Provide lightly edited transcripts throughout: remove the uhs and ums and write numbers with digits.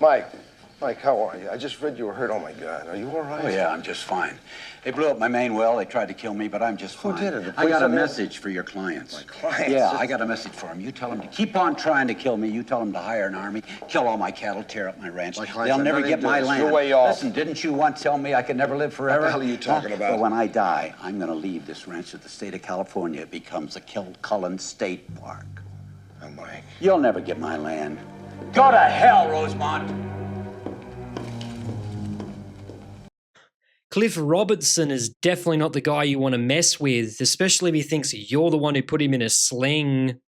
Mike, how are you? I just read you were hurt. Oh, my God. Are you all right? Oh, yeah, I'm just fine. They blew up my main well. They tried to kill me, but I'm just fine. Who did it? I got a message for your clients. My clients? Yeah, I got a message for them. You tell them to keep on trying to kill me. You tell them to hire an army, kill all my cattle, tear up my ranch. They'll never get my land. You're way off. Listen, didn't you once tell me I could never live forever? What the hell are you talking about? Well, when I die, I'm going to leave this ranch to the state of California. It becomes a Kilcullen State Park. Oh, Mike. You'll never get my land. Go to hell, Rosemont. Cliff Robertson is definitely not the guy you want to mess with, especially if he thinks you're the one who put him in a sling.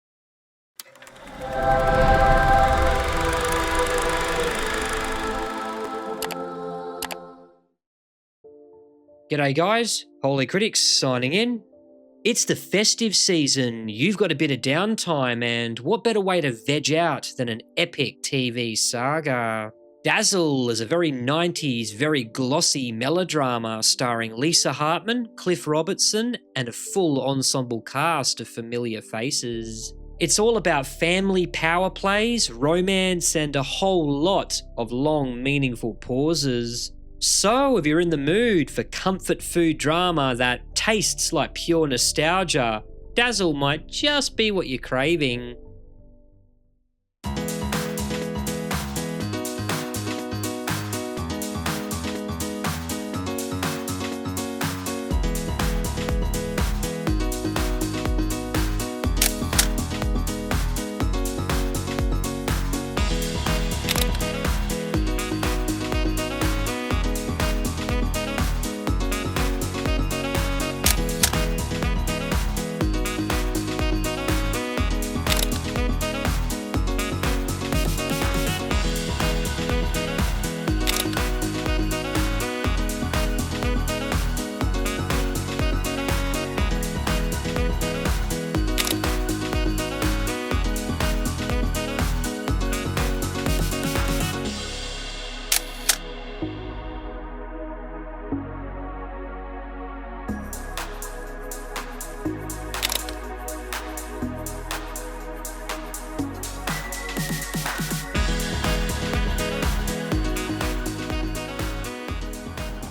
G'day guys, Holy Critics signing in. It's the festive season, you've got a bit of downtime, and what better way to veg out than an epic TV saga? Dazzle is a very 90s, very glossy melodrama starring Lisa Hartman, Cliff Robertson, and a full ensemble cast of familiar faces. It's all about family power plays, romance, and a whole lot of long, meaningful pauses. So, if you're in the mood for comfort food drama that tastes like pure nostalgia, Dazzle might just be what you're craving.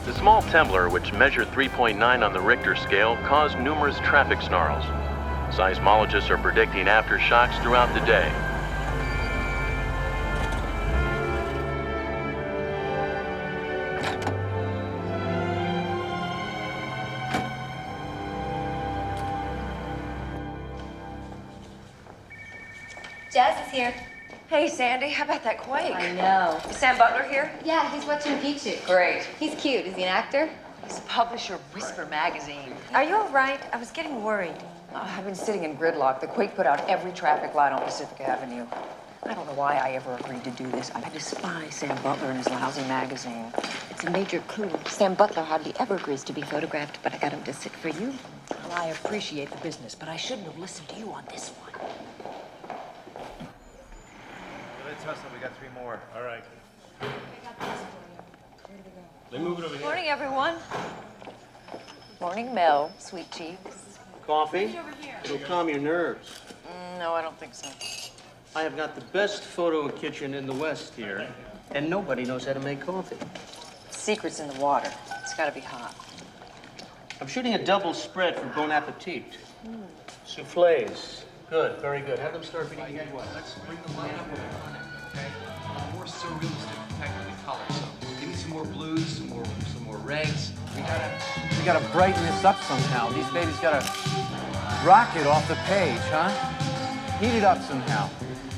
The small temblor, which measured 3.9 on the Richter scale, caused numerous traffic snarls. Seismologists are predicting aftershocks throughout the day. Jazz is here. Hey, Sandy, how about that quake? I know. Is Sam Butler here? Yeah, he's watching Peachy. Great. He's cute. Is he an actor? He's publisher of Whisper magazine. Are you all right? I was getting worried. I've been sitting in gridlock. The quake put out every traffic light on Pacific Avenue. I don't know why I ever agreed to do this. I despise Sam Butler and his lousy magazine. It's a major coup. Sam Butler hardly ever agrees to be photographed, but I got him to sit for you. Well, I appreciate the business, but I shouldn't have listened to you on this one. Let's hustle. We got 3 more. All right. They move it over here. Morning, everyone. Morning, Mel. Sweet cheeks. Coffee? It'll calm your nerves. No, I don't think so. I have got the best photo kitchen in the West here, and nobody knows how to make coffee. Secret's in the water. It's got to be hot. I'm shooting a double spread for Bon Appetit. Soufflés. Good, very good. Have them start beating you. Let's bring the light up a bit on it, okay? More surrealistic, technically color. So give me some more blues, some more reds. We gotta brighten this up somehow. These babies gotta rocket off the page, huh? Heat it up somehow.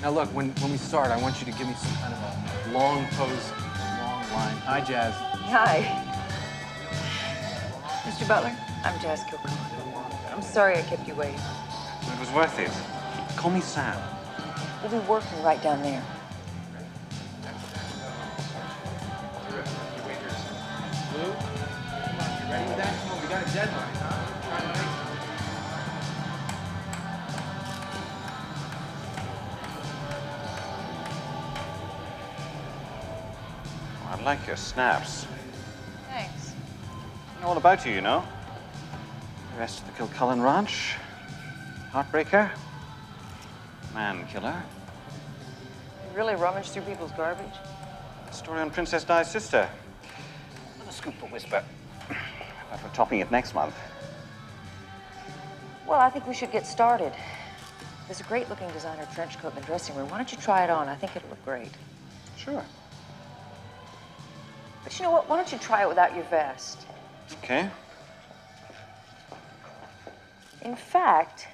Now look, when we start, I want you to give me some kind of a long pose, long line. Hi, Jazz. Hi. Mr. Butler, I'm Jazz Kilcullen. I'm sorry I kept you waiting. It was worth it. Call me Sam. We'll be working right down there. Blue? Come on, you ready with that? Come on, we got a deadline, huh? Try to make I like your snaps. Thanks. I know all about you, you know. The rest of the Kilcullen Ranch. Heartbreaker. Man killer. You really rummage through people's garbage? Story on Princess Di's sister. Another scoop for Whisper. But we're topping it next month. Well, I think we should get started. There's a great-looking designer trench coat in the dressing room. Why don't you try it on? I think it'll look great. Sure. But you know what? Why don't you try it without your vest? Okay. In fact,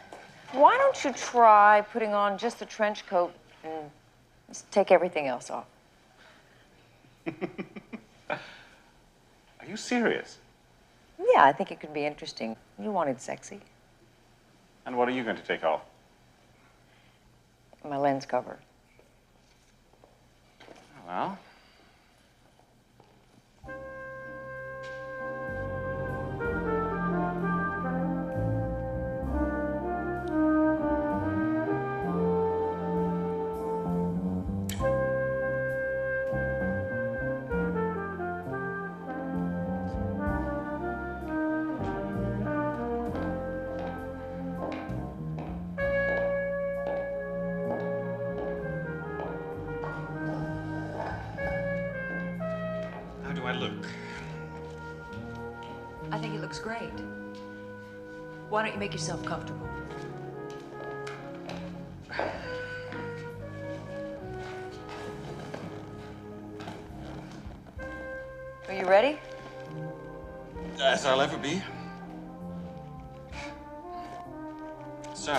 why don't you try putting on just the trench coat and just take everything else off? Are you serious? Yeah, I think it could be interesting. You wanted sexy. And what are you going to take off? My lens cover. Well. I think it looks great. Why don't you make yourself comfortable? Are you ready? As I'll ever be. So,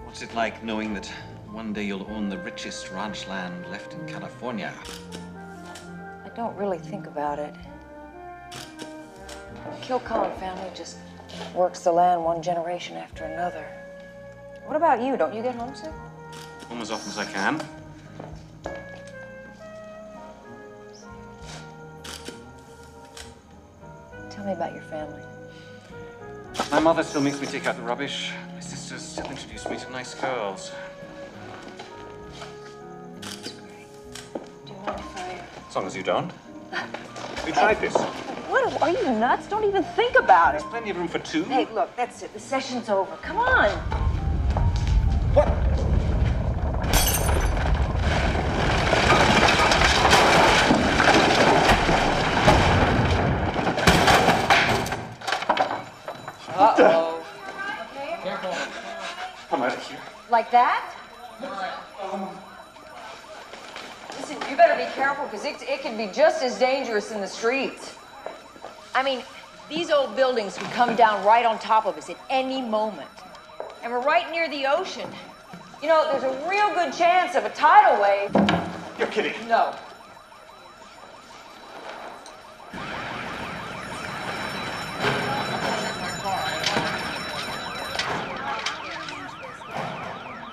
what's it like knowing that one day you'll own the richest ranch land left in California? I don't really think about it. The Kilcullen family just works the land one generation after another. What about you? Don't you get homesick? Home as often as I can. Tell me about your family. My mother still makes me take out the rubbish. My sisters still introduce me to nice girls. That's great. Do you mind if I... As long as you don't. We tried this. What? Are you nuts? Don't even think about it. There's plenty of room for two. Hey, look, that's it. The session's over. Come on. What? Uh-oh. Careful. I'm out of here. Like that? Listen, you better be careful, because it can be just as dangerous in the streets. I mean, these old buildings could come down right on top of us at any moment. And we're right near the ocean. You know, there's a real good chance of a tidal wave. You're kidding. No.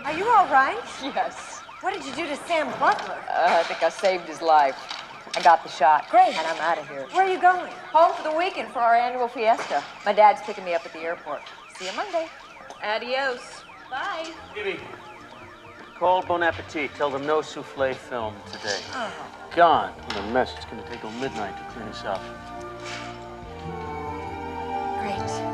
Are you all right? Yes. What did you do to Sam Butler? I think I saved his life. I got the shot. Great. And I'm out of here. Where are you going? Home for the weekend for our annual fiesta. My dad's picking me up at the airport. See you Monday. Adios. Bye. Kitty, call Bon Appetit. Tell them no souffle film today. God, what a mess. It's going to take till midnight to clean this up. Great.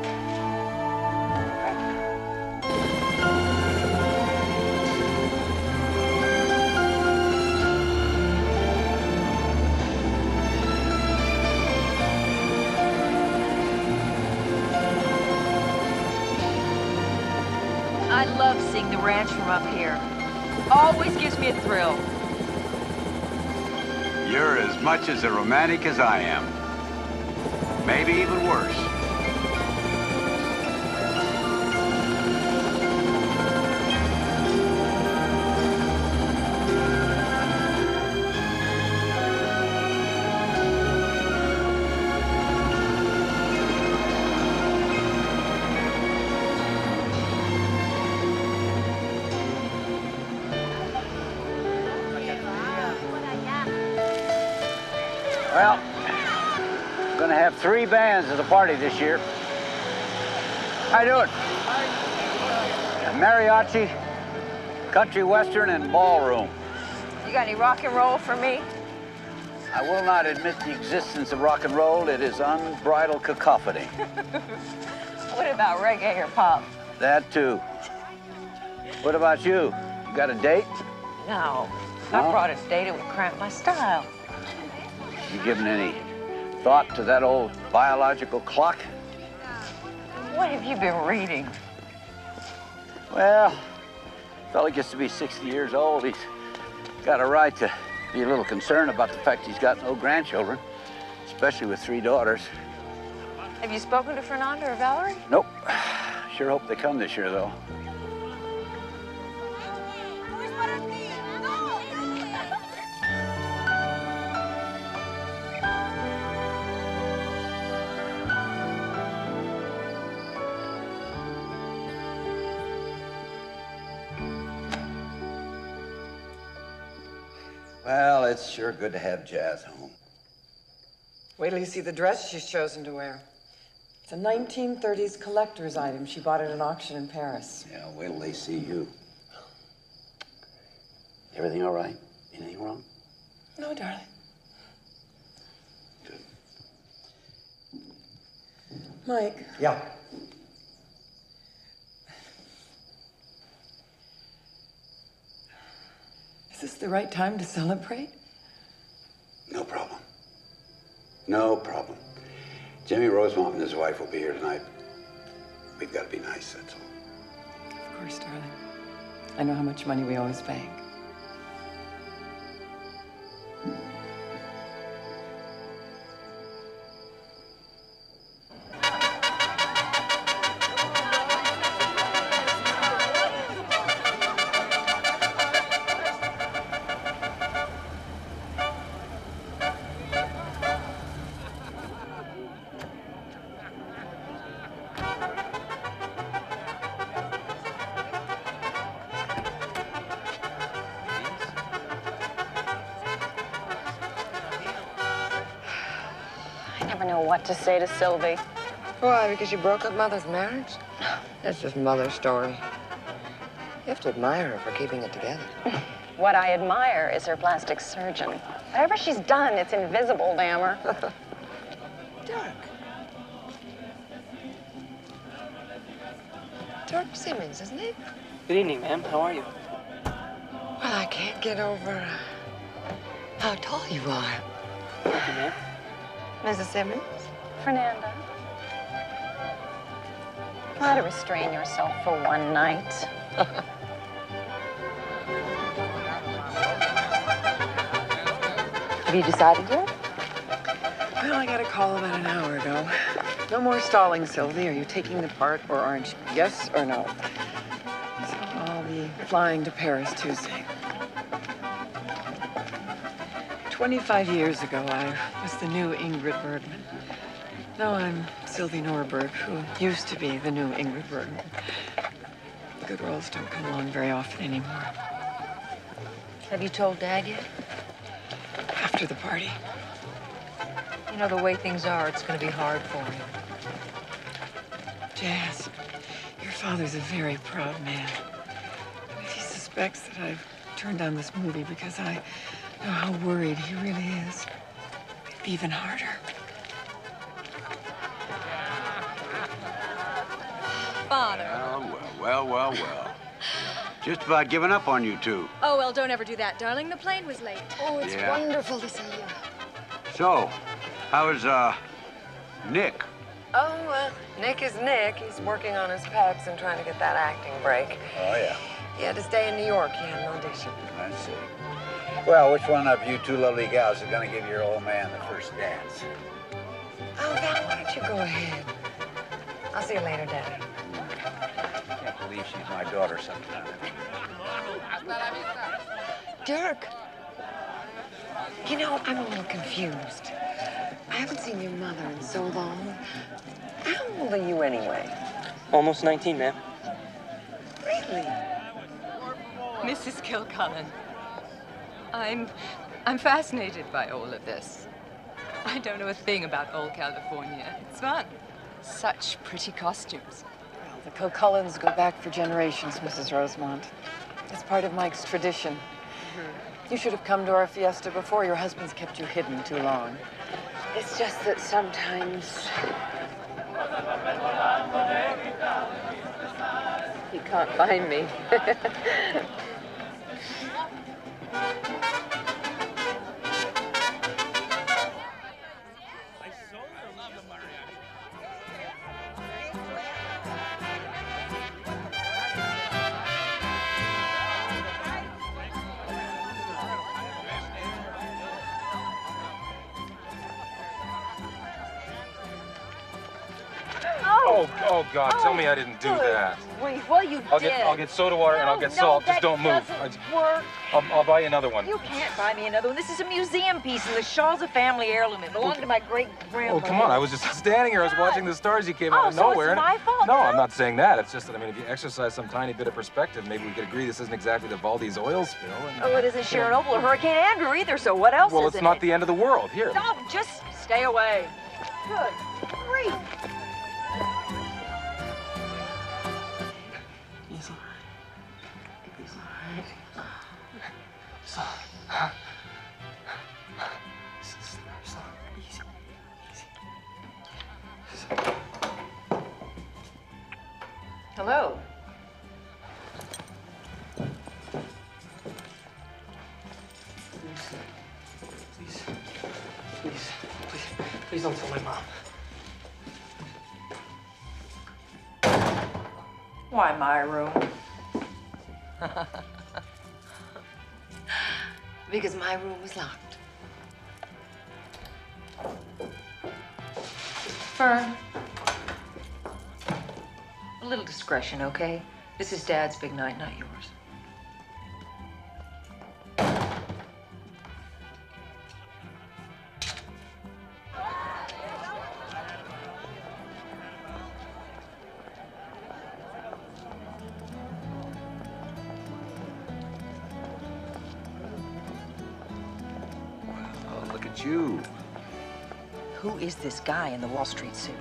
I love seeing the ranch from up here. Always gives me a thrill. You're as much as a romantic as I am. Maybe even worse. Well, gonna have 3 bands at the party this year. How you doing? Mariachi, country western, and ballroom. You got any rock and roll for me? I will not admit the existence of rock and roll. It is unbridled cacophony. What about reggae or pop? That too. What about you? You got a date? No. I brought a date, it would cramp my style. You given any thought to that old biological clock? What have you been reading? Well, fella gets to be 60 years old. He's got a right to be a little concerned about the fact he's got no grandchildren, especially with 3 daughters. Have you spoken to Fernando or Valerie? Nope. Sure hope they come this year, though. Well, it's sure good to have Jazz home. Wait till you see the dress she's chosen to wear. It's a 1930s collector's item she bought at an auction in Paris. Yeah, wait till they see you. Everything all right? Anything wrong? No, darling. Good. Mike. Yeah. Is this the right time to celebrate? No problem. No problem. Jimmy Rosemont and his wife will be here tonight. We've got to be nice, that's all. Of course, darling. I know how much money we owe his bank. What to say to Sylvie. Why, because you broke up Mother's marriage? That's just Mother's story. You have to admire her for keeping it together. What I admire is her plastic surgeon. Whatever she's done, it's invisible, damn her. Dirk Simmons, isn't it? Good evening, ma'am. How are you? Well, I can't get over how tall you are. Thank you, ma'am. Mrs. Simmons? Fernanda. Try to restrain yourself for one night. Have you decided yet? Well, I got a call about an hour ago. No more stalling, Sylvie. Are you taking the part or aren't you? Yes or no? So I'll be flying to Paris Tuesday. 25 years ago, I was the new Ingrid Bergman. Now I'm Sylvie Norberg, who used to be the new Ingrid Bergman. Good roles don't come along very often anymore. Have you told Dad yet? After the party. You know, the way things are, it's going to be hard for him. Jazz, your father's a very proud man. And if he suspects that I've turned down this movie because I know how worried he really is, it'd be even harder. Father. Well. Just about given up on you two. Oh, well, don't ever do that, darling. The plane was late. Oh, it's wonderful to see you. So, how's, Nick? Oh, well, Nick is Nick. He's working on his pecs and trying to get that acting break. Oh, yeah. He had to stay in New York. He had an audition. I see. Well, which one of you two lovely gals is gonna give your old man the first dance? Oh, Val, why don't you go ahead? I'll see you later, Daddy. Can't believe she's my daughter sometimes. Dirk. You know, I'm a little confused. I haven't seen your mother in so long. How old are you anyway? Almost 19, ma'am. Really? Mrs. Kilcullen, I'm fascinated by all of this. I don't know a thing about old California. It's fun. Such pretty costumes. Well, the Kilcullens go back for generations, Mrs. Rosemont. It's part of Mike's tradition. You should have come to our fiesta before. Your husband's kept you hidden too long. It's just that sometimes he can't find me. Oh, God, tell me I didn't do that. Wait, well, you did. I'll get soda water and I'll get salt. Just don't move. Work. I'll buy you another one. You can't buy me another one. This is a museum piece, and the shawl's a family heirloom. It belonged to my great-grandmother. Oh, come on. I was just standing here. I was watching the stars. You came out of nowhere. So it's my fault No, now? I'm not saying that. It's just that, I mean, if you exercise some tiny bit of perspective, maybe we could agree this isn't exactly the Valdez oil spill. And, Oh, it isn't Chernobyl or Hurricane Andrew either, so what else well, is it's in not it? the end of the world. Here. No, just stay away. Good grief. Hello. Please don't tell my mom. Why my room? Because my room was locked. Fern. A little discretion, okay? This is Dad's big night, not yours. Oh, look at you. Who is this guy in the Wall Street suit?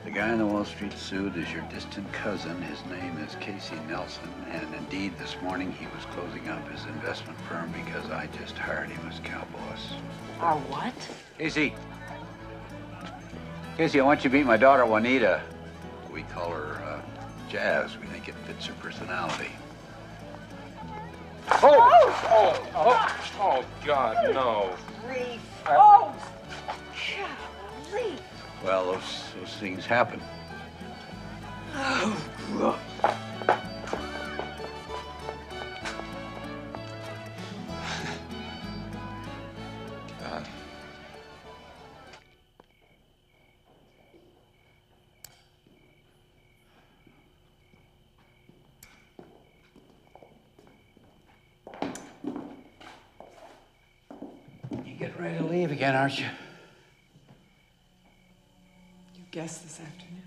The guy in the Wall Street suit is your distant cousin. His name is Casey Nelson, and indeed this morning he was closing up his investment firm because I just hired him as cowboss. Our what? Casey. Casey, I want you to meet my daughter, Juanita. We call her Jazz. We think it fits her personality. Oh, God, no. Grief. Oh, golly. Well, those things happen. Oh, God. You getting ready to leave again, aren't you? You guessed this afternoon.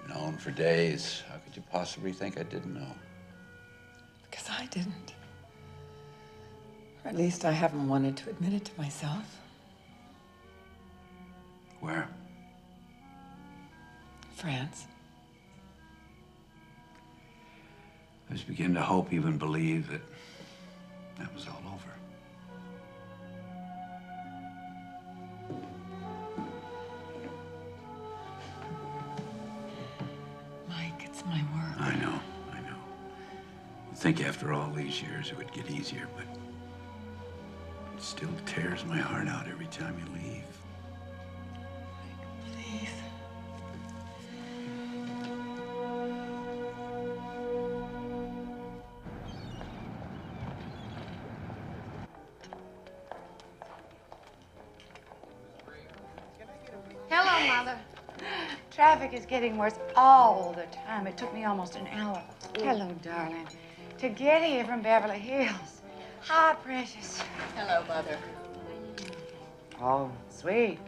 Known for days. How could you possibly think I didn't know? Because I didn't. Or at least I haven't wanted to admit it to myself. Where? France. I was beginning to hope, even believe that that was all over. Mike, it's my word. I know. You'd think after all these years it would get easier, but it still tears my heart out every time you leave. Please. Hello, Mother. Traffic is getting worse all the time. It took me almost an hour. Hello, darling. To get here from Beverly Hills. Hi, precious. Hello, Mother. Oh, sweet.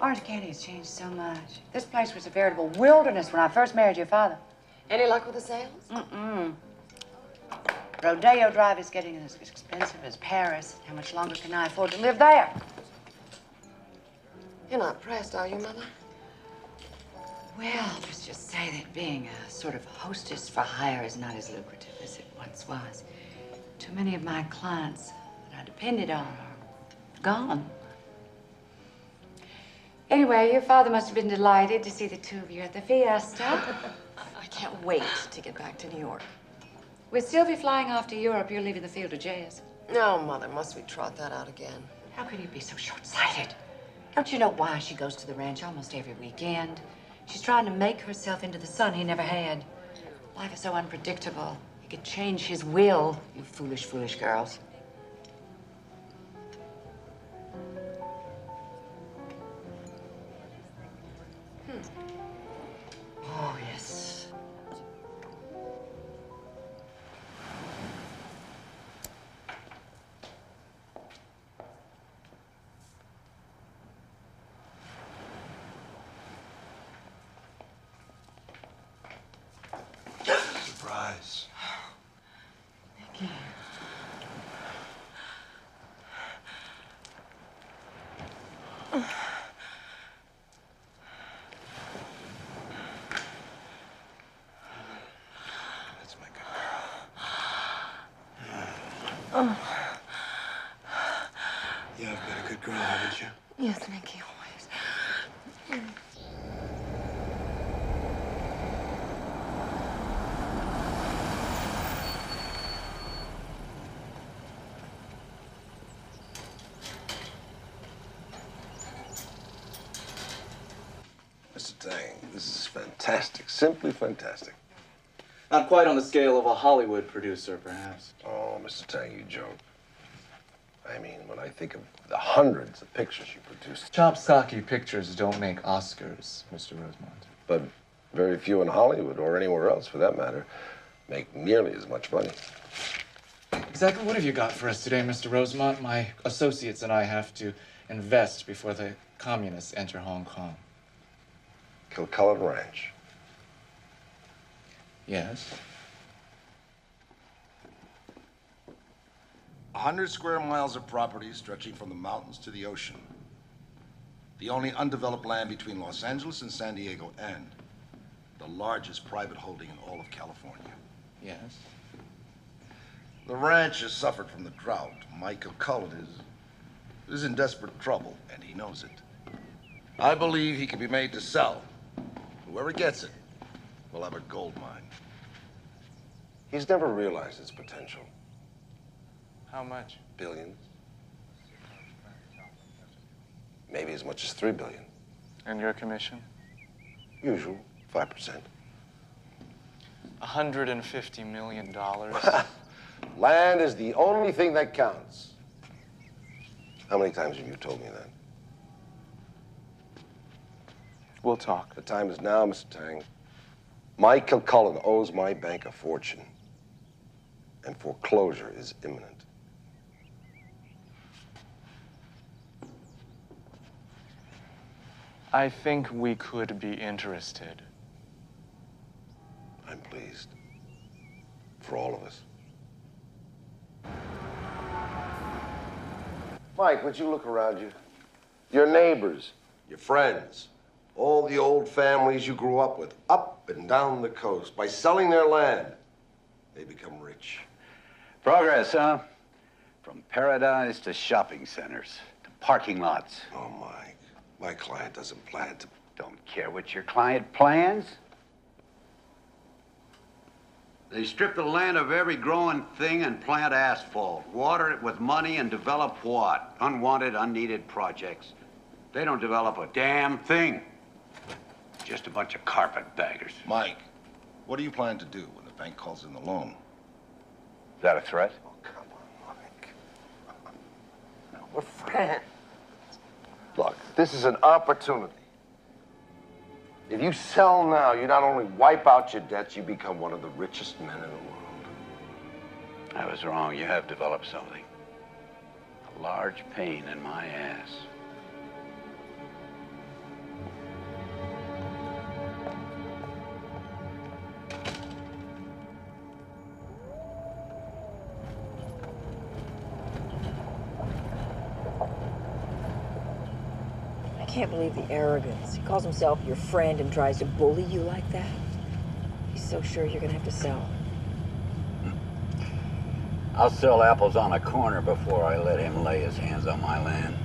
Orange County has changed so much. This place was a veritable wilderness when I first married your father. Any luck with the sales? Mm-mm. Rodeo Drive is getting as expensive as Paris. How much longer can I afford to live there? You're not pressed, are you, Mother? Well, let's just say that being a sort of hostess for hire is not as lucrative as it once was. Too many of my clients that I depended on are gone. Anyway, your father must have been delighted to see the two of you at the fiesta. I can't wait to get back to New York. With Sylvie flying off to Europe, you're leaving the field of jazz. No, Mother, must we trot that out again? How could you be so short-sighted? Don't you know why she goes to the ranch almost every weekend? She's trying to make herself into the son he never had. Life is so unpredictable. He could change his will, you foolish, foolish girls. Yeah, I've been a good girl, haven't you? Yes, Mickey, always. Mr. Tang, this is fantastic. Simply fantastic. Not quite on the scale of a Hollywood producer, perhaps. Oh, Mr. Tang, you joke. I mean, when I think of the hundreds of pictures you produced. Chopsocky pictures don't make Oscars, Mr. Rosemont. But very few in Hollywood, or anywhere else for that matter, make nearly as much money. Exactly what have you got for us today, Mr. Rosemont? My associates and I have to invest before the communists enter Hong Kong. Kilcullen Ranch. Yes. 100 square miles of property stretching from the mountains to the ocean. The only undeveloped land between Los Angeles and San Diego, and the largest private holding in all of California. Yes. The ranch has suffered from the drought. Michael Cullen is in desperate trouble, and he knows it. I believe he can be made to sell. Whoever gets it will have a gold mine. He's never realized its potential. How much? Billions. Maybe as much as 3 billion. And your commission? Usual, 5%. $150 million. Land is the only thing that counts. How many times have you told me that? We'll talk. The time is now, Mr. Tang. Mike Kilcullen owes my bank a fortune, and foreclosure is imminent. I think we could be interested. I'm pleased. For all of us. Mike, would you look around you? Your neighbors, your friends, all the old families you grew up with, up and down the coast. By selling their land, they become rich. Progress, huh? From paradise to shopping centers to parking lots. Oh, Mike, my client doesn't plan to... Don't care what your client plans. They strip the land of every growing thing and plant asphalt, water it with money, and develop what? Unwanted, unneeded projects. They don't develop a damn thing. Just a bunch of carpetbaggers. Mike, what do you plan to do when the bank calls in the loan? Is that a threat? Oh, come on, Mike. We're friends. Look, this is an opportunity. If you sell now, you not only wipe out your debts, you become one of the richest men in the world. I was wrong. You have developed something. A large pain in my ass. I can't believe the arrogance. He calls himself your friend and tries to bully you like that. He's so sure you're gonna have to sell. I'll sell apples on a corner before I let him lay his hands on my land.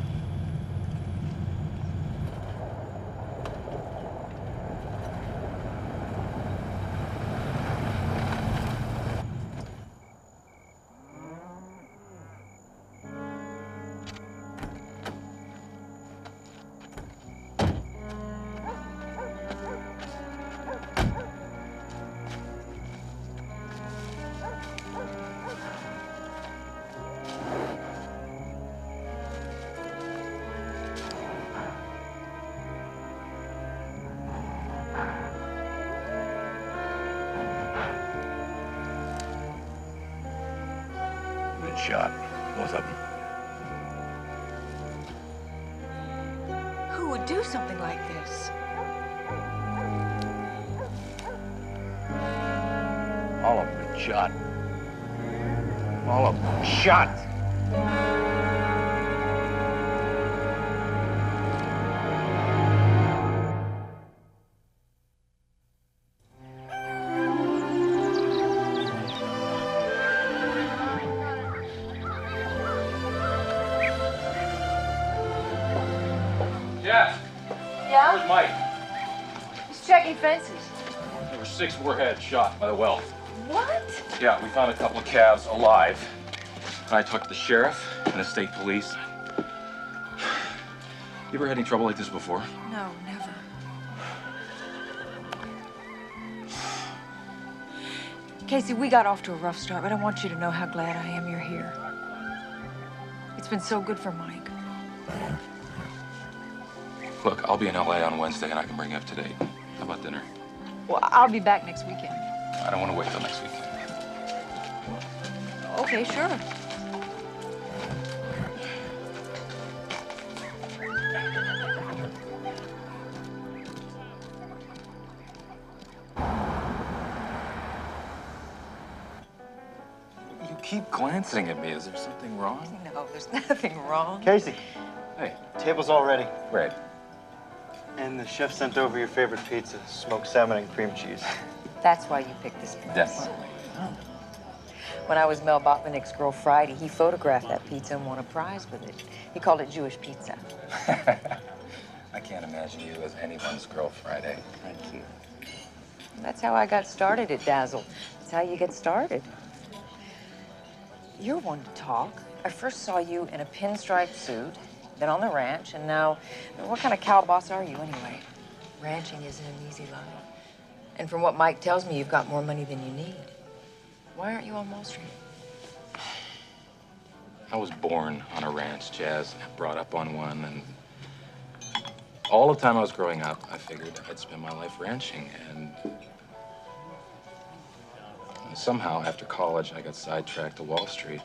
Shot, both of them. Who would do something like this? All of them shot. All of them shot. Yeah? Where's Mike? He's checking fences. There were 6 warheads shot by the well. What? Yeah, we found a couple of calves alive. I took the sheriff and the state police. You ever had any trouble like this before? No, never. Casey, we got off to a rough start, but I want you to know how glad I am you're here. It's been so good for Mike. Look, I'll be in LA on Wednesday and I can bring you up to date. How about dinner? Well, I'll be back next weekend. I don't want to wait till next weekend. Okay, sure. You keep glancing at me. Is there something wrong? No, there's nothing wrong. Casey. Hey. Table's all ready. Great. And the chef sent over your favorite pizza, smoked salmon and cream cheese. That's why you picked this place. Definitely. When I was Mel Botvinnik's Girl Friday, he photographed that pizza and won a prize with it. He called it Jewish pizza. I can't imagine you as anyone's Girl Friday. Thank you. That's how I got started at Dazzle. That's how you get started. You're one to talk. I first saw you in a pinstripe suit, then on the ranch, and now, what kind of cow boss are you anyway? Ranching isn't an easy life. And from what Mike tells me, you've got more money than you need. Why aren't you on Wall Street? I was born on a ranch, Jazz, brought up on one, and all the time I was growing up, I figured I'd spend my life ranching, and somehow, after college, I got sidetracked to Wall Street.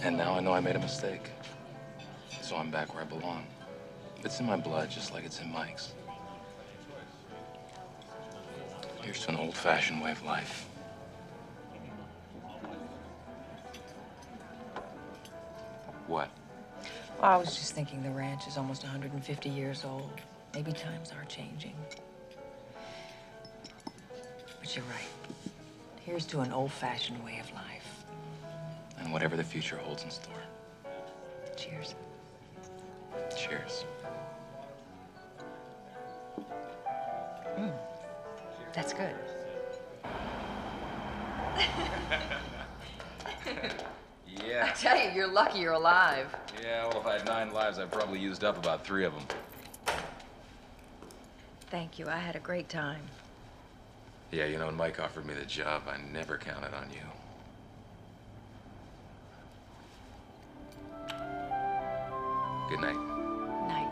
And now I know I made a mistake. So I'm back where I belong. It's in my blood, just like it's in Mike's. Here's to an old-fashioned way of life. What? Well, I was just thinking the ranch is almost 150 years old. Maybe times are changing. But you're right. Here's to an old-fashioned way of life. And whatever the future holds in store. Cheers. Cheers. That's good. Yeah. I tell you, you're lucky you're alive. Yeah, well, if I had 9 lives, I've probably used up about 3 of them. Thank you. I had a great time. Yeah, you know, when Mike offered me the job, I never counted on you. Good night. Night.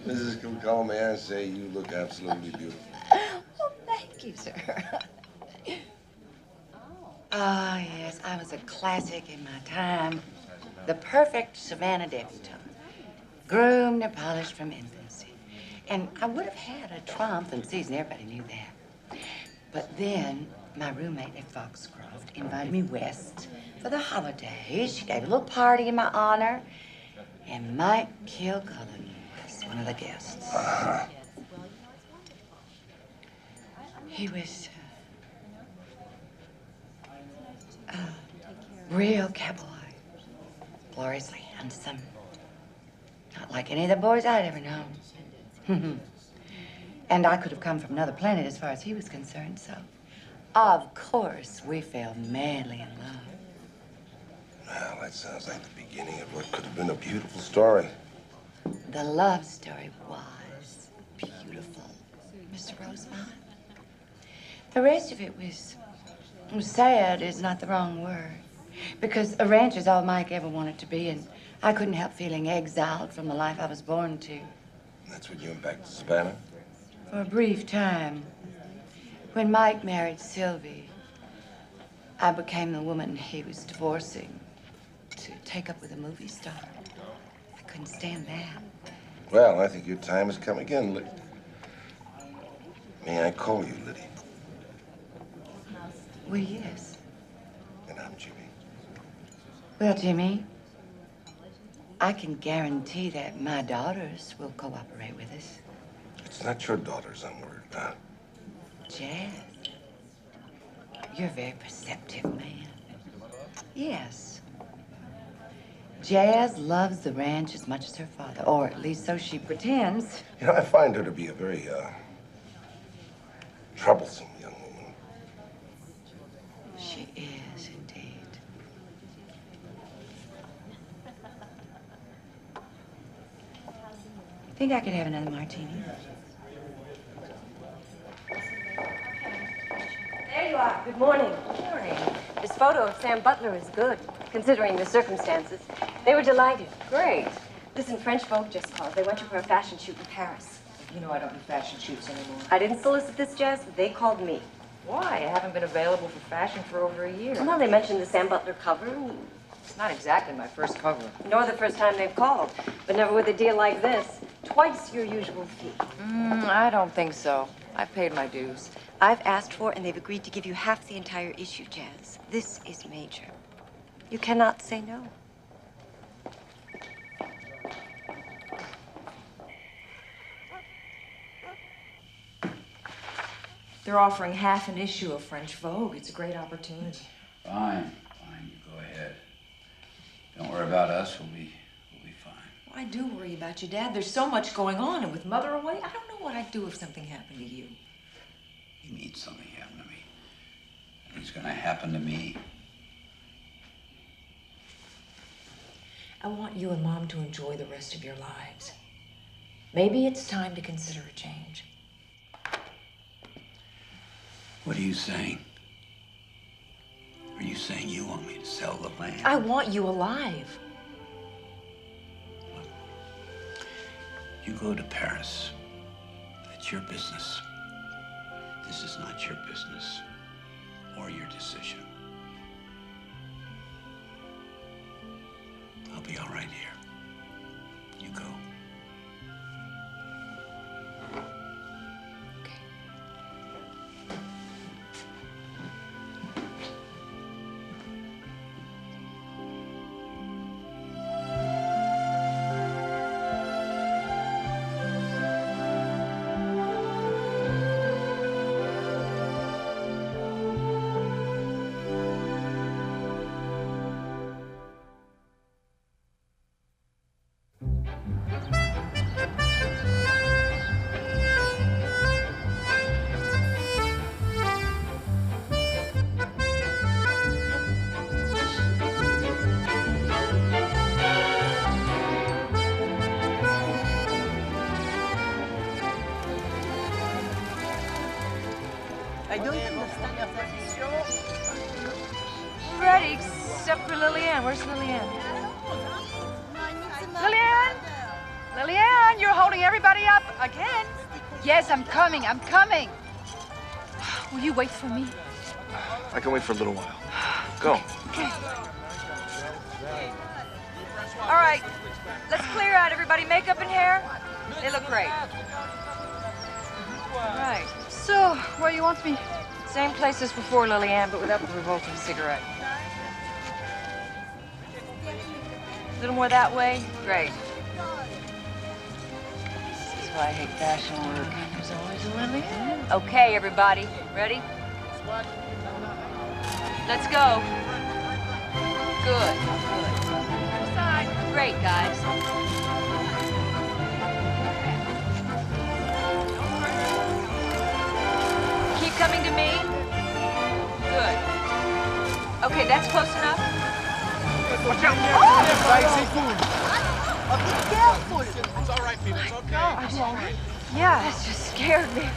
Mrs. Kilcullen, may I say you look absolutely beautiful. Oh, thank you, sir. Ah, yes, I was a classic in my time. The perfect Savannah debutante. Groomed and polished from infancy. And I would have had a triumphant season, everybody knew that. But then my roommate at Foxcroft invited me west for the holidays. She gave a little party in my honor. And Mike Kilcullen was one of the guests. He was real cowboy. Gloriously handsome. Not like any of the boys I'd ever known. And I could have come from another planet as far as he was concerned, so of course we fell madly in love. Well, that sounds like the beginning of what could have been a beautiful story. The love story was beautiful, Mr. Rosemont. The rest of it was sad is not the wrong word, because a ranch is all Mike ever wanted to be, and I couldn't help feeling exiled from the life I was born to. That's when you went back to Savannah? For a brief time. When Mike married Sylvie, I became the woman he was divorcing to take up with a movie star. I couldn't stand that. Well, I think your time has come again, Liddy. May I call you Liddy? Well, yes. And I'm Jimmy. Well, Jimmy, I can guarantee that my daughters will cooperate with us. It's not your daughters I'm worried about. Jazz, you're a very perceptive man. Yes. Jazz loves the ranch as much as her father, or at least so she pretends. You know, I find her to be a very, troublesome young woman. She is, indeed. Think I could have another martini? There you are. Good morning. Good morning. This photo of Sam Butler is good, considering the circumstances. They were delighted. Great. Listen, French Vogue just called. They want you for a fashion shoot in Paris. You know I don't do fashion shoots anymore. I didn't solicit this, Jazz. They called me. Why? I haven't been available for fashion for over a year. Well, they mentioned the Sam Butler cover. It's not exactly my first cover. Nor the first time they've called, but never with a deal like this. Twice your usual fee. I don't think so. I paid my dues. I've asked for, and they've agreed to give you half the entire issue, Jazz. This is major. You cannot say no. They're offering half an issue of French Vogue. It's a great opportunity. Fine, fine, you go ahead. Don't worry about us, we'll be fine. Well, I do worry about you, Dad. There's so much going on, and with Mother away, I don't know what I'd do if something happened to you. You mean something happened to me? It's gonna happen to me. I want you and Mom to enjoy the rest of your lives. Maybe it's time to consider a change. What are you saying? Are you saying you want me to sell the land? I want you alive. You go to Paris. That's your business. This is not your business or your decision. I'll be all right here. You go. Ready, except for Lillian. Where's Lillian? Lillian! Lillian, you're holding everybody up again. Yes, I'm coming. I'm coming. Will you wait for me? I can wait for a little while. Go. Okay. All right. Let's clear out, everybody. Makeup and hair. They look great. Right. So, where you want me? Same place as before, Lillian, but without the revolting cigarette. A little more that way? Great. This is why I hate fashion work. There's always a Lillian. Okay, everybody. Ready? Let's go. Good. Great, guys. Keep coming to me. Good. Okay, that's close enough. Watch out! Be careful. It's all right, Peter. It's okay. It's all right. Yeah, that just scared me.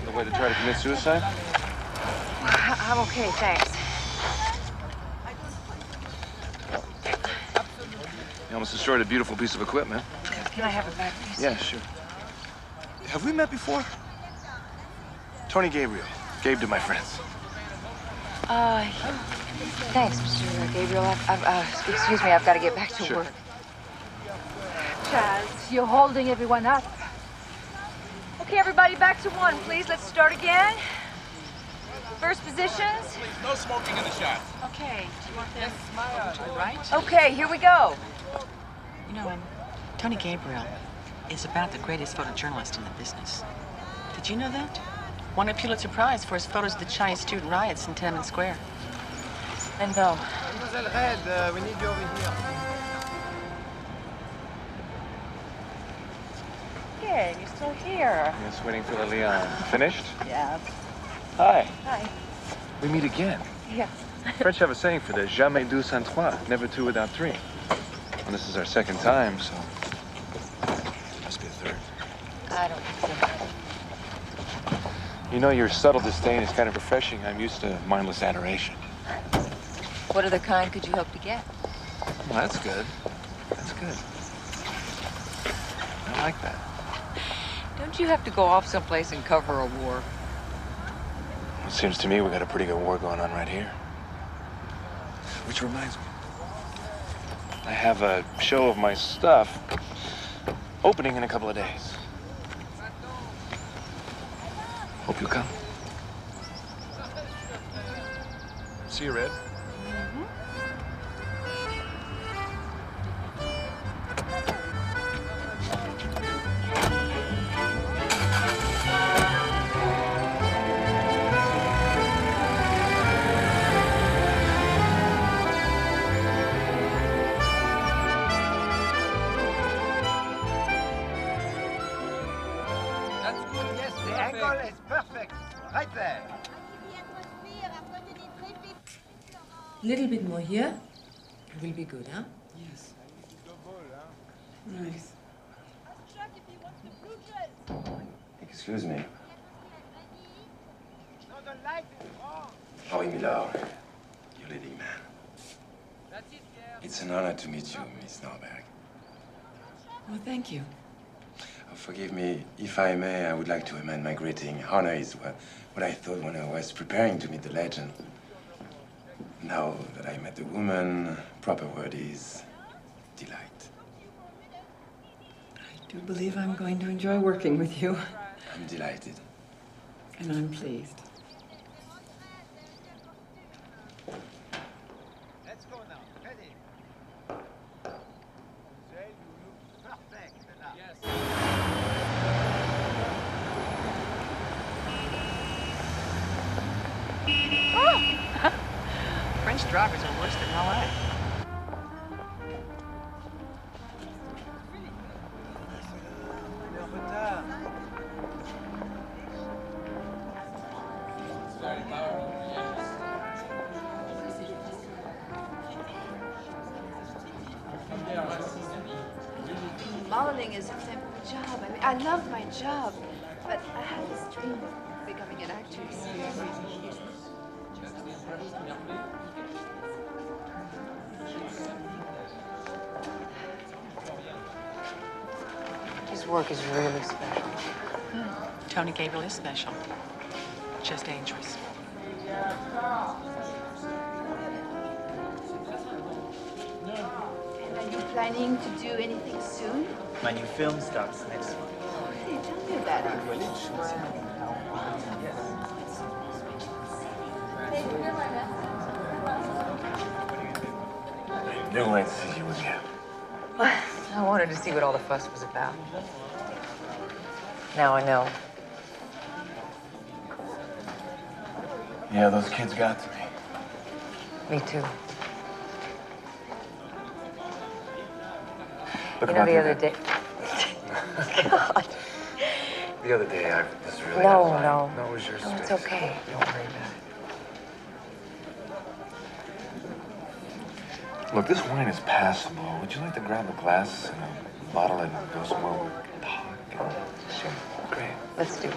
The way to try to commit suicide? I'm okay, thanks. You almost destroyed a beautiful piece of equipment. Can I have it back, please? Yeah, sure. Have we met before? Tony Gabriel. Gabe to my friends. Thanks, Mr. Gabriel. Excuse me, I've got to get back to work. Chaz, you're holding everyone up. Okay, everybody, back to one, please. Let's start again. First positions. Please, no smoking in the shot. Okay. Do you want this? Right? Okay, here we go. You know, Tony Gabriel is about the greatest photojournalist in the business. Did you know that? Won a Pulitzer Prize for his photos of the Chinese student riots in Tiananmen Square. And go. Mademoiselle Red, we need you over here. Hey, you're still here. Just waiting for Liliane. Finished? Yeah. Hi. Hi. We meet again. Yes. French have a saying for this, jamais deux sans trois, never two without three. And this is our second time, so must be a third. I don't think so. You know, your subtle disdain is kind of refreshing. I'm used to mindless adoration. What other kind could you hope to get? Well, that's good. That's good. I like that. Don't you have to go off someplace and cover a war? It seems to me we got a pretty good war going on right here. Which reminds me, I have a show of my stuff opening in a couple of days. Hope you'll come. See you, Red. Little bit more here. It will be good, huh? Yes. Nice. Excuse me. Henri Miller, your leading man. It's an honor to meet you, Miss Norberg. Well, thank you. Forgive me, if I may, I would like to amend my greeting. Honor is what I thought when I was preparing to meet the legend. Now that I met the woman, proper word is delight. I do believe I'm going to enjoy working with you. I'm delighted. And I'm pleased. Let's go now. Ready? Jay, you look perfect. Yes. Oh! French drivers are worse than LA. Modeling is a simple job. I mean, I love my job, but I had this dream of becoming an actress. His work is really special. Tony Gabriel is special. Just dangerous. And are you planning to do anything soon? My new film starts next month. Oh, hey, tell me about it. Never wait to see you again. I wanted to see what all the fuss was about. Now I know. Yeah, those kids got to me. Me too. Look You know, the other day... God. The other day, I was really No, out of no. line. No, it was your No, it's space. okay. Don't worry about it. Look, this wine is passable. Would you like to grab a glass and a bottle and go somewhere where we can talk? Sure. Great. Let's do it.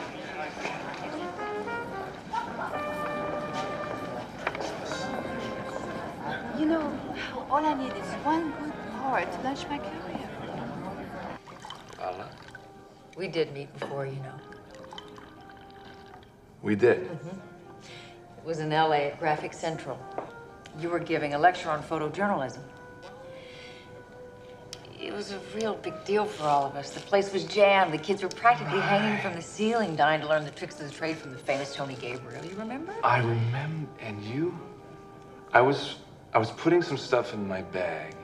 You know, all I need is one good part to launch my career. Allah. We did meet before, you know. We did. It was in LA at Graphic Central. You were giving a lecture on photojournalism. It was a real big deal for all of us. The place was jammed. The kids were practically hanging from the ceiling, dying to learn the tricks of the trade from the famous Tony Gabriel. You remember? I remember, and you? I was putting some stuff in my bag.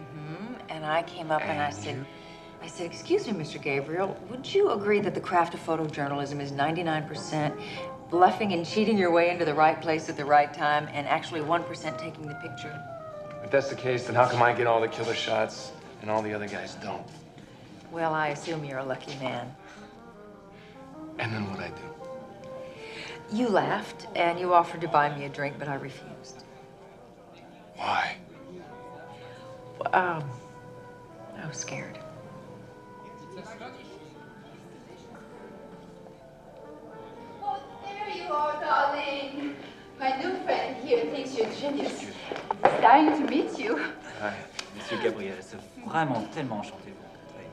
and I came up and I said, excuse me, Mr. Gabriel, would you agree that the craft of photojournalism is 99% bluffing and cheating your way into the right place at the right time and actually 1% taking the picture? If that's the case, then how come I get all the killer shots and all the other guys don't? Well, I assume you're a lucky man. And then what'd I do? You laughed and you offered to buy me a drink, but I refused. Why? I was scared. Oh, there you are, darling. My new friend here thinks you're genius. It's dying to meet you. Ouais, Monsieur Gabriel, elle s'est vraiment tellement enchantée de vous rencontrer.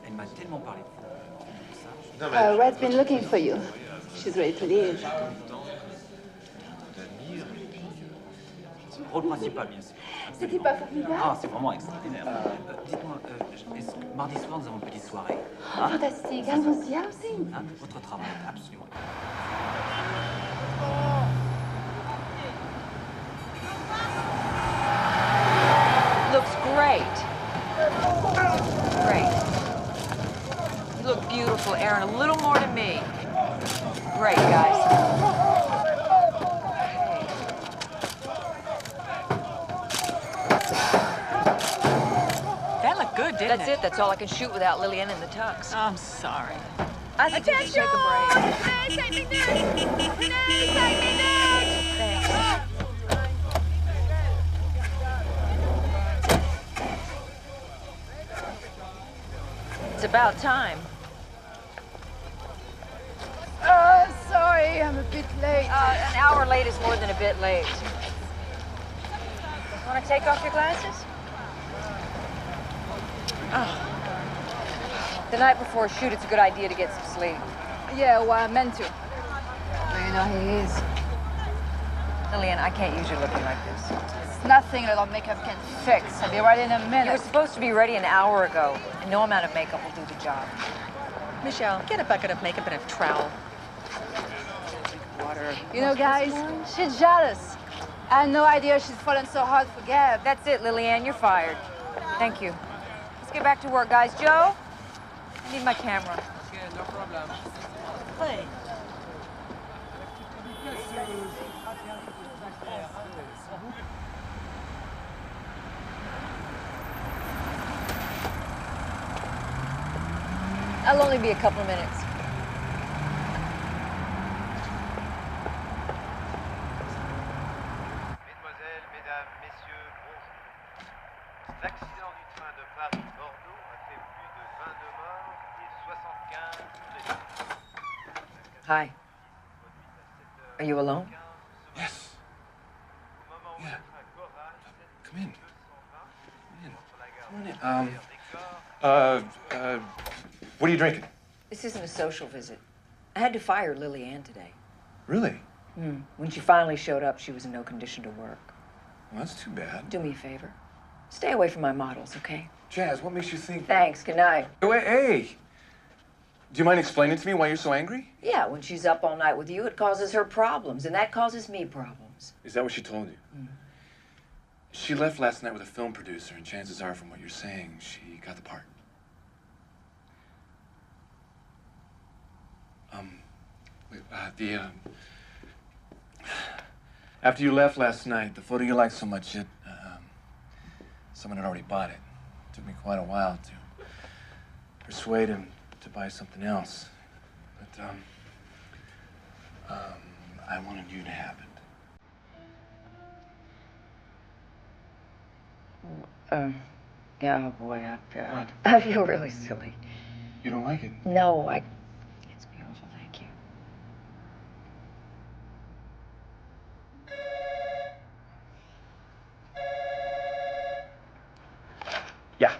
Elle m'a tellement parlé de vous. Red's been looking for you. She's ready to leave. Rôle principal, bien sûr. C'était pas formidable? Ah, c'est vraiment extraordinaire. Dites-moi, est-ce que mardi soir, nous avons une petite soirée? Hein? Fantastique. Allons-y, allons-y. Hein? Votre travail est absolument... Looks great. Great. You look beautiful, Aaron. A little more to me. Great, guys. Good, didn't That's it. That's all I can shoot without Lillian in the tux. I'm sorry. I think we should take a break. Take me next! Take me next! It's about time. Sorry, I'm a bit late. An hour late is more than a bit late. Want to take off your glasses? The night before a shoot, it's a good idea to get some sleep. Yeah, well, I meant to. But you know he is. Lillian, I can't use you looking like this. It's nothing a little makeup can fix. I'll be ready in a minute. You were supposed to be ready an hour ago, and no amount of makeup will do the job. Michelle, get a bucket of makeup and a trowel. Water. You know, guys, she's jealous. I had no idea she's fallen so hard for Gab. That's it, Lillian. You're fired. Thank you. Let's get back to work, guys. Joe, I need my camera. Okay, no problem. Hey. I'll only be a couple of minutes. Mesdemoiselles, mesdames, messieurs, bonjour. L'accident du train de Paris-Bordeaux a fait plus de 22 morts et 75 blessés. Hi. Are you alone? Yes. Yeah. Come in. Come in. What are you drinking? This isn't a social visit. I had to fire Lillian today. Really? When she finally showed up, she was in no condition to work. Well, that's too bad. Do me a favor. Stay away from my models, okay? Jazz, what makes you think... Thanks. Good night. Wait, hey! Do you mind explaining to me why you're so angry? Yeah, when she's up all night with you, it causes her problems, and that causes me problems. Is that what she told you? She left last night with a film producer, and chances are, from what you're saying, she got the part. After you left last night, the photo you liked so much, someone had already bought it. It took me quite a while to persuade him to buy something else. But, I wanted you to have it. Yeah, boy, I feel really silly. You don't like it? No, it's beautiful, thank you. Yeah.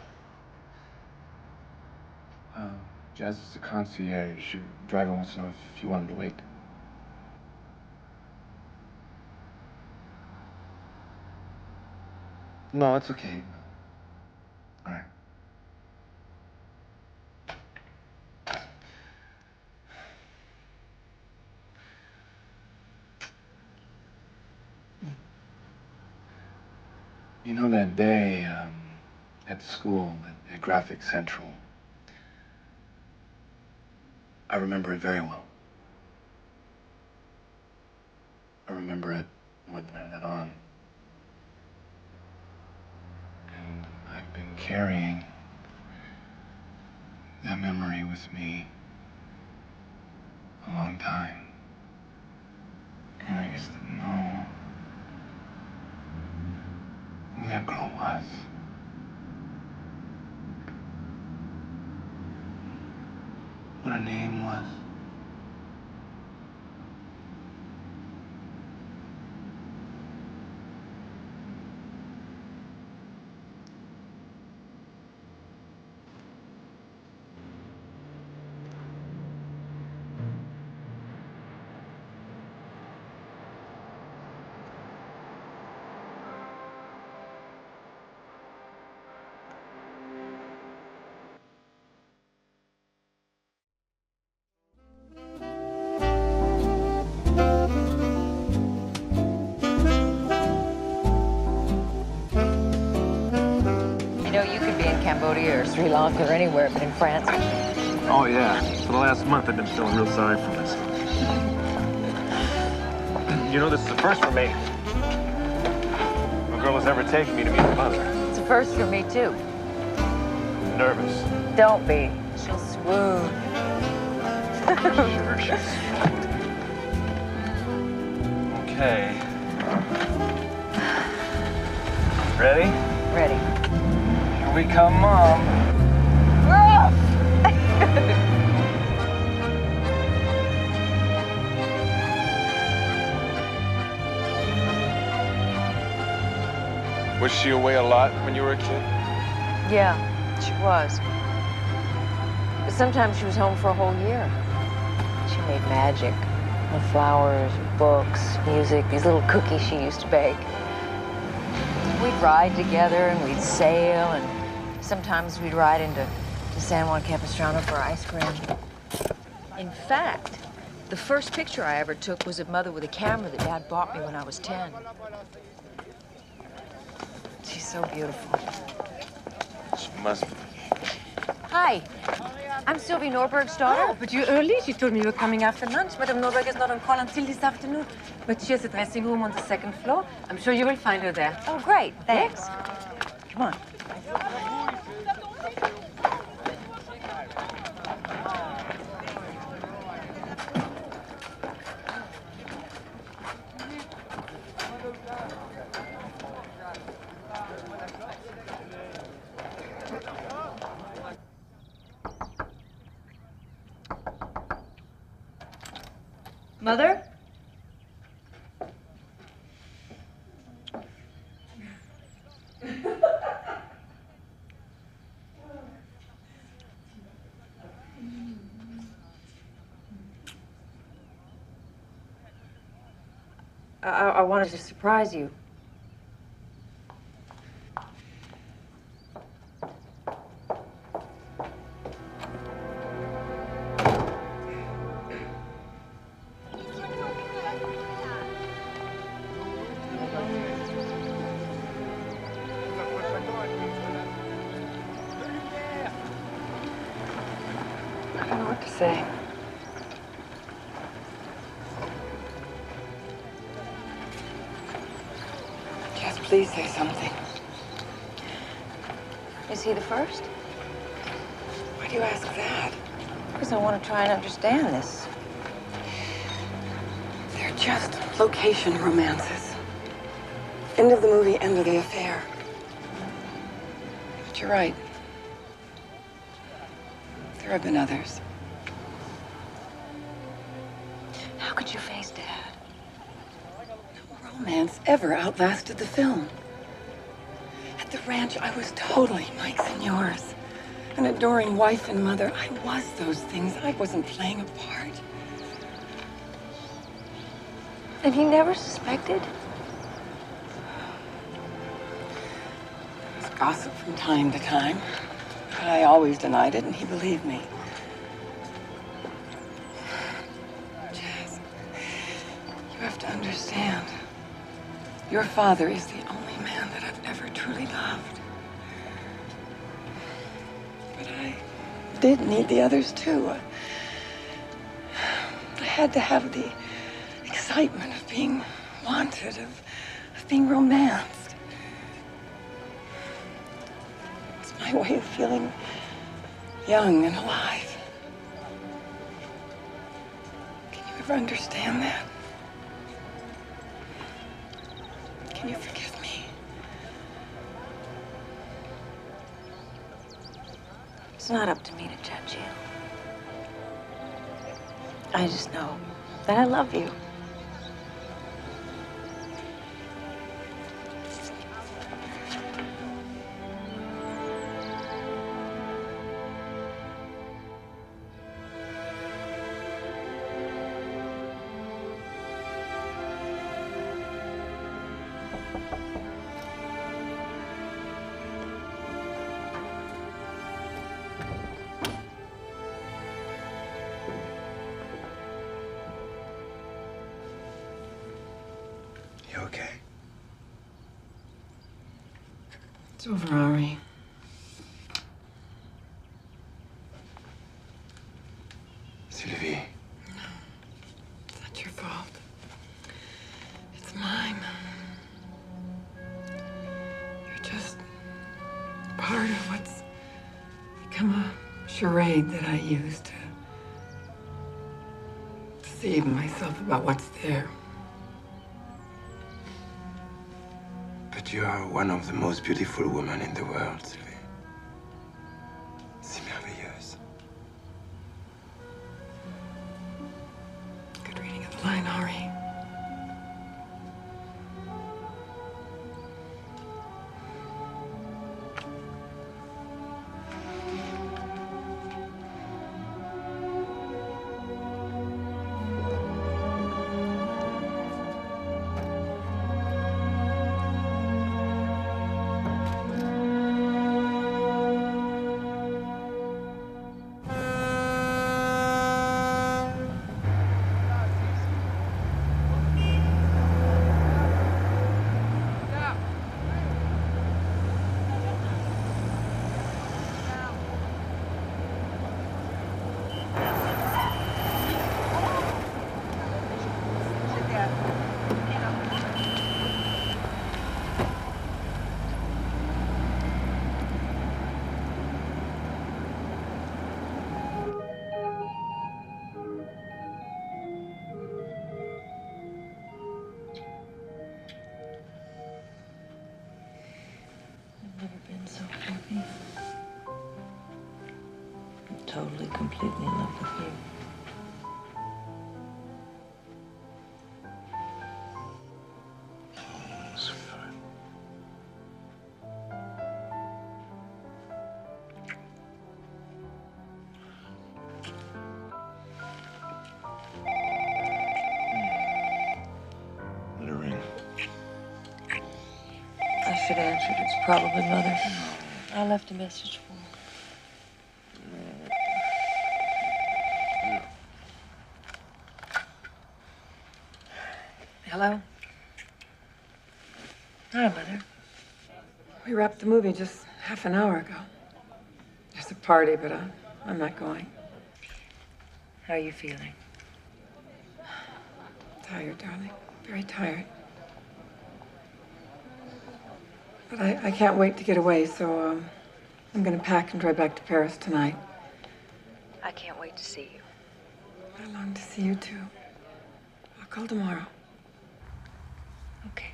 Jazz is the concierge. Your driver wants to know if you want him to wait. No, it's okay. All right. You know that day, at school, at Graphic Central. I remember it very well. I remember it more than I let on. And I've been carrying that memory with me a long time. And I used to know who that girl was. What her name was. Cambodia or Sri Lanka or anywhere, but in France. Oh, yeah. For the last month, I've been feeling real sorry for myself. You know, this is the first for me. No girl has ever taken me to meet her mother. It's a first for me, too. I'm nervous. Don't be. She'll swoon. Sure, she'll swoon. Okay. Ready? Ready. Here we come, Mom. We're off! Was she away a lot when you were a kid? Yeah, she was. But sometimes she was home for a whole year. She made magic. With flowers, books, music, these little cookies she used to bake. We'd ride together and we'd sail, and sometimes we'd ride into San Juan Capistrano for ice cream. In fact, the first picture I ever took was of Mother with a camera that Dad bought me when I was 10. She's so beautiful. She must be. Hi, I'm Sylvie Norberg's daughter. Oh, but you're early. She told me you were coming after lunch. Madame Norberg is not on call until this afternoon. But she has a dressing room on the second floor. I'm sure you will find her there. Oh, great. Thanks. Come on. Mother? I wanted to surprise you. I don't know what to say. Jess, please say something. Is he the first? Why do you ask that? Because I want to try and understand this. They're just location romances. End of the movie, end of the affair. But you're right. There have been others. How could you face Dad? No romance ever outlasted the film. At the ranch, I was totally Mike's and yours. An adoring wife and mother. I was those things. I wasn't playing a part. And he never suspected? There was gossip from time to time. But I always denied it, and he believed me. Jazz, you have to understand. Your father is the only man that I've ever truly loved. did need the others, too. I had to have the excitement of being wanted, of being romanced. It's my way of feeling young and alive. Can you ever understand that? Can you forgive me? It's not up to me to judge you. I just know that I love you. You okay? It's over, Ari. Sylvie. It's not your fault. It's mine. You're just part of what's become a charade that I use to deceive myself about what's there. But you are one of the most beautiful women in the world, Sylvie. C'est merveilleuse. Good reading of the line, Ari. Totally, completely in love with you. Sweetheart. Let her ring. I should answer it. It's probably Mother. I left a message for her. Hello? Hi, Mother. We wrapped the movie just half an hour ago. There's a party, but I'm not going. How are you feeling? Tired, darling. Very tired. But I can't wait to get away, so I'm gonna pack and drive back to Paris tonight. I can't wait to see you. I long to see you, too. I'll call tomorrow. Okay.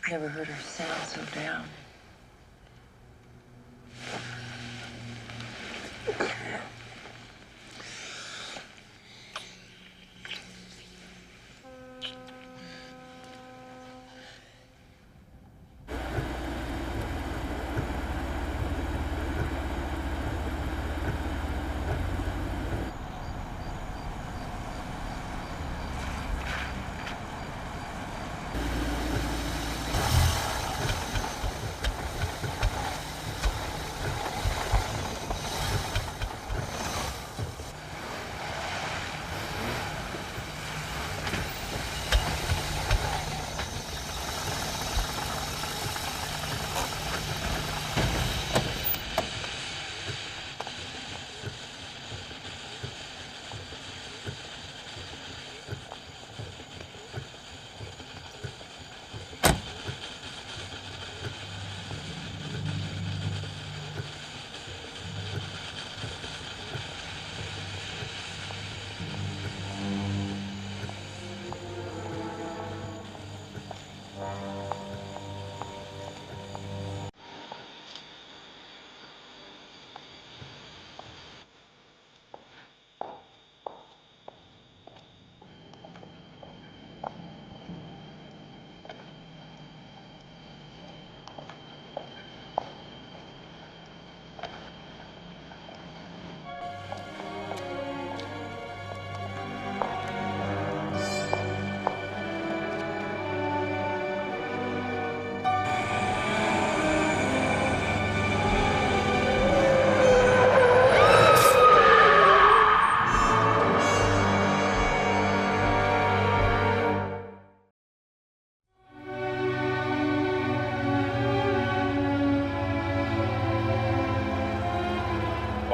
Never heard her sound so down.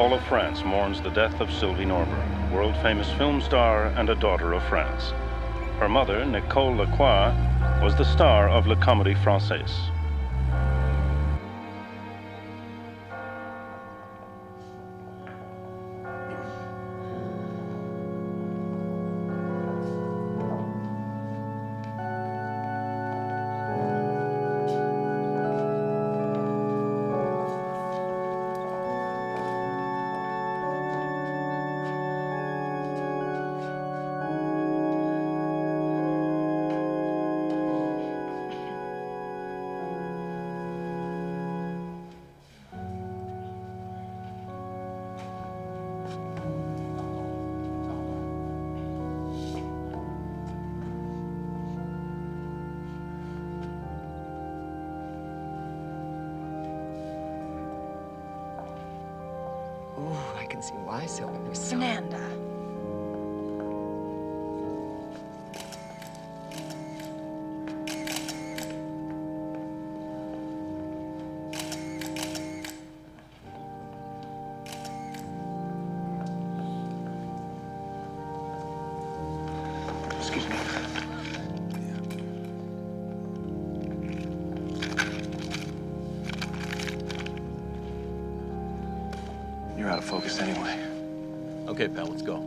all of France mourns the death of Sylvie Norberg, world-famous film star and a daughter of France. Her mother, Nicole Lacroix, was the star of La Comédie Française. Ooh, I can see why Sylvie was so... Fernanda. Excuse me. You're out of focus anyway. Okay, pal, let's go.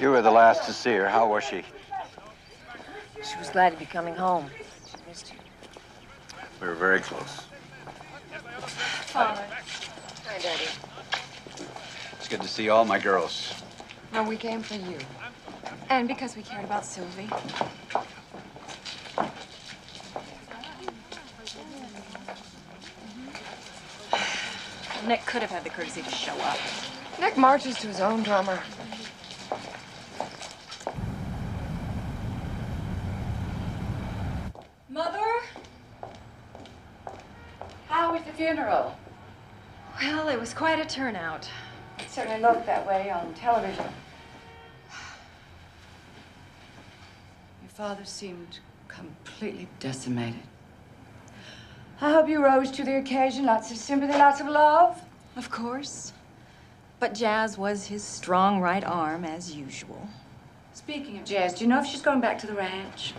You were the last to see her. How was she? She was glad to be coming home. She missed you. We were very close. Father. Hi, Daddy. It's good to see all my girls. No, we came for you. And because we cared about Sylvie. Nick could have had the courtesy to show up. Nick marches to his own drummer. Mother? How was the funeral? Well, it was quite a turnout. It certainly looked that way on television. Your father seemed completely decimated. I hope you rose to the occasion. Lots of sympathy, lots of love. Of course. But Jazz was his strong right arm, as usual. Speaking of Jazz, do you know if she's going back to the ranch?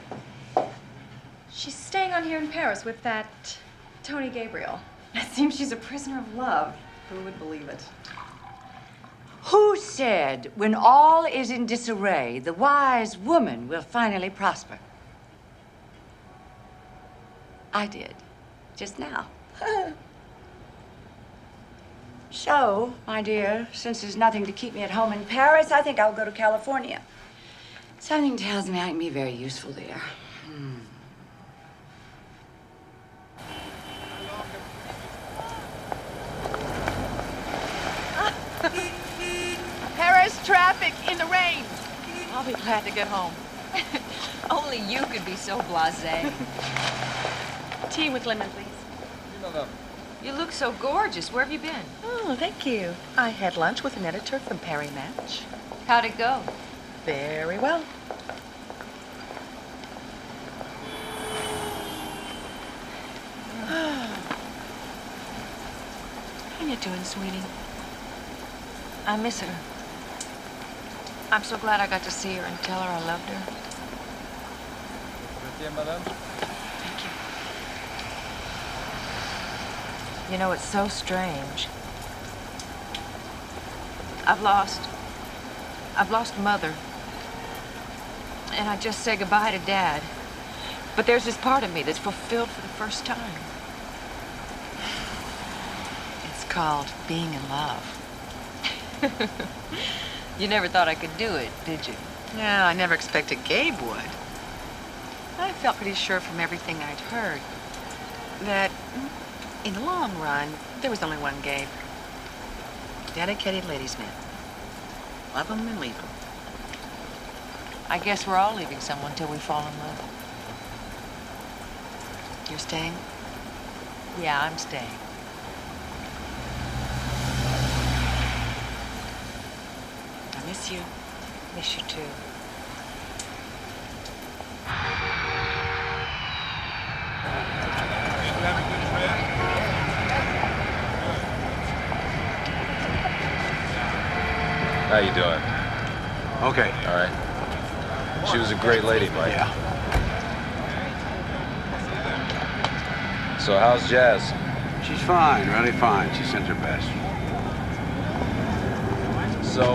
She's staying on here in Paris with that Tony Gabriel. It seems she's a prisoner of love. Who would believe it? Who said, when all is in disarray, the wise woman will finally prosper? I did, just now. So, my dear, since there's nothing to keep me at home in Paris, I think I'll go to California. Something tells me I can be very useful there. Paris traffic in the rain. I'll be glad to get home. Only you could be so blasé. Tea with lemon, please. You look so gorgeous. Where have you been? Oh, thank you. I had lunch with an editor from Paris Match. How'd it go? Very well. How you doing, sweetie? I miss her. I'm so glad I got to see her and tell her I loved her. Thank you. You know, it's so strange. I've lost Mother. And I just say goodbye to Dad. But there's this part of me that's fulfilled for the first time. It's called being in love. You never thought I could do it, did you? Yeah, I never expected Gabe would. I felt pretty sure from everything I'd heard that in the long run, there was only one Gabe. Dedicated ladies' man. Love him and leave him. I guess we're all leaving someone till we fall in love. You're staying? Yeah, I'm staying. Miss you. Miss you too. How you doing? Okay. All right. She was a great lady, Mike. Yeah. So how's Jazz? She's fine, really fine. She sent her best. So,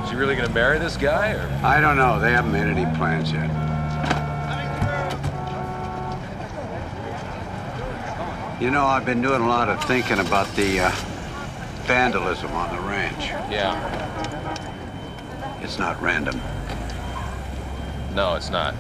she really gonna marry this guy, or? I don't know. They haven't made any plans yet. You know, I've been doing a lot of thinking about the vandalism on the ranch. Yeah. It's not random. No, it's not.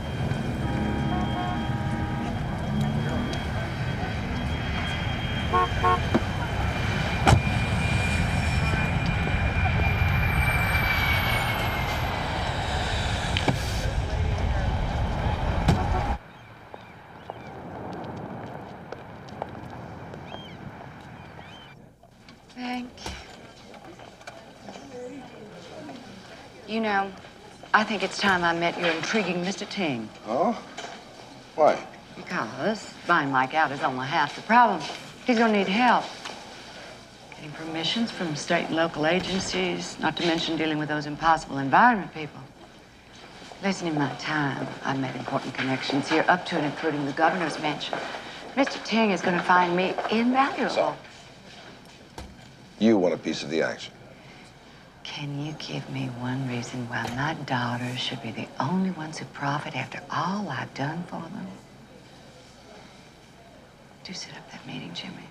Thank you. You know, I think it's time I met your intriguing Mr. Ting. Oh? Why? Because buying Mike out is only half the problem. He's gonna need help. Getting permissions from state and local agencies, not to mention dealing with those impossible environment people. Listen, in my time, I've made important connections here, up to and including the governor's mansion. Mr. Ting is gonna find me invaluable. So, you want a piece of the action? Can you give me one reason why my daughters should be the only ones who profit after all I've done for them? Do set up that meeting, Jimmy.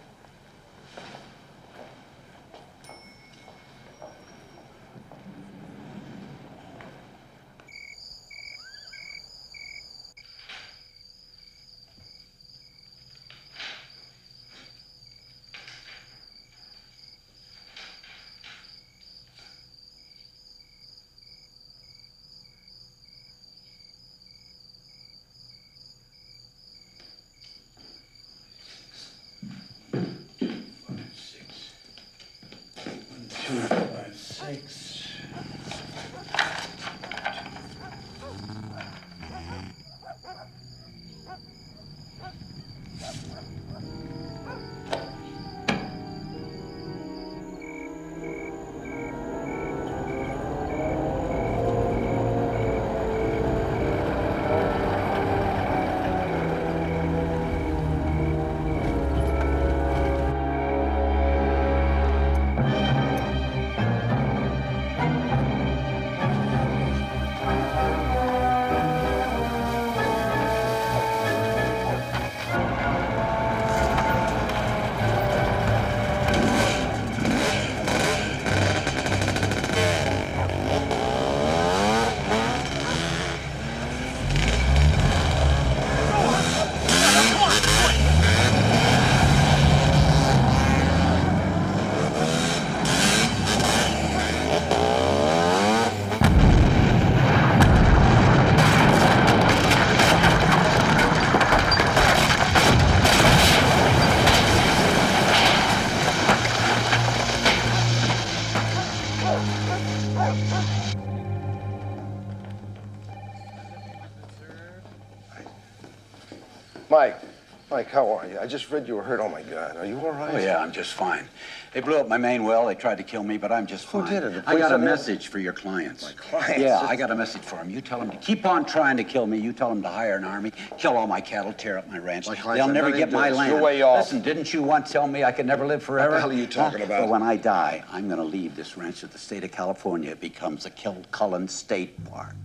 Mike, how are you? I just read you were hurt. Oh, my God. Are you all right? Oh, yeah, I'm just fine. They blew up my main well. They tried to kill me, but I'm just fine. Who did it? I got a message for your clients. My clients? Yeah, I got a message for them. You tell them to keep on trying to kill me. You tell them to hire an army, kill all my cattle, tear up my ranch. They'll never get my land. You're way off. Listen, didn't you once tell me I could never live forever? What the hell are you talking about? Well, when I die, I'm going to leave this ranch to the state of California. It becomes a Kilcullen State Park.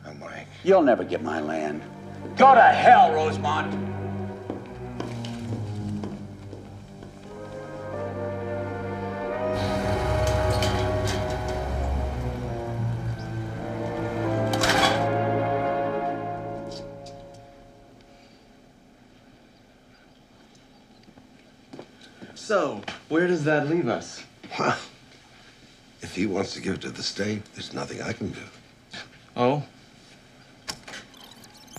Oh, Mike. You'll never get my land. Go to hell, Rosemont! So, where does that leave us? Well, if he wants to give it to the state, there's nothing I can do. Oh?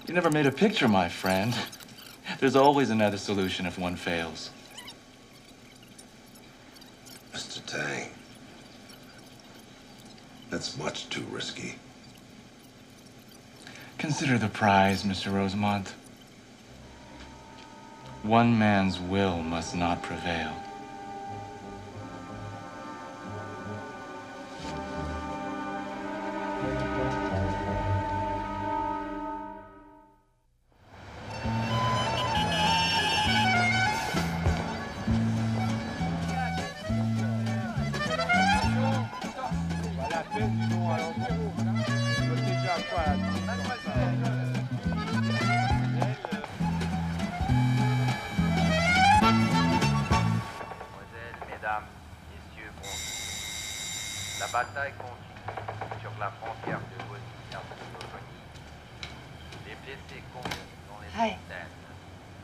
You never made a picture, my friend. There's always another solution if one fails. Mr. Tang, That's much too risky. Consider the prize, Mr. Rosemont. One man's will must not prevail. La bataille continue sur la frontière de Bosnie-Herzégovine. Les blessés comptent dans les Hi. centaines.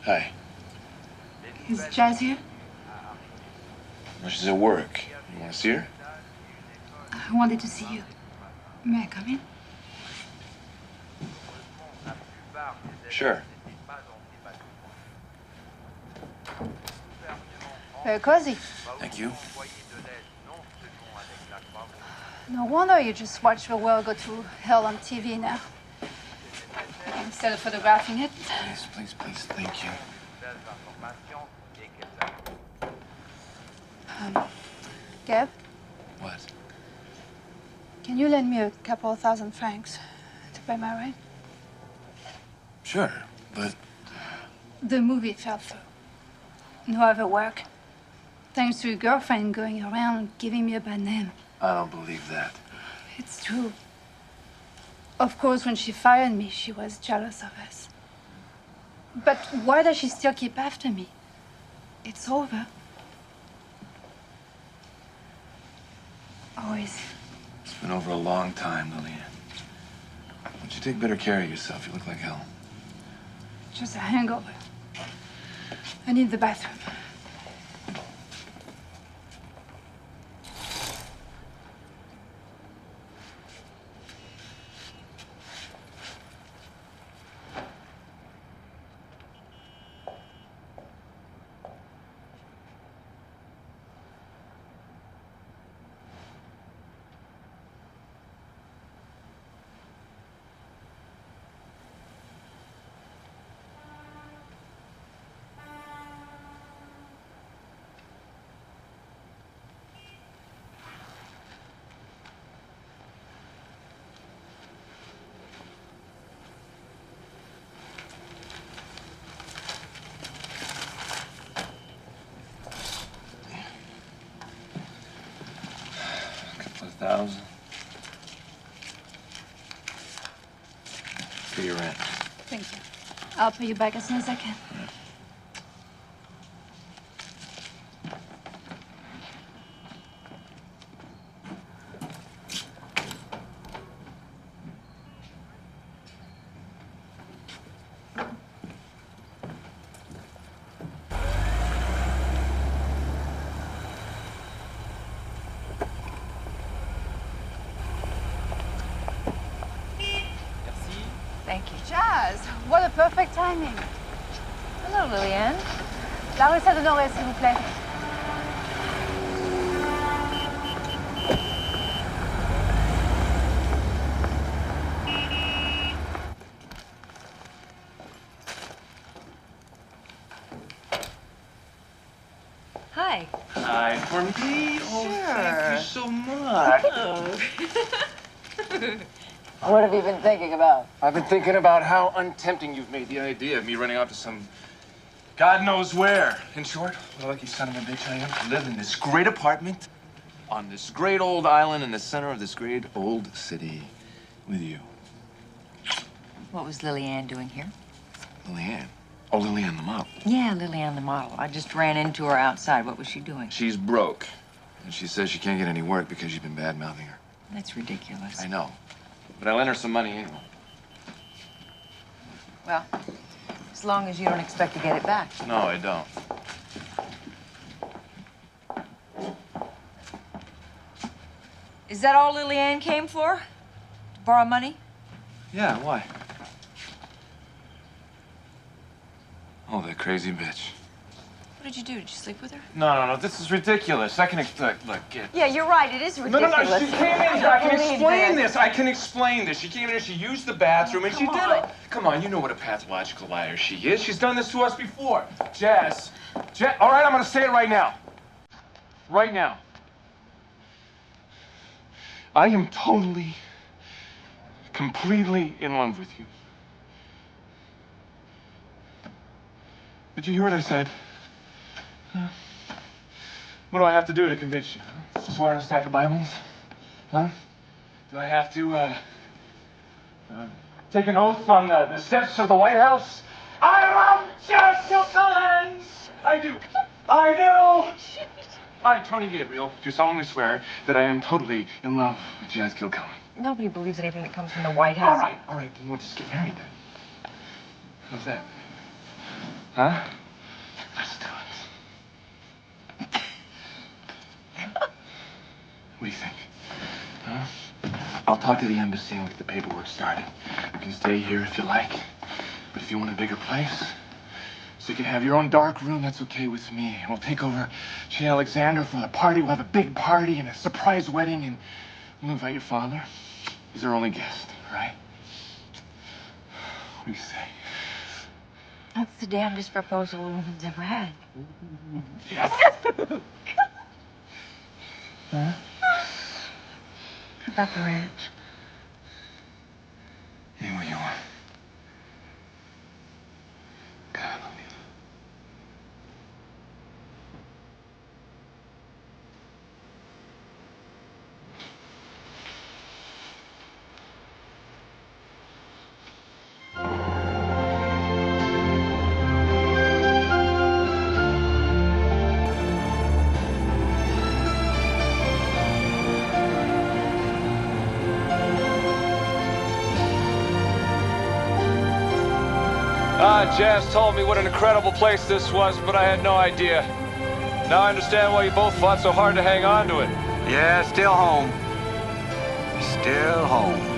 Hi. Is Jazz here? Well, she's at work. You want to see her? I wanted to see you. May I come in? Sure. Very cozy. Thank you. No wonder you just watch the world go to hell on TV now. Instead of photographing it. Please, please, please, thank you. Gab, What? can you lend me a couple of $1,000 to pay my rent? Sure, but The movie fell through. No other work. Thanks to your girlfriend going around giving me a bad name. I don't believe that. It's true. Of course, when she fired me, she was jealous of us. But why does she still keep after me? It's over. Always. It's been over a long time, Lillian. Why don't you take better care of yourself? You look like hell. Just a hangover. I need the bathroom. $1,000. For your rent. Thank you. I'll pay you back as soon as I can. Thank you. Jazz, what a perfect timing. Hello, Lillian. La recette de Noré, s'il vous plaît. Hi. Hi, for me? Oh, thank you so much. What have you been thinking about? I've been thinking about how untempting you've made the idea of me running off to some God knows where. In short, what a lucky son of a bitch I am to live in this great apartment on this great old island in the center of this great old city with you. What was Lillian doing here? Lillian? Oh, Lillian the model. Yeah, Lillian the model. I just ran into her outside. What was she doing? She's broke. And she says she can't get any work because you've been bad-mouthing her. That's ridiculous. I know. But I lent her some money anyway. Well, as long as you don't expect to get it back. No, I don't. Is that all Lillian came for? To borrow money? Yeah, why? Oh, that crazy bitch. What did you do? Did you sleep with her? No, this is ridiculous. I can look, get... Yeah, you're right. It is ridiculous. No, she came in here. I can explain this. I can explain this. She came in here, she used the bathroom, and she did it. Come on, you know what a pathological liar she is. She's done this to us before. Jazz, all right, I'm gonna say it right now. Right now. I am totally, completely in love with you. Did you hear what I said? Huh? What do I have to do to convince you? Huh? Swear on a stack of Bibles? Huh? Do I have to, take an oath on the steps of the White House? I love Judith Krantz! I do. I, Tony Gabriel, do solemnly swear that I am totally in love with Jazz Kilcullen. Nobody believes anything that comes from the White House. All right, then we'll just get married then. How's that? Huh? Let's do it. What do you think? Huh? I'll talk to the embassy and get the paperwork started. You can stay here if you like. But if you want a bigger place, so you can have your own dark room, that's okay with me. We'll take over J. Alexander for the party. We'll have a big party and a surprise wedding, and we'll invite your father. He's our only guest, all right? What do you say? That's the damnedest proposal a woman's ever had. Yes. Huh? How about the ranch? Anywhere you want. God, I love you. Jazz told me what an incredible place this was, but I had no idea. Now I understand why you both fought so hard to hang on to it. Yeah, still home. Still home.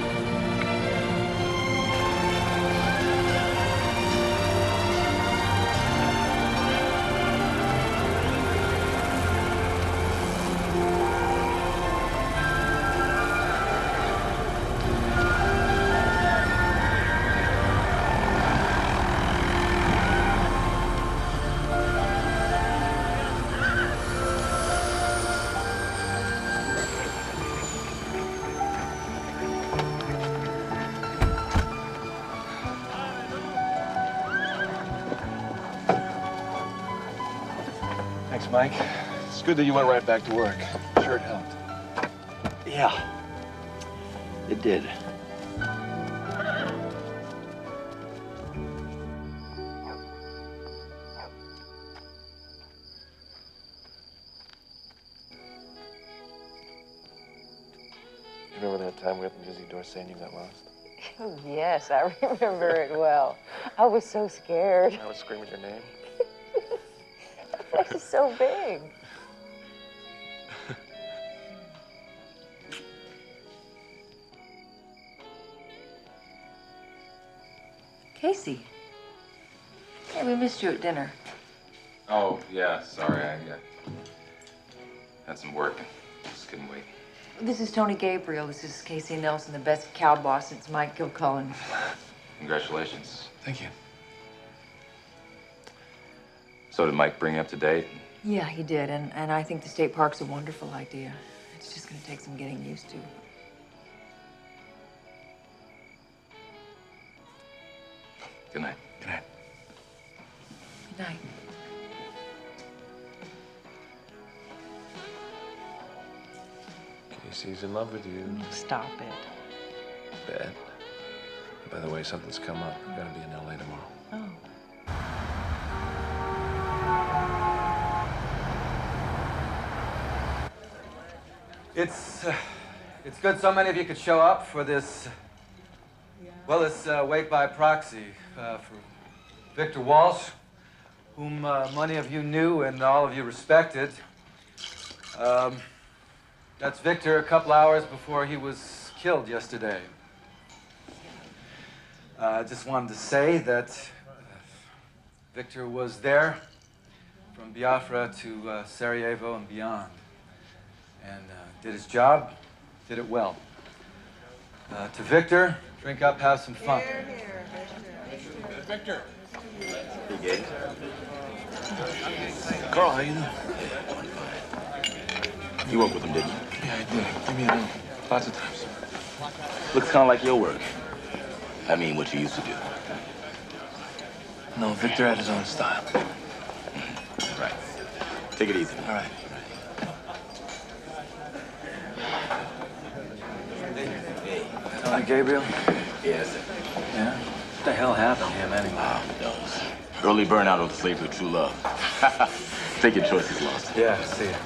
Thanks, Mike. It's good that you went right back to work. Sure it helped. Yeah, it did. You remember that time we were at the music door saying you got lost? Oh, yes, I remember it well. I was so scared. I was screaming your name. The place is so big. Casey. Hey, we missed you at dinner. Oh, yeah, sorry. I had some work and just couldn't wait. This is Tony Gabriel. This is Casey Nelson, the best cow boss since Mike Kilcullen. Congratulations. Thank you. So did Mike bring you up to date? Yeah, he did, and I think the state park's a wonderful idea. It's just gonna take some getting used to. Good night. Good night. Good night. Casey's in love with you. Stop it. Bet. By the way, something's come up. We're gonna be in LA tomorrow. Oh. It's good so many of you could show up for this, well, this wake by proxy for Victor Walsh, whom many of you knew and all of you respected. That's Victor a couple hours before he was killed yesterday. I just wanted to say that Victor was there from Biafra to Sarajevo and beyond. And did his job, did it well. To Victor, drink up, have some fun. Victor. Hey, Gabe. Carl, how you doing? You worked with him, didn't you? Yeah, I did. Give me a note. Lots of times. Looks kind of like your work. I mean, what you used to do. No, Victor had his own style. Right. Take it easy. All right. Hi, Gabriel. Yes. Yeah? What the hell happened to him anyway? Who knows? Early burnout of the slave to true love. Take your choices, lost. Yeah, see ya.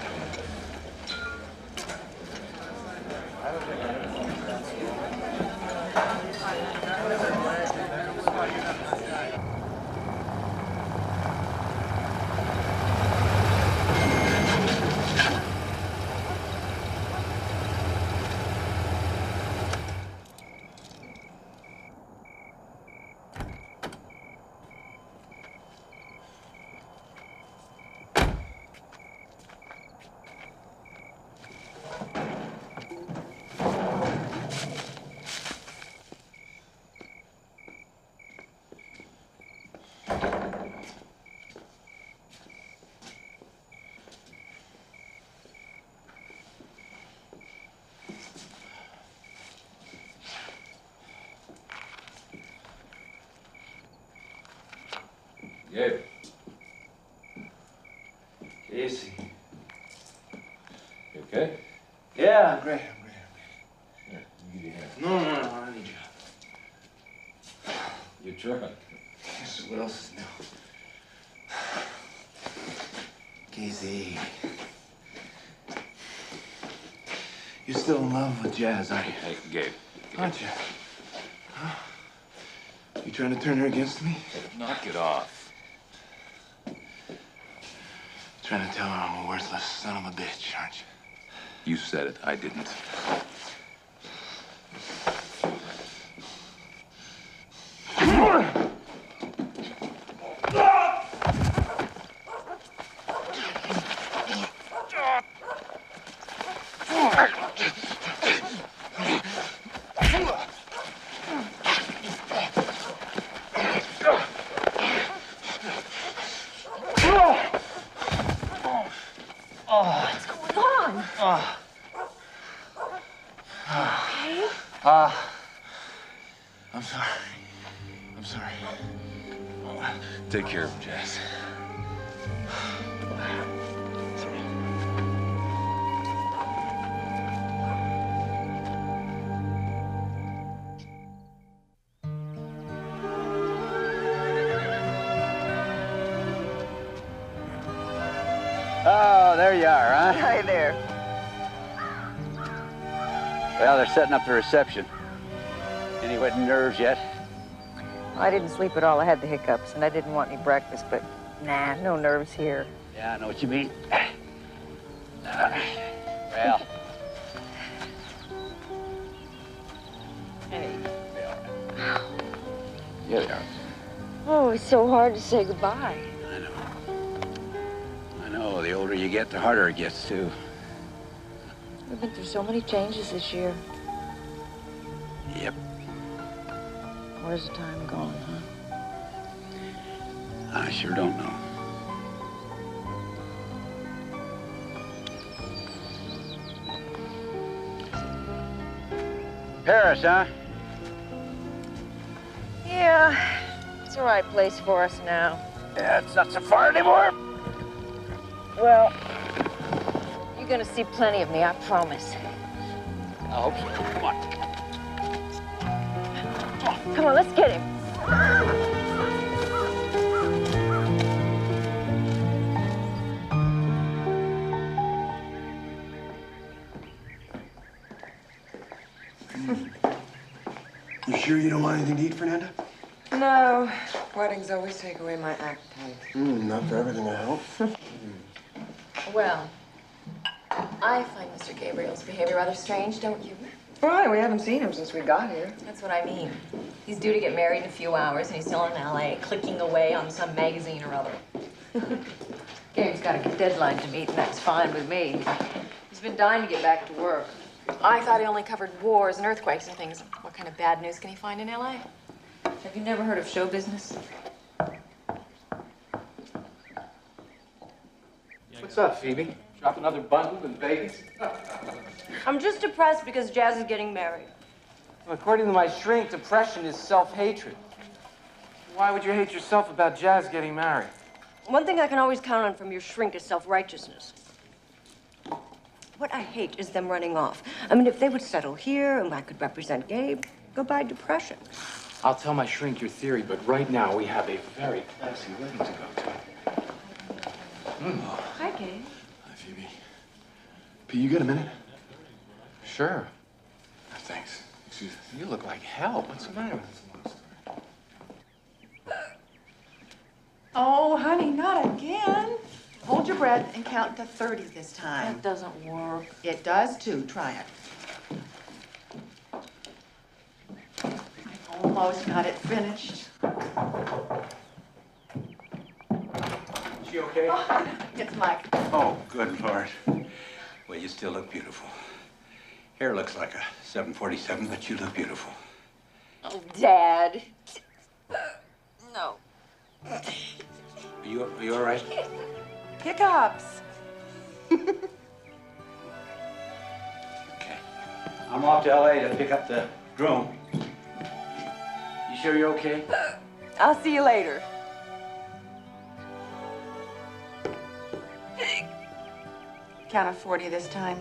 Gabe. Casey. You okay? Yeah, I'm great. Here, let me give you a hand. No, I need you. You're drunk. So what else is new? Casey. You're still in love with Jazz, aren't you? Hey, Gabe. Aren't you? Huh? You trying to turn her against me? Hey, knock it off. Trying to tell her I'm a worthless son of a bitch, aren't you? You said it. I didn't. I'm sorry. I'm sorry. Take care of him, Jazz. Oh, there you are, huh? Hi there. Well, they're setting up the reception. Any wet nerves yet? I didn't sleep at all. I had the hiccups, and I didn't want any breakfast, but nah, no nerves here. Yeah, I know what you mean. Well. Hey. Here they are. Oh, it's so hard to say goodbye. I know, the older you get, the harder it gets, too. We've been through so many changes this year. Yep. Where's the time gone, huh? I sure don't know. Paris, huh? Yeah, it's the right place for us now. Yeah, it's not so far anymore. Well, you're gonna see plenty of me, I promise. I hope so. Come on. Come on, let's get him. You sure you don't want anything to eat, Fernanda? No. Weddings always take away my appetite. Not for everything, I hope. Well, I find Mr. Gabriel's behavior rather strange, don't you? Why? We haven't seen him since we got here. That's what I mean. He's due to get married in a few hours, and he's still in L.A., clicking away on some magazine or other. Gabe's got a deadline to meet, and that's fine with me. He's been dying to get back to work. I thought he only covered wars and earthquakes and things. What kind of bad news can he find in LA? Have you never heard of show business? What's up, Phoebe? Drop another bundle in Vegas? I'm just depressed because Jazz is getting married. Well, according to my shrink, depression is self-hatred. Why would you hate yourself about Jazz getting married? One thing I can always count on from your shrink is self-righteousness. What I hate is them running off. I mean, if they would settle here and I could represent Gabe, goodbye depression. I'll tell my shrink your theory, but right now we have a very classy wedding to go to. Hi, Gabe. Hi, Phoebe. Pete, you got a minute? Sure. Thanks. Excuse me. You look like hell. What's the matter with you? Oh, honey, not again. Hold your breath and count to 30 this time. That doesn't work. It does too. Try it. I almost got it finished. She okay? Oh, it's Mike. Oh, good Lord. Well, you still look beautiful. Hair looks like a 747, but you look beautiful. Oh, Dad. No. Are you all right? Hiccups. I'm off to LA to pick up the groom. You sure you're okay? I'll see you later. Count of 40 this time.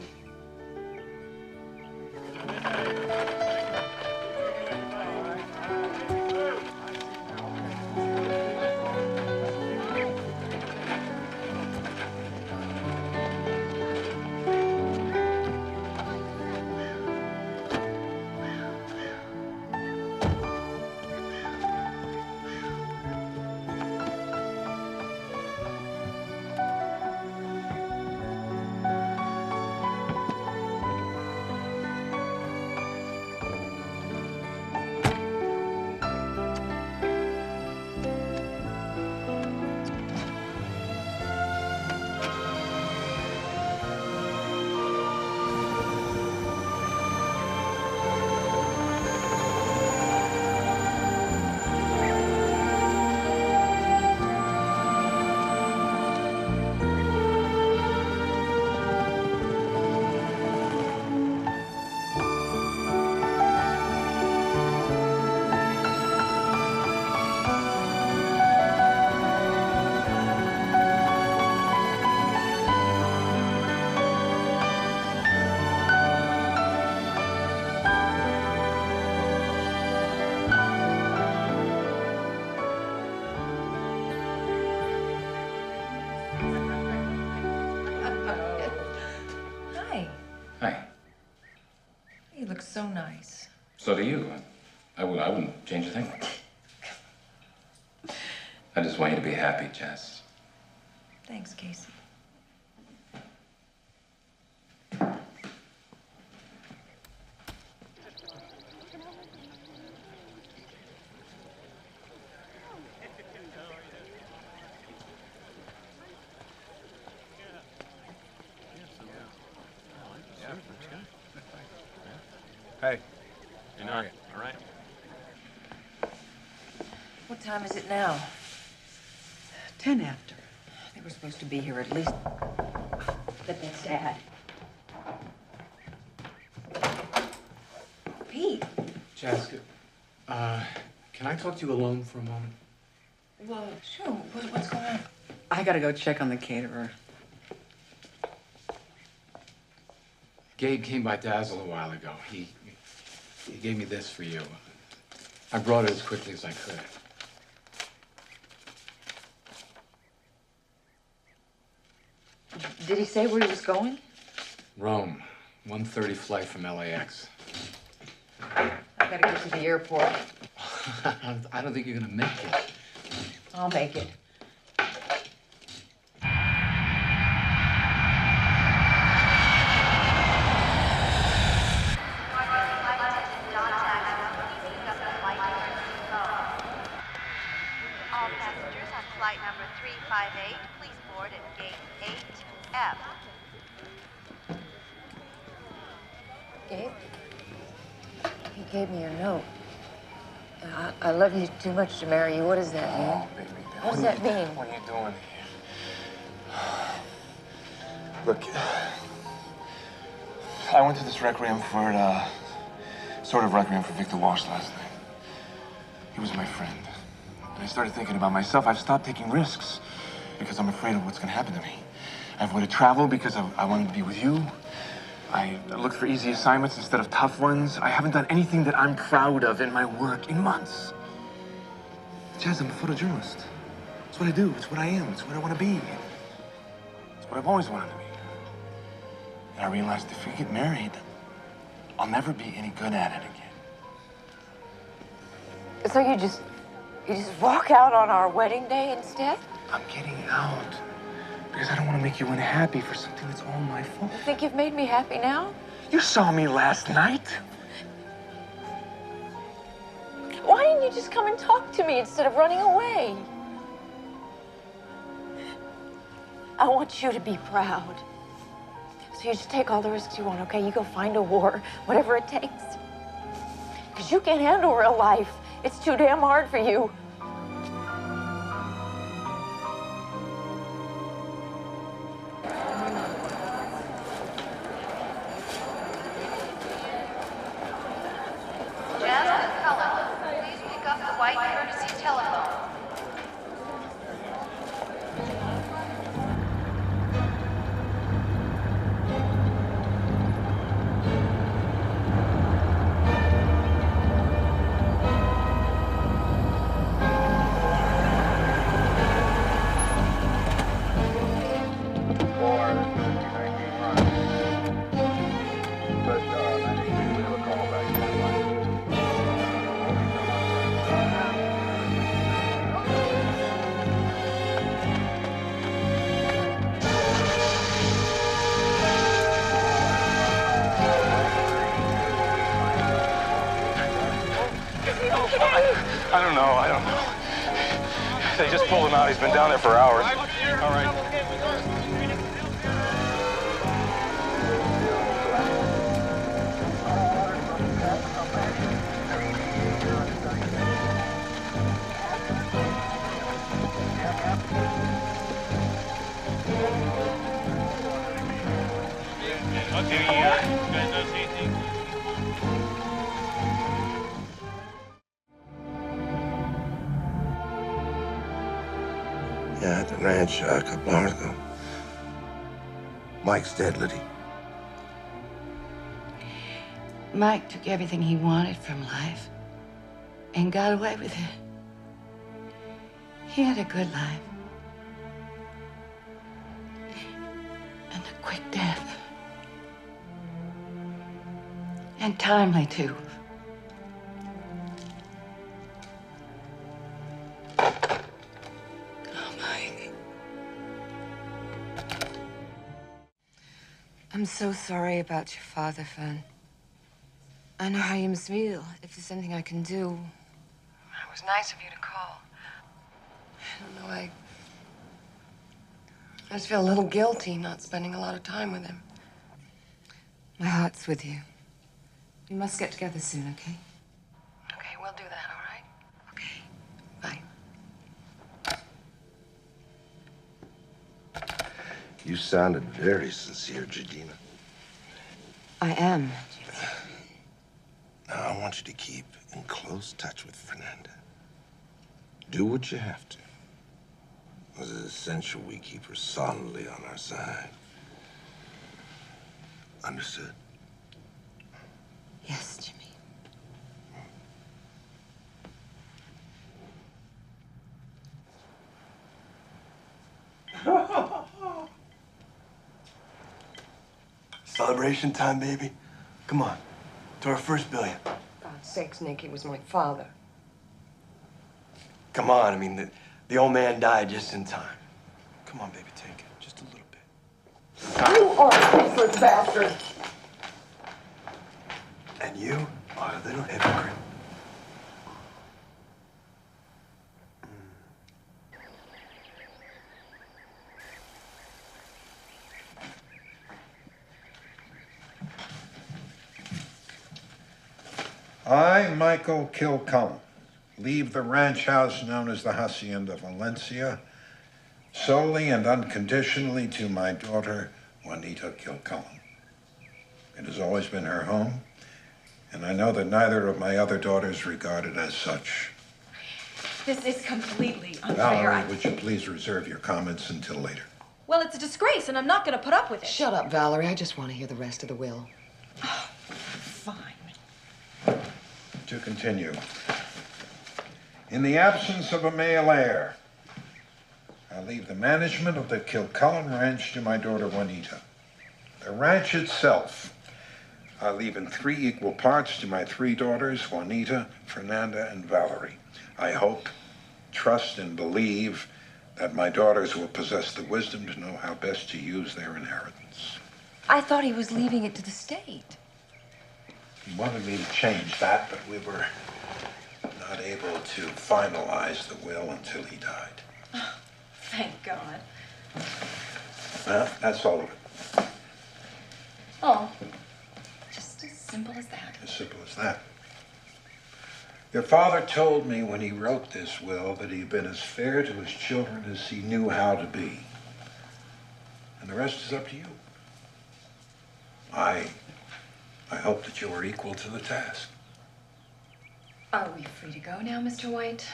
So nice. So do you. I wouldn't change a thing. I just want you to be happy, Jess. Thanks, Casey. Hey, you're not all right? What time is it now? 10 after. They were supposed to be here at least. But that's Dad. Pete. Jessica, can I talk to you alone for a moment? Well, sure. What's going on? I gotta go check on the caterer. Gabe came by Dazzle a while ago. He gave me this for you. I brought it as quickly as I could. Did he say where he was going? Rome, 1:30 flight from LAX. I gotta get to the airport. I don't think you're gonna make it. I'll make it. All passengers on flight number 358, please board board at gate 8F. Gabe? He gave me a note. I love you too much to marry you. What does that mean? Oh, baby. What does that mean? What are you doing here? Look, I went to this requiem for sort of requiem for Victor Walsh last night. He was my friend. And I started thinking about myself. I've stopped taking risks because I'm afraid of what's going to happen to me. I've avoided travel because I wanted to be with you. I looked for easy assignments instead of tough ones. I haven't done anything that I'm proud of in my work in months. Jazz, I'm a photojournalist. It's what I do. It's what I am. It's what I want to be. It's what I've always wanted to be. And I realized if we get married, I'll never be any good at it again. So you just walk out on our wedding day instead? I'm getting out because I don't want to make you unhappy for something that's all my fault. You think you've made me happy now? You saw me last night. Why didn't you just come and talk to me instead of running away? I want you to be proud. So you just take all the risks you want, okay? You go find a war, whatever it takes. Because you can't handle real life. It's too damn hard for you. Jasmine Cullen, please pick up the white courtesy telephone. I don't know. They just pulled him out. He's been down there for hours. All right. Yeah, at the ranch a couple hours ago. Mike's dead, Liddy. Mike took everything he wanted from life and got away with it. He had a good life. And a quick death. And timely, too. I'm so sorry about your father, Fan. I know how you must feel. If there's anything I can do. It was nice of you to call. I don't know, I just feel a little guilty not spending a lot of time with him. My heart's with you. We must get together soon, okay? Okay, we'll do that, all right? Okay. Bye. You sounded very sincere, Judina. I am. Now, I want you to keep in close touch with Fernanda. Do what you have to. It is essential we keep her solidly on our side. Understood? Yes, Jimmy. Celebration time, baby. Come on, to our first billion. God's sakes, Nick, he was my father. Come on, I mean, the old man died just in time. Come on, baby, take it. Just a little bit. You are a useless bastard! And you are a little hypocrite. I, Michael Kilcullen, leave the ranch house known as the Hacienda Valencia solely and unconditionally to my daughter, Juanita Kilcullen. It has always been her home, and I know that neither of my other daughters regard it as such. This is completely unfair. Valerie, would you please reserve your comments until later? Well, it's a disgrace, and I'm not going to put up with it. Shut up, Valerie. I just want to hear the rest of the will. To continue. In the absence of a male heir, I leave the management of the Kilcullen Ranch to my daughter, Juanita. The ranch itself, I leave in 3 equal parts to my 3 daughters, Juanita, Fernanda, and Valerie. I hope, trust, and believe that my daughters will possess the wisdom to know how best to use their inheritance. I thought he was leaving it to the state. He wanted me to change that, but we were not able to finalize the will until he died. Oh, thank God. Well, that's all of it. Oh, just as simple as that. As simple as that. Your father told me when he wrote this will that he'd been as fair to his children as he knew how to be. And the rest is up to you. I hope that you are equal to the task. Are we free to go now, Mr. White?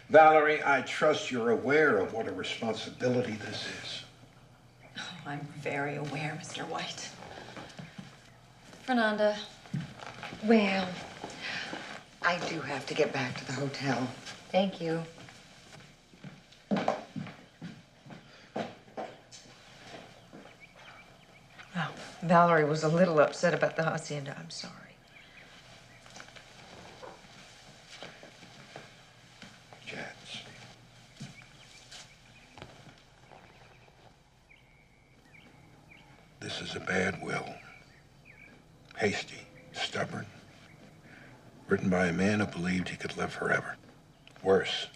Valerie, I trust you're aware of what a responsibility this is. Oh, I'm very aware, Mr. White. Fernanda. Well, I do have to get back to the hotel. Thank you. Well, Valerie was a little upset about the hacienda. I'm sorry. Jazz. This is a bad will. Hasty, stubborn. Written by a man who believed he could live forever. Worse,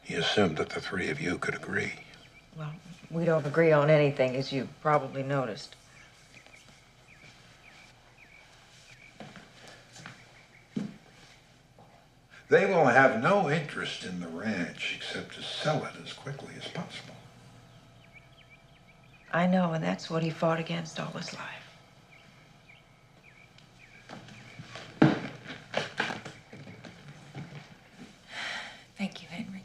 he assumed that the 3 of you could agree. Well, we don't agree on anything, as you probably noticed. They will have no interest in the ranch except to sell it as quickly as possible. I know, and that's what he fought against all his life. Thank you, Henry.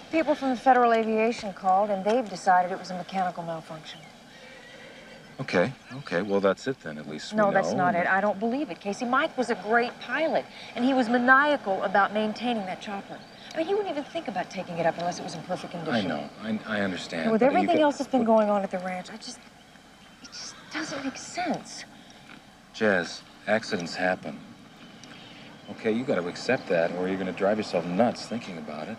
People from the Federal Aviation called, and they've decided it was a mechanical malfunction. Okay, well, that's it then. At least we No, know. that's not it. I don't believe it, Casey. Mike was a great pilot, and he was maniacal about maintaining that chopper. I mean, he wouldn't even think about taking it up unless it was in perfect condition. I know. I understand. And with but you everything get- else that's been going on at the ranch, it just doesn't make sense. Jazz, accidents happen. Okay, you got to accept that, or you're going to drive yourself nuts thinking about it.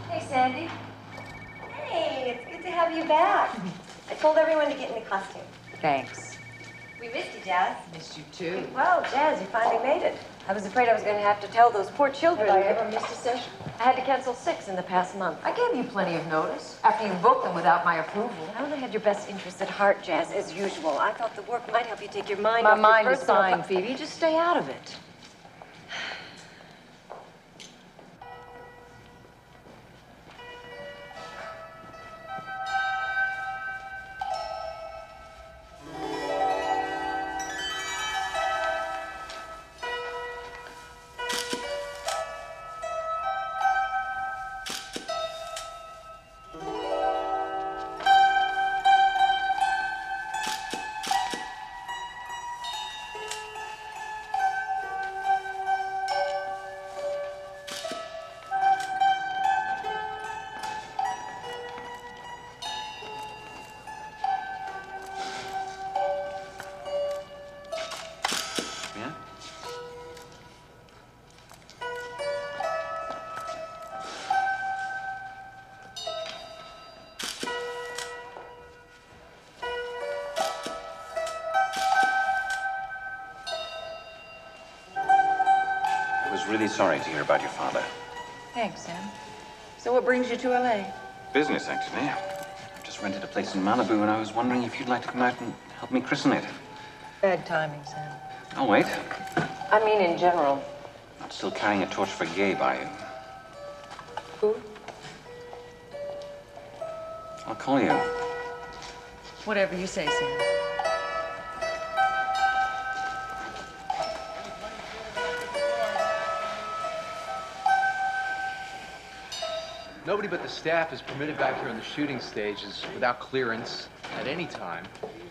Hey, Sandy. Hey, it's good to have you back. I told everyone to get into costume. Thanks. We missed you, Jazz. Missed you too. Well, Jazz, you finally made it. I was afraid I was going to have to tell those poor children. Have I ever missed a session? I had to cancel 6 in the past month. I gave you plenty of notice after you booked them without my approval. I only had your best interests at heart, Jazz, as usual. I thought the work might help you take your mind My off your mind is personal fine, Phoebe. Just stay out of it. I was really sorry to hear about your father. Thanks, Sam. So what brings you to LA? Business, actually. I've just rented a place in Malibu, and I was wondering if you'd like to come out and help me christen it. Bad timing, Sam. I'll wait. I mean, in general. Not still carrying a torch for Gabe, are you? Who? I'll call you. Whatever you say, Sam. Nobody but the staff is permitted back here on the shooting stages without clearance at any time.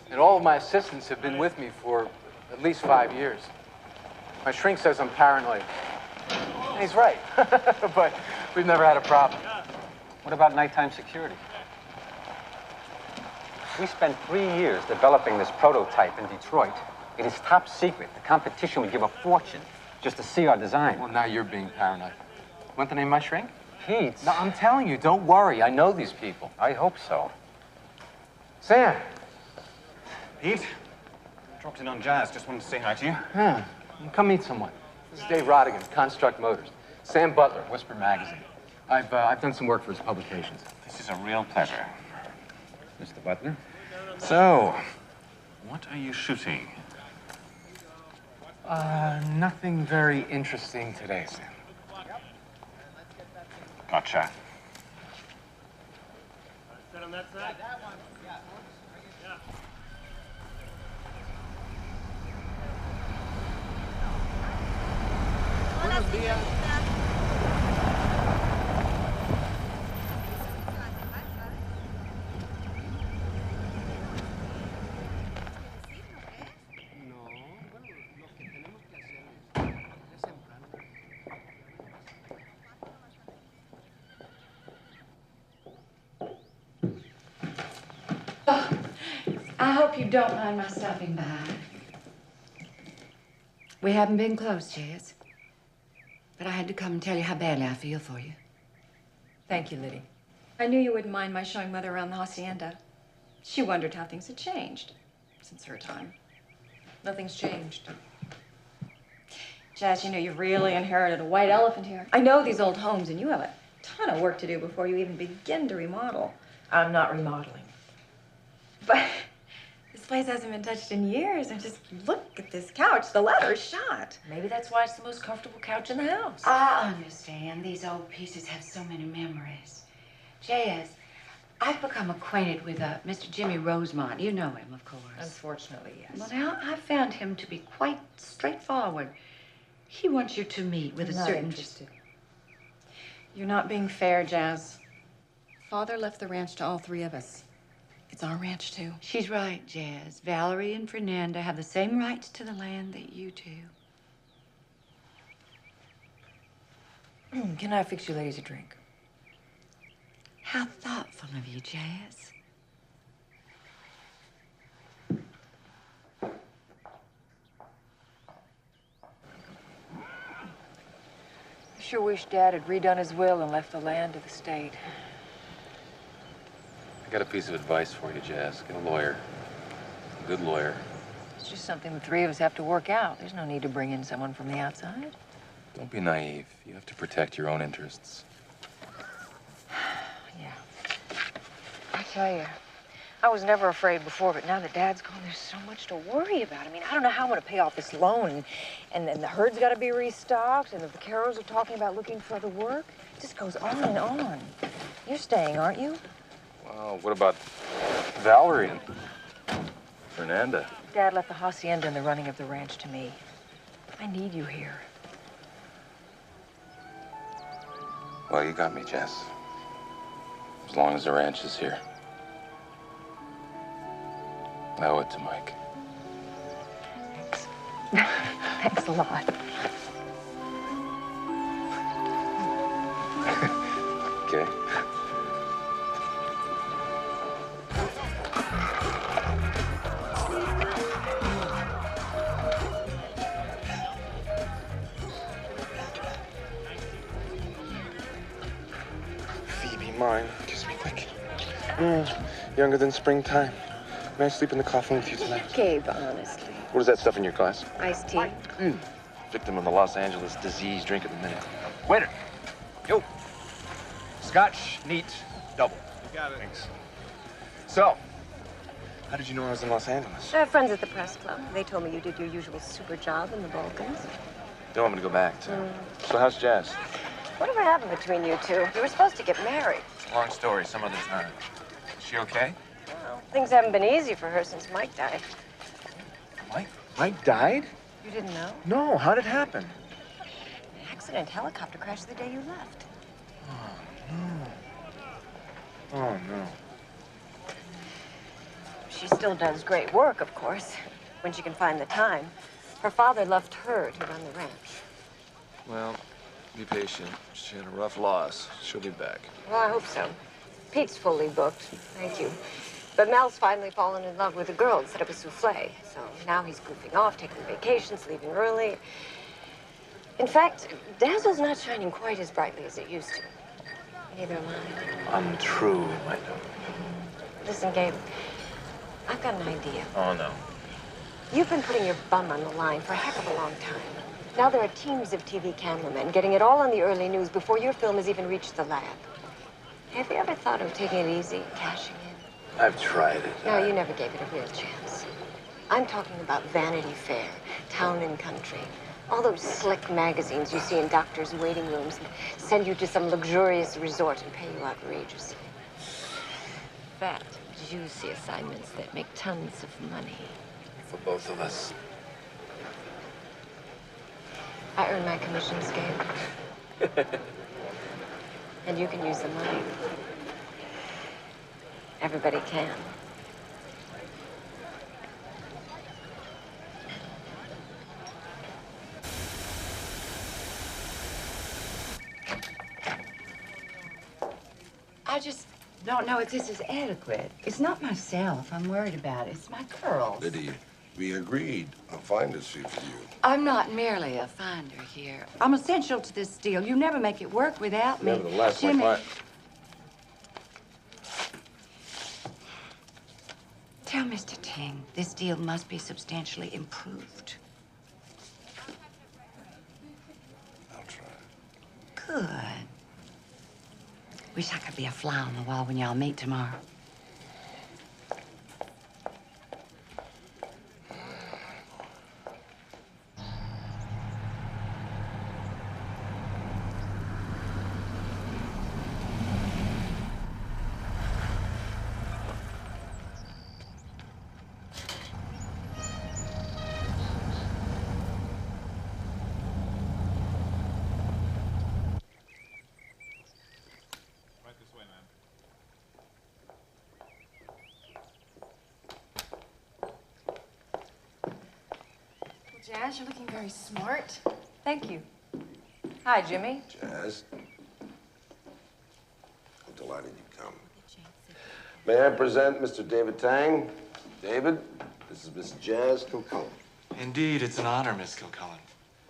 And all of my assistants have been with me for at least 5 years. My shrink says I'm paranoid. And he's right. But we've never had a problem. What about nighttime security? We spent 3 years developing this prototype in Detroit. It is top secret. The competition would give a fortune just to see our design. Well, now you're being paranoid. Want the name of my shrink? Pete. No, I'm telling you, don't worry. I know these people. I hope so. Sam. Pete? Dropped in on Jazz. Just wanted to say hi to you. Yeah. Come meet someone. This is Dave Rodigan, Construct Motors. Sam Butler, Whisper Magazine. I've done some work for his publications. This is a real pleasure. Mr. Butler? So, what are you shooting? Nothing very interesting today, Sam. Gotcha. Sit on that side. Buenos días. I hope you don't mind my stopping by. We haven't been close, Jess. But I had to come and tell you how badly I feel for you. Thank you, Liddy. I knew you wouldn't mind my showing Mother around the hacienda. She wondered how things had changed since her time. Nothing's changed. Jazz, you know, you really inherited a white elephant here. I know these old homes, and you have a ton of work to do before you even begin to remodel. I'm not remodeling. But this place hasn't been touched in years, and just look at this couch. The leather is shot. Maybe that's why it's the most comfortable couch in the house. I understand. These old pieces have so many memories. Jazz, I've become acquainted with Mr. Jimmy Rosemont. You know him, of course. Unfortunately, yes. Well, now, I found him to be quite straightforward. He wants you to meet with a Not certain... interested. You're not being fair, Jazz. Father left the ranch to all three of us. It's our ranch, too. She's right, Jazz. Valerie and Fernanda have the same rights to the land that you do. Can I fix you ladies a drink? How thoughtful of you, Jazz. I sure wish Dad had redone his will and left the land to the state. I got a piece of advice for you, Jazz. Get a lawyer. A good lawyer. It's just something the three of us have to work out. There's no need to bring in someone from the outside. Don't be naive. You have to protect your own interests. Yeah. I tell you, I was never afraid before, but now that Dad's gone, there's so much to worry about. I mean, I don't know how I'm going to pay off this loan, and then the herd's got to be restocked, and the vaqueros are talking about looking for other work. It just goes on and on. You're staying, aren't you? Well, what about Valerie and Fernanda? Dad left the hacienda and the running of the ranch to me. I need you here. Well, you got me, Jess. As long as the ranch is here. I owe it to Mike. Thanks. Thanks a lot. Okay. Mine. Kiss me quick. Younger than springtime. May I sleep in the coffin with you tonight? Gabe, honestly. What is that stuff in your glass? Iced tea. victim of the Los Angeles disease. Drink at the minute. Waiter. Yo. Scotch, neat, double. You got it. Thanks. So, How did you know I was in Los Angeles? I have friends at the press club. They told me you did your usual super job in the Balkans. They want me to go back, too. So how's Jazz? Whatever happened between you two? You were supposed to get married. Long story, some other time. Is she okay? Well, things haven't been easy for her since Mike died. Mike died? You didn't know? No, how'd it happen? An accident, helicopter crash the day you left. Oh, no. She still does great work, of course, when she can find the time. Her father left her to run the ranch. Well, be patient. She had a rough loss. She'll be back. Well, I hope so. Pete's fully booked, thank you. But Mel's finally fallen in love with a girl and set up a souffle. So now he's goofing off, taking vacations, leaving early. In fact, Dazzle's not shining quite as brightly as it used to. Neither am I. Untrue, my note. Listen, Gabe, I've got an idea. Oh, no. You've been putting your bum on the line for a heck of a long time. Now there are teams of TV cameramen getting it all on the early news before your film has even reached the lab. Have you ever thought of taking it easy, cashing in? I've tried it. No, you never gave it a real chance. I'm talking about Vanity Fair, Town and Country. All those slick magazines you see in doctors' waiting rooms and send you to some luxurious resort and pay you outrageously. Fat, juicy assignments that make tons of money. For both of us. I earn my commissions, Gabe. And you can use the money. Everybody can. I just don't know if this is adequate. It's not myself I'm worried about. It's my curls. Liddy, we agreed a finder's fee for you. I'm not merely a finder here. I'm essential to this deal. You never make it work without me. Nevertheless, my Jimmy. client... Tell Mr. Ting this deal must be substantially improved. I'll try. Good. Wish I could be a fly on the wall when y'all meet tomorrow. Jazz, you're looking very smart. Thank you. Hi, Jimmy. Jazz. I'm delighted you come. May I present Mr. David Tang? David, this is Miss Jazz Kilcullen. Indeed, it's an honor, Miss Kilcullen.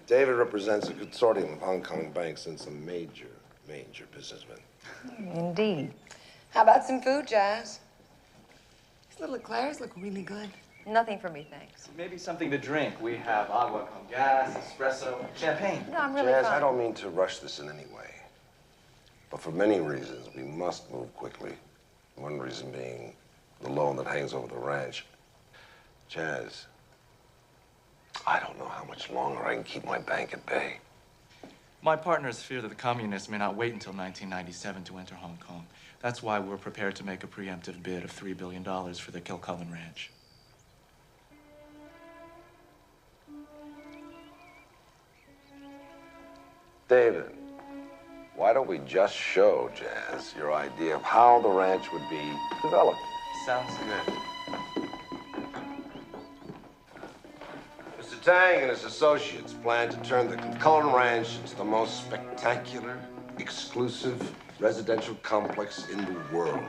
David represents a consortium of Hong Kong banks and some major businessmen. Indeed. How about some food, Jazz? These little eclairs look really good. Nothing for me, thanks. Maybe something to drink. We have agua con gas, espresso, champagne. No, I'm really Jazz, fine. I don't mean to rush this in any way. But for many reasons, we must move quickly. One reason being the loan that hangs over the ranch. Jazz, I don't know how much longer I can keep my bank at bay. My partners fear that the communists may not wait until 1997 to enter Hong Kong. That's why we're prepared to make a preemptive bid of $3 billion for the Kilcullen Ranch. David, why don't we just show Jazz your idea of how the ranch would be developed? Sounds good. Mr. Tang and his associates plan to turn the Kilcullen Ranch into the most spectacular, exclusive residential complex in the world.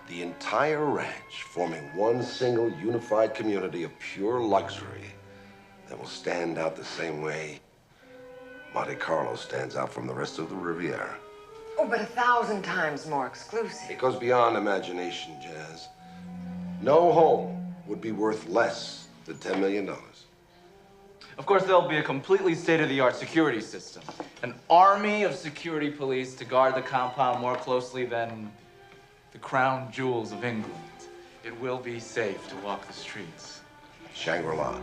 The entire ranch forming one single unified community of pure luxury that will stand out the same way Monte Carlo stands out from the rest of the Riviera. Oh, but 1,000 times more exclusive. It goes beyond imagination, Jazz. No home would be worth less than $10 million. Of course, there'll be a completely state-of-the-art security system. An army of security police to guard the compound more closely than the crown jewels of England. It will be safe to walk the streets. Shangri-La.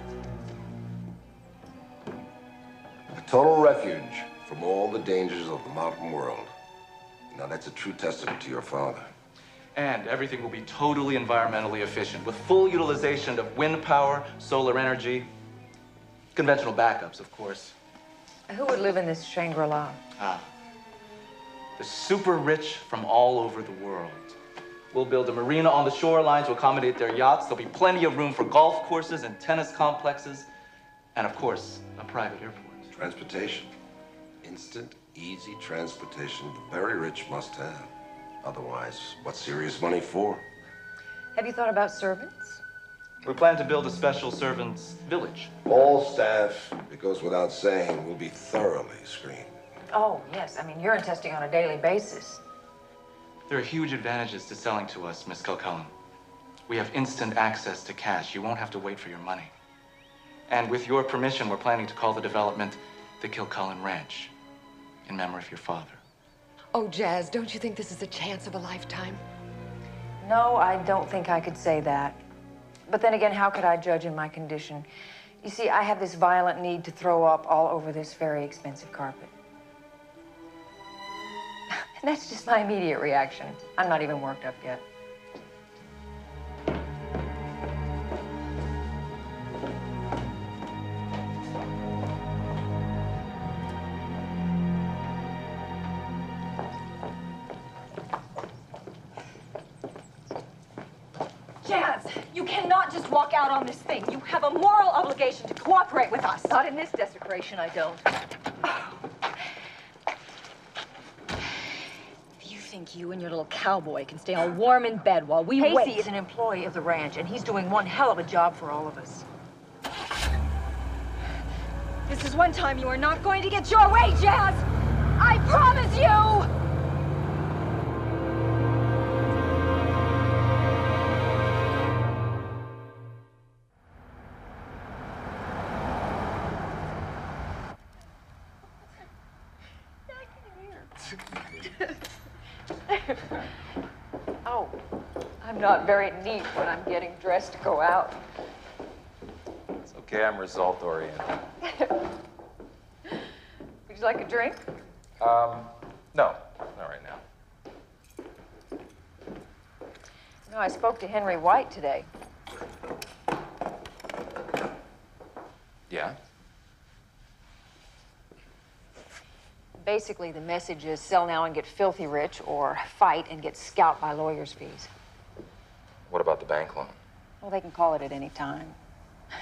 A total refuge from all the dangers of the modern world. Now, that's a true testament to your father. And everything will be totally environmentally efficient, with full utilization of wind power, solar energy, conventional backups, of course. Who would live in this Shangri-La? The super rich from all over the world. We'll build a marina on the shoreline to accommodate their yachts. There'll be plenty of room for golf courses and tennis complexes, and of course, a private airport. Transportation. Instant, easy transportation the very rich must have. Otherwise, what's serious money for? Have you thought about servants? We plan to build a special servants' village. All staff, it goes without saying, will be thoroughly screened. Oh, yes. I mean, urine testing on a daily basis. There are huge advantages to selling to us, Miss Kilcullen. We have instant access to cash. You won't have to wait for your money. And with your permission, we're planning to call the development the Kilcullen Ranch, in memory of your father. Oh, Jazz, don't you think this is a chance of a lifetime? No, I don't think I could say that. But then again, how could I judge in my condition? You see, I have this violent need to throw up all over this very expensive carpet. And that's just my immediate reaction. I'm not even worked up yet. Jazz, you cannot just walk out on this thing. You have a moral obligation to cooperate with us. Not in this desecration, I don't. You think you and your little cowboy can stay all warm in bed while we Casey wait? is an employee of the ranch, and he's doing one hell of a job for all of us. This is one time you are not going to get your way, Jazz! I promise you! Oh, I'm not very neat when I'm getting dressed to go out. It's okay, I'm result-oriented. Would you like a drink? No, not right now. No, I spoke to Henry White today. Yeah? Basically, the message is sell now and get filthy rich, or fight and get scalped by lawyers' fees. What about the bank loan? Well, they can call it at any time.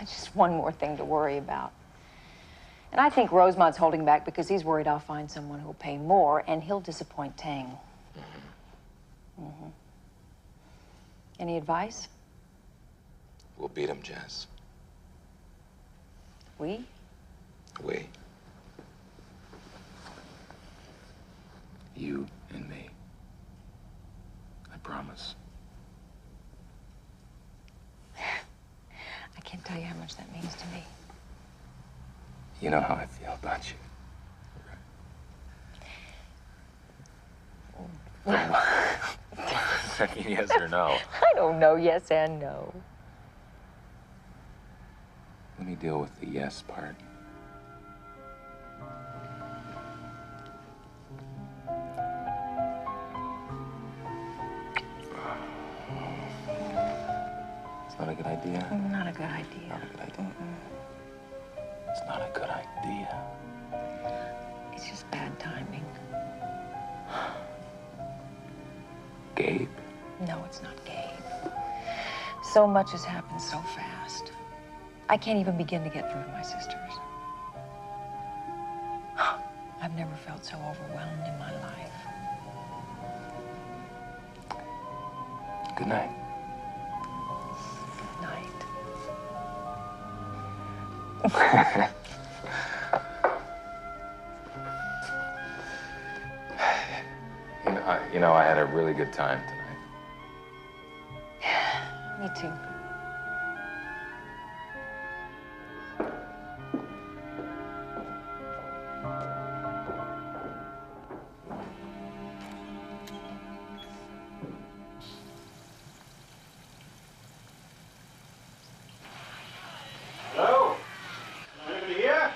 It's just one more thing to worry about. And I think Rosemont's holding back because he's worried I'll find someone who'll pay more, and he'll disappoint Tang. Any advice? We'll beat him, Jazz. We? We. You and me. I promise. I can't tell you how much that means to me. You know how I feel about you. I mean, yes or no? I don't know, yes and no. Let me deal with the yes part. It's not a good idea? Not a good idea. Not a good idea. It's not a good idea. It's just bad timing. Gabe? No, it's not Gabe. So much has happened so fast. I can't even begin to get through to my sisters. I've never felt so overwhelmed in my life. Good night. Night. You know, I had a really good time tonight. Me too.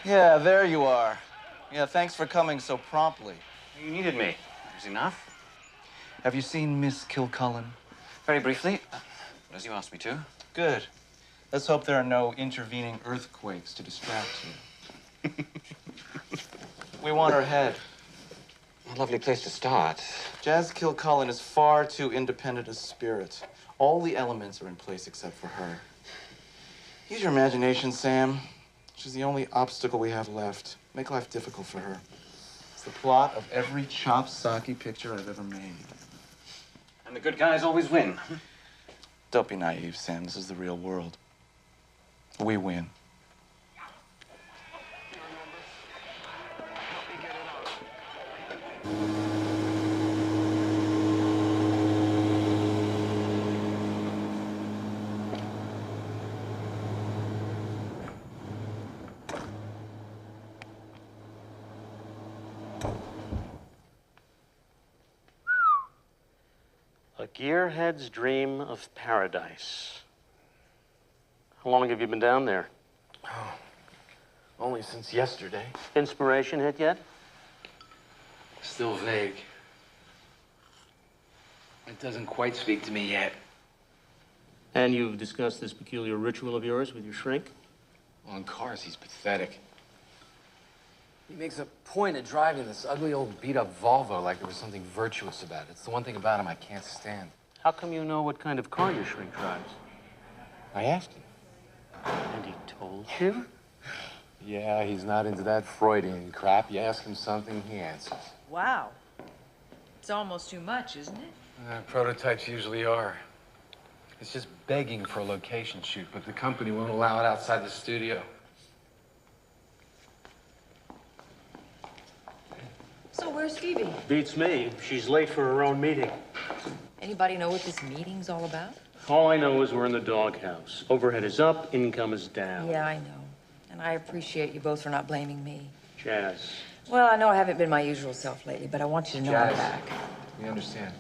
Yeah, there you are. Yeah, thanks for coming so promptly. You needed me. There's enough. Have you seen Miss Kilcullen? Very briefly, as you asked me to. Good. Let's hope there are no intervening earthquakes to distract you. We want her head. A lovely place to start. Jazz Kilcullen is far too independent a spirit. All the elements are in place except for her. Use your imagination, Sam. She's the only obstacle we have left. Make life difficult for her. It's the plot of every chop-socky picture I've ever made. And the good guys always win. Don't be naive, Sam. This is the real world. We win. A gearhead's dream of paradise. How long have you been down there? Oh, only since yesterday. Inspiration hit yet? Still vague. It doesn't quite speak to me yet. And you've discussed this peculiar ritual of yours with your shrink? On cars, he's pathetic. He makes a point of driving this ugly old beat-up Volvo like there was something virtuous about it. It's the one thing about him I can't stand. How come you know what kind of car your shrink drives? I asked him. And he told you? Yeah, he's not into that Freudian crap. You ask him something, he answers. Wow. It's almost too much, isn't it? Prototypes usually are. It's just begging for a location shoot, but the company won't allow it outside the studio. So where's Phoebe? Beats me. She's late for her own meeting. Anybody know what this meeting's all about? All I know is we're in the doghouse. Overhead is up, income is down. Yeah, I know. And I appreciate you both for not blaming me. Jazz. Well, I know I haven't been my usual self lately, but I want you to know I'm Jazz, back. we understand.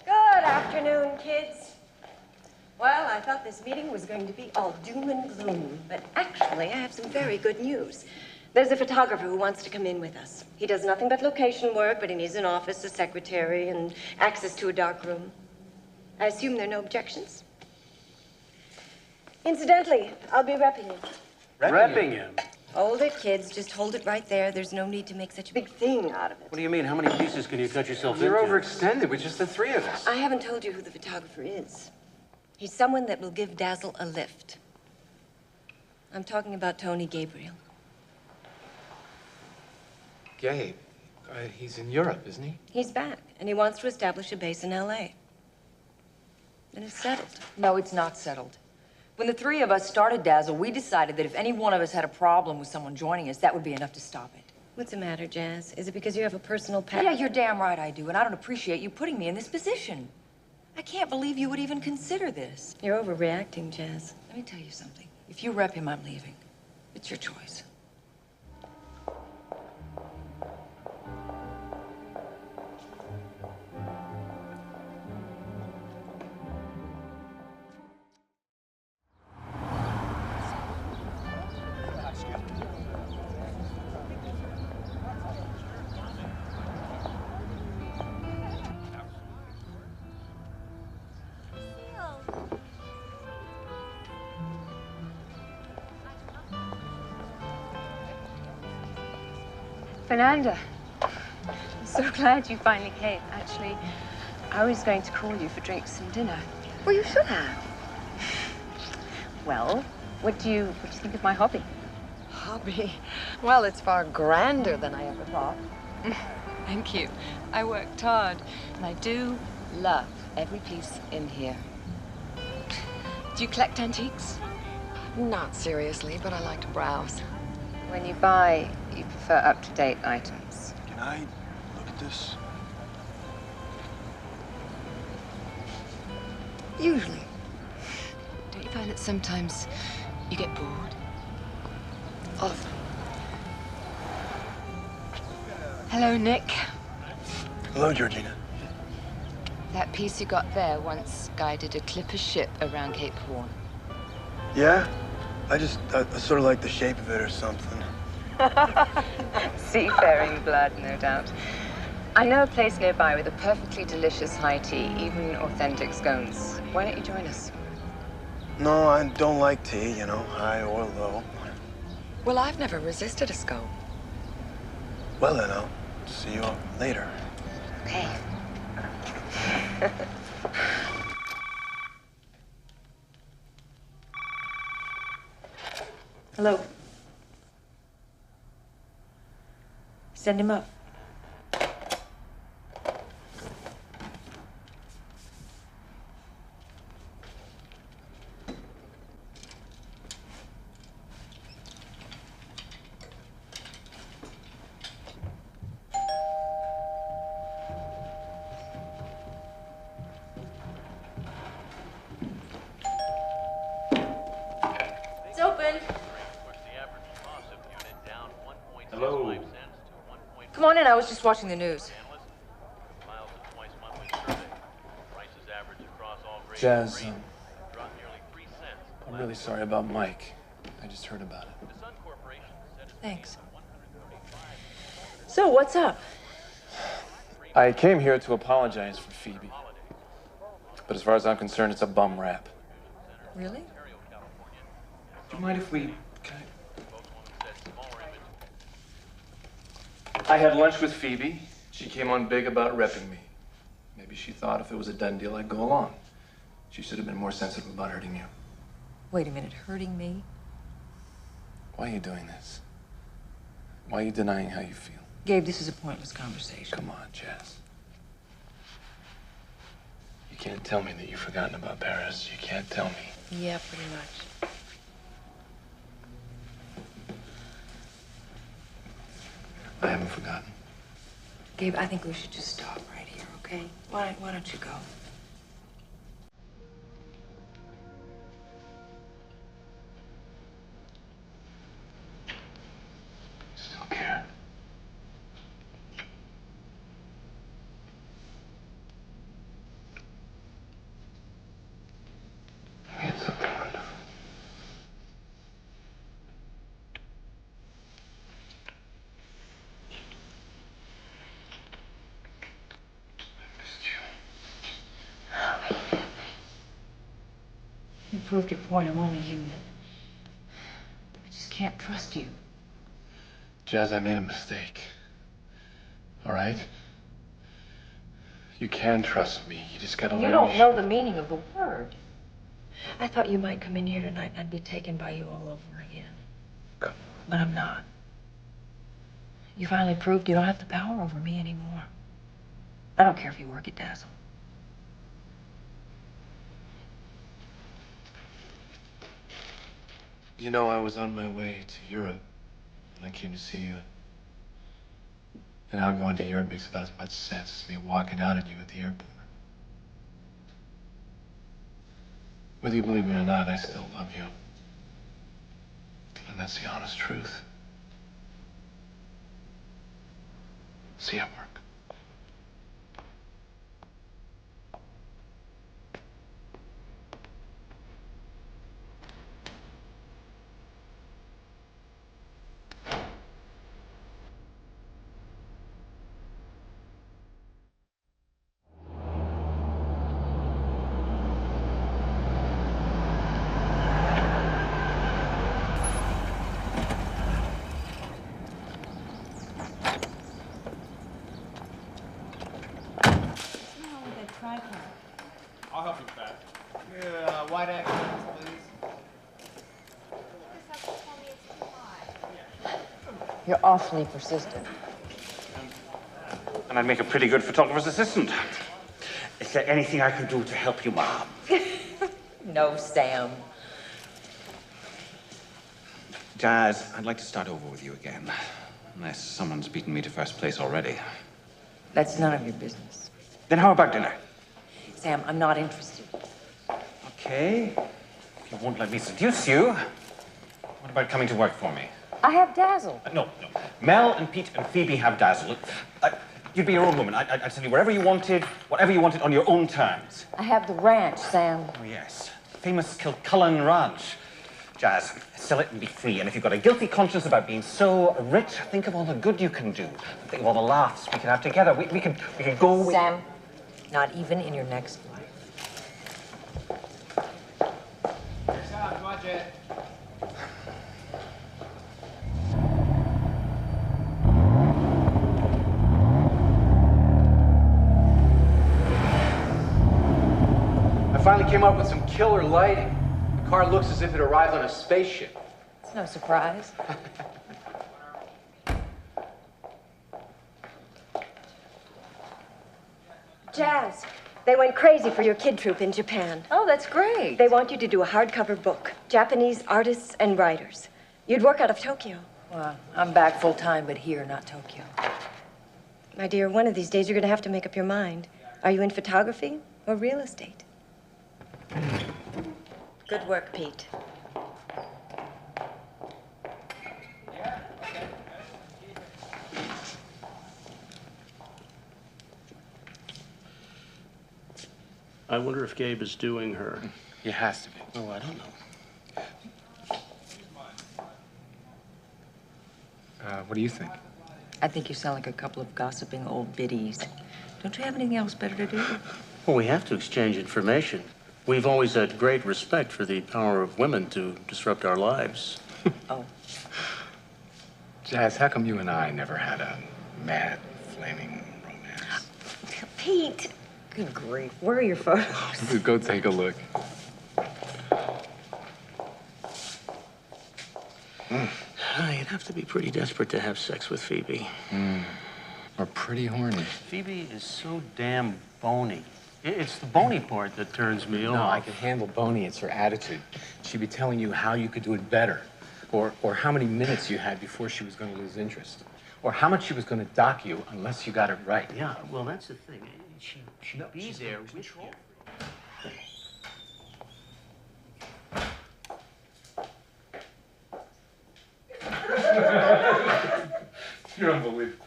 Good afternoon, kids. Well, I thought this meeting was going to be all doom and gloom, but actually I have some very good news. There's a photographer who wants to come in with us. He does nothing but location work, but he needs an office, a secretary, and access to a dark room. I assume there are no objections? Incidentally, I'll be repping him. Repping him? Hold it, kids. Just hold it right there. There's no need to make such a big thing out of it. What do you mean? How many pieces can you cut yourself You're into? overextended with just the three of us. I haven't told you who the photographer is. He's someone that will give Dazzle a lift. I'm talking about Tony Gabriel. Gabe, he's in Europe, isn't he? He's back, and he wants to establish a base in L.A. And it's settled. No, it's not settled. When the three of us started Dazzle, we decided that if any one of us had a problem with someone joining us, that would be enough to stop it. What's the matter, Jazz? Is it because you have a personal past? Yeah, you're damn right I do, and I don't appreciate you putting me in this position. I can't believe you would even consider this. You're overreacting, Jazz. Let me tell you something. If you rep him, I'm leaving. It's your choice. Fernanda, I'm so glad you finally came. Actually, I was going to call you for drinks and dinner. Well, you should have. Well, what do you think of my hobby? Hobby? Well, it's far grander than I ever thought. Thank you. I worked hard, and I do love every piece in here. Do you collect antiques? Not seriously, but I like to browse. When you buy, you prefer up-to-date items. Can I look at this? Usually. Don't you find that sometimes you get bored? Often. Hello, Nick. Hello, Georgina. That piece you got there once guided a clipper ship around Cape Horn. Yeah? I sort of like the shape of it or something. Seafaring blood, no doubt. I know a place nearby with a perfectly delicious high tea, even authentic scones. Why don't you join us? No, I don't like tea, you know, high or low. Well, I've never resisted a scone. Well, then I'll see you later. Okay. Hello. Send him up. It's open. Hello. Come on in, I was just watching the news. Jazz, I'm really sorry about Mike. I just heard about it. Thanks. So, what's up? I came here to apologize for Phoebe. But as far as I'm concerned, it's a bum rap. Really? Do you mind if we... I had lunch with Phoebe. She came on big about repping me. Maybe she thought if it was a done deal, I'd go along. She should have been more sensitive about hurting you. Wait a minute, hurting me? Why are you doing this? Why are you denying how you feel? Gabe, this is a pointless conversation. Come on, Jazz. You can't tell me that you've forgotten about Paris. You can't tell me. Yeah, pretty much. I haven't forgotten. Gabe, I think we should just stop right here, okay? Why don't you go? Still care. It's something wonderful. You proved your point. I'm only human. I just can't trust you. Jazz, I made a mistake. All right? You can trust me. You just gotta learn. You don't know the meaning of the word. I thought you might come in here tonight and I'd be taken by you all over again. Come. But I'm not. You finally proved you don't have the power over me anymore. I don't care if you work at Dazzle. You know, I was on my way to Europe when I came to see you. And now going to Europe makes about as much sense as me walking out at you at the airport. Whether you believe me or not, I still love you. And that's the honest truth. See you at work. I'll help you with that. Yeah, white accents, please. You're awfully persistent. And I'd make a pretty good photographer's assistant. Is there anything I can do to help you, Mom? No, Sam. Jazz, I'd like to start over with you again. Unless someone's beaten me to first place already. That's none of your business. Then how about dinner? Sam, I'm not interested. Okay. If you won't let me seduce you, what about coming to work for me? I have Dazzle. No. Mel and Pete and Phoebe have Dazzle. You'd be your own woman. I'd send you wherever you wanted, whatever you wanted, on your own terms. I have the ranch, Sam. Oh, yes. Famous Kilcullen Ranch. Jazz, sell it and be free. And if you've got a guilty conscience about being so rich, think of all the good you can do. Think of all the laughs we could have together. We could go... Sam, not even in your next life. Sam, watch it. I finally came up with some killer lighting. The car looks as if it arrived on a spaceship. It's no surprise. Jazz, they went crazy for your kid troupe in Japan. Oh, that's great. They want you to do a hardcover book, Japanese artists and writers. You'd work out of Tokyo. Well, I'm back full time, but here, not Tokyo. My dear, one of these days you're going to have to make up your mind. Are you in photography or real estate? Good work, Pete. I wonder if Gabe is doing her. He has to be. Oh, I don't know. What do you think? I think you sound like a couple of gossiping old biddies. Don't you have anything else better to do? Well, we have to exchange information. We've always had great respect for the power of women to disrupt our lives. Oh. Jazz, how come you and I never had a mad, flaming romance? Pete! Good grief. Where are your photos? Go take a look. You'd have to be pretty desperate to have sex with Phoebe. Or pretty horny. Phoebe is so damn bony. It's the bony part that turns me No, off. I can handle bony. It's her attitude. She'd be telling you how you could do it better. Or how many minutes you had before she was going to lose interest. Or how much she was going to dock you unless you got it right. Yeah, well, that's the thing. She'd be there with you. You're unbelievable.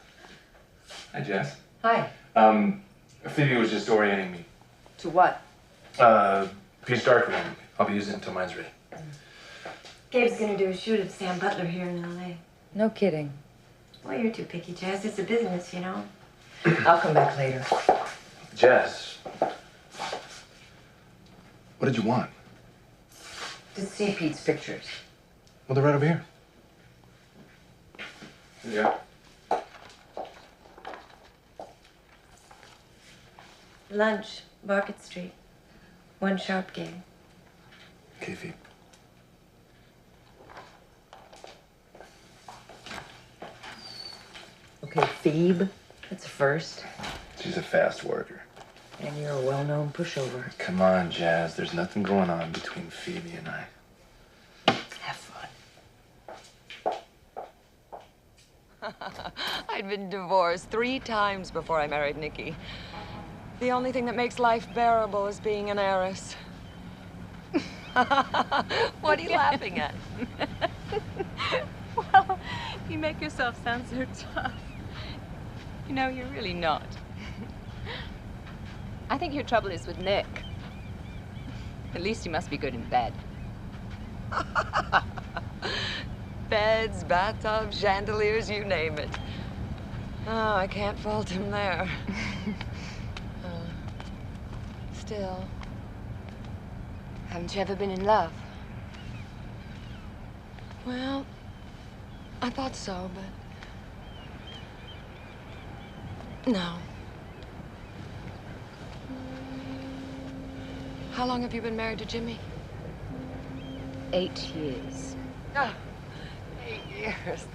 Hi, Jess. Hi. Phoebe was just orienting me. To what? Pete's darkroom. I'll be using it until mine's ready. Gabe's gonna do a shoot of Sam Butler here in L.A. No kidding. Well, you're too picky, Jazz. It's a business, you know. I'll come back later. Jess. What did you want? To see Pete's pictures. Well, they're right over here. Yeah. Lunch, Market Street. One sharp game. Okay, Phoebe. Okay, Phoebe. That's a first. She's a fast worker. And you're a well-known pushover. Come on, Jazz. There's nothing going on between Phoebe and I. Have fun. I'd been divorced 3 times before I married Nicky. The only thing that makes life bearable is being an heiress. What are you laughing at? Well, you make yourself sound so tough. You know, you're really not. I think your trouble is with Nick. At least he must be good in bed. Beds, bathtubs, chandeliers, you name it. Oh, I can't fault him there. Still, haven't you ever been in love? Well, I thought so, but no. How long have you been married to Jimmy? 8 years. Oh, 8 years.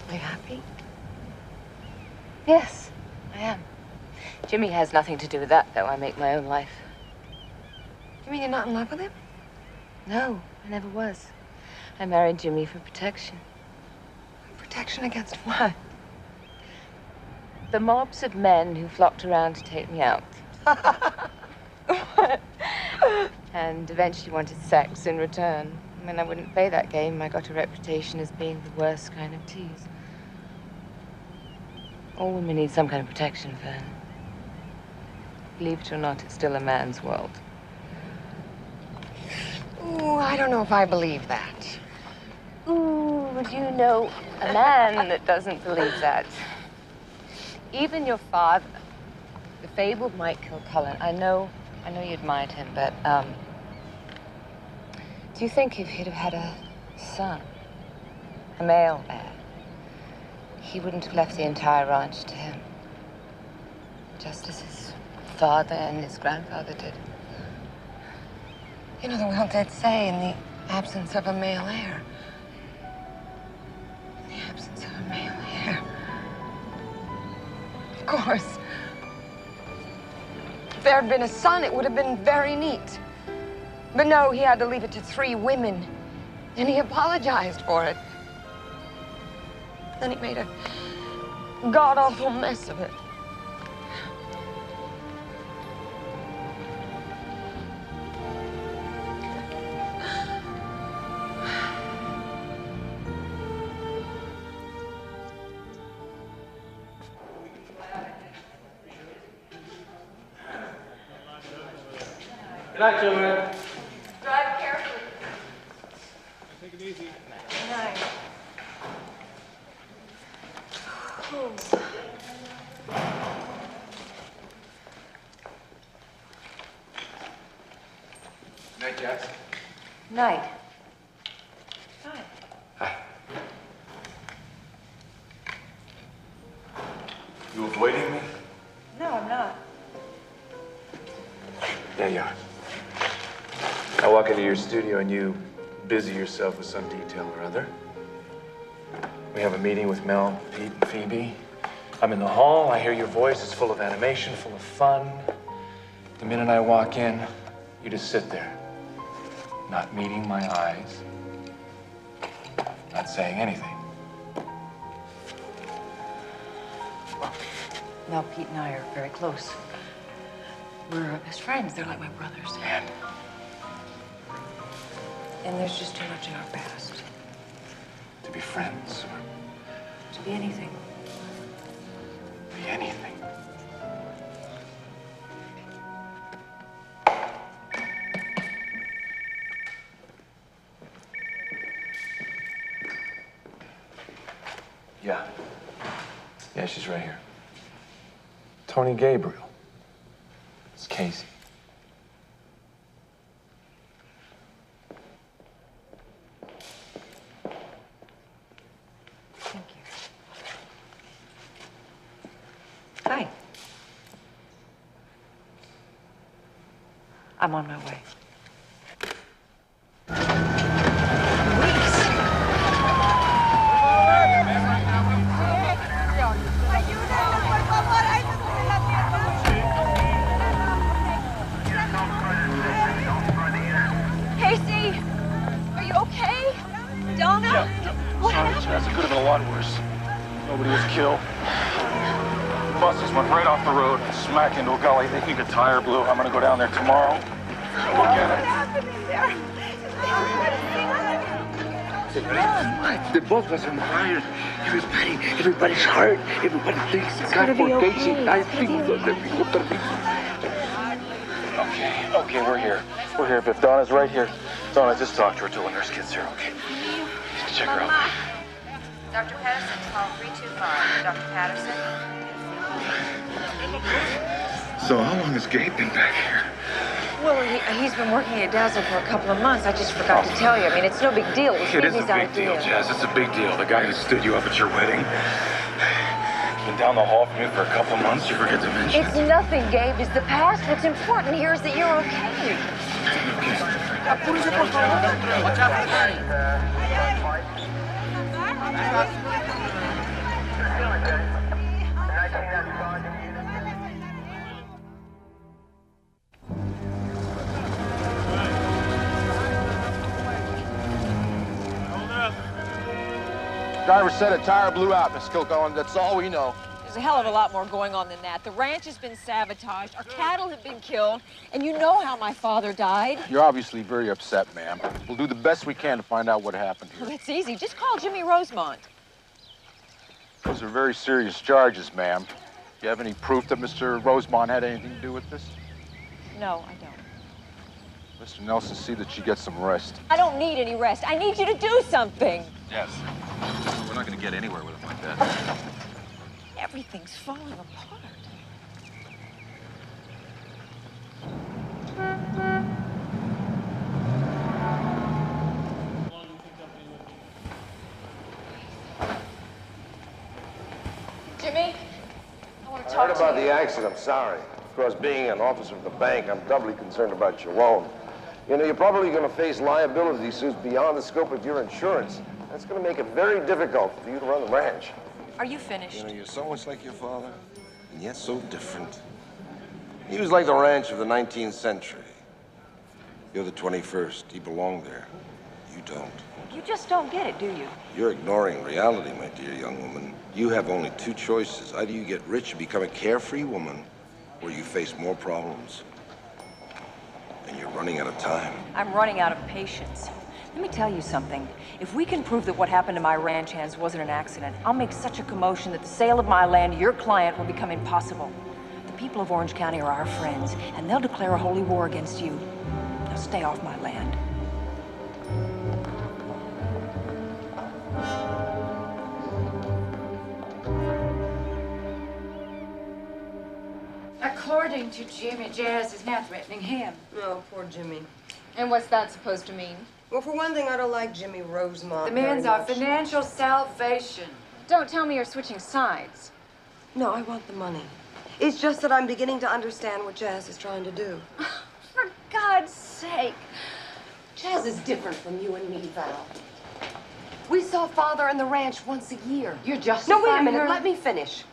Are you happy? Yes, I am. Jimmy has nothing to do with that, though. I make my own life. You mean you're not in love with him? No, I never was. I married Jimmy for protection. Protection against what? The mobs of men who flocked around to take me out. And eventually wanted sex in return. When I wouldn't play that game, I got a reputation as being the worst kind of tease. All women need some kind of protection, Fern. Believe it or not, it's still a man's world. Ooh, I don't know if I believe that. Ooh, do you know a man that doesn't believe that? Even your father, the fabled Mike Kilcullen, I know you admired him, but, do you think if he'd have had a son, a male heir, he wouldn't have left the entire ranch to him? Just as his father and his grandfather did. You know, the world did say, in the absence of a male heir. In the absence of a male heir. Of course. If there had been a son, it would have been very neat. But no, he had to leave it to 3 women. And he apologized for it. Then he made a god-awful mess of it. Good night, children. Drive carefully. Take it easy. Good night. Night, Jax. Night. Hi. You avoiding me? No, I'm not. There you are. I walk into your studio and you busy yourself with some detail or other. We have a meeting with Mel, Pete, and Phoebe. I'm in the hall. I hear your voice. It's full of animation, full of fun. The minute I walk in, you just sit there, not meeting my eyes, not saying anything. Mel, Pete, and I are very close. We're best friends. They're like my brothers. And there's just too much in our past. To be friends, To be anything. be anything. Yeah. Yeah, she's right here. Tony Gabriel. It's Casey. Thank you. Hi. I'm on my way. Casey, are you okay? Donna? What happened? Chaz, it could have been a lot worse. Nobody was killed. Buses went right off the road and smack into a gully. They think a tire blew. I'm gonna go down there tomorrow. Look at it. The both of us are fired. Everybody's hurt. Everybody thinks it's got for Dixie. I think Okay, we're here. We're here. If Donna's right here, Donna, just talk to her till the nurse gets here, okay? Check her out. Dr. Patterson, call 325. Dr. Patterson? So how long has Gabe been back here? Well, he's been working at Dazzle for a couple of months. I just forgot to tell you. I mean, it's no big deal. It was It is a Phoebe's big deal, idea. Jazz. It's a big deal. The guy who stood you up at your wedding. He's been down the hall from you for a couple of months. You forget to mention It's nothing, Gabe. It's the past. What's important here is that you're okay. Driver said a tire blew out, Miss Kilcullen. That's all we know. There's a hell of a lot more going on than that. The ranch has been sabotaged, our cattle have been killed, and you know how my father died. You're obviously very upset, ma'am. We'll do the best we can to find out what happened here. Well, that's easy. Just call Jimmy Rosemont. Those are very serious charges, ma'am. You have any proof that Mr. Rosemont had anything to do with this? No, I don't. Mr. Nelson, see that she gets some rest. I don't need any rest. I need you to do something. Yes. We're not going to get anywhere with him like that. Everything's falling apart. Jimmy, I want to I talk heard to about you. the accident. I'm sorry. Of course, being an officer of the bank, I'm doubly concerned about your loan. You know, you're probably going to face liability suits beyond the scope of your insurance. That's going to make it very difficult for you to run the ranch. Are you finished? You know, you're so much like your father, and yet so different. He was like the ranch of the 19th century. You're the 21st. He belonged there. You don't. You just don't get it, do you? You're ignoring reality, my dear young woman. You have only two choices. Either you get rich and become a carefree woman, or you face more problems. And you're running out of time. I'm running out of patience. Let me tell you something. If we can prove that what happened to my ranch hands wasn't an accident, I'll make such a commotion that the sale of my land to your client will become impossible. The people of Orange County are our friends, and they'll declare a holy war against you. Now stay off my land. According to Jimmy, Jazz is now threatening him. Oh, poor Jimmy. And what's that supposed to mean? Well, for one thing, I don't like Jimmy Rosemont. The man's our very much. financial salvation. Don't tell me you're switching sides. No, I want the money. It's just that I'm beginning to understand what Jazz is trying to do. For God's sake. Jazz is different from you and me, Val. We saw Father and the ranch once a year. You're just No, wait a minute. Let me finish.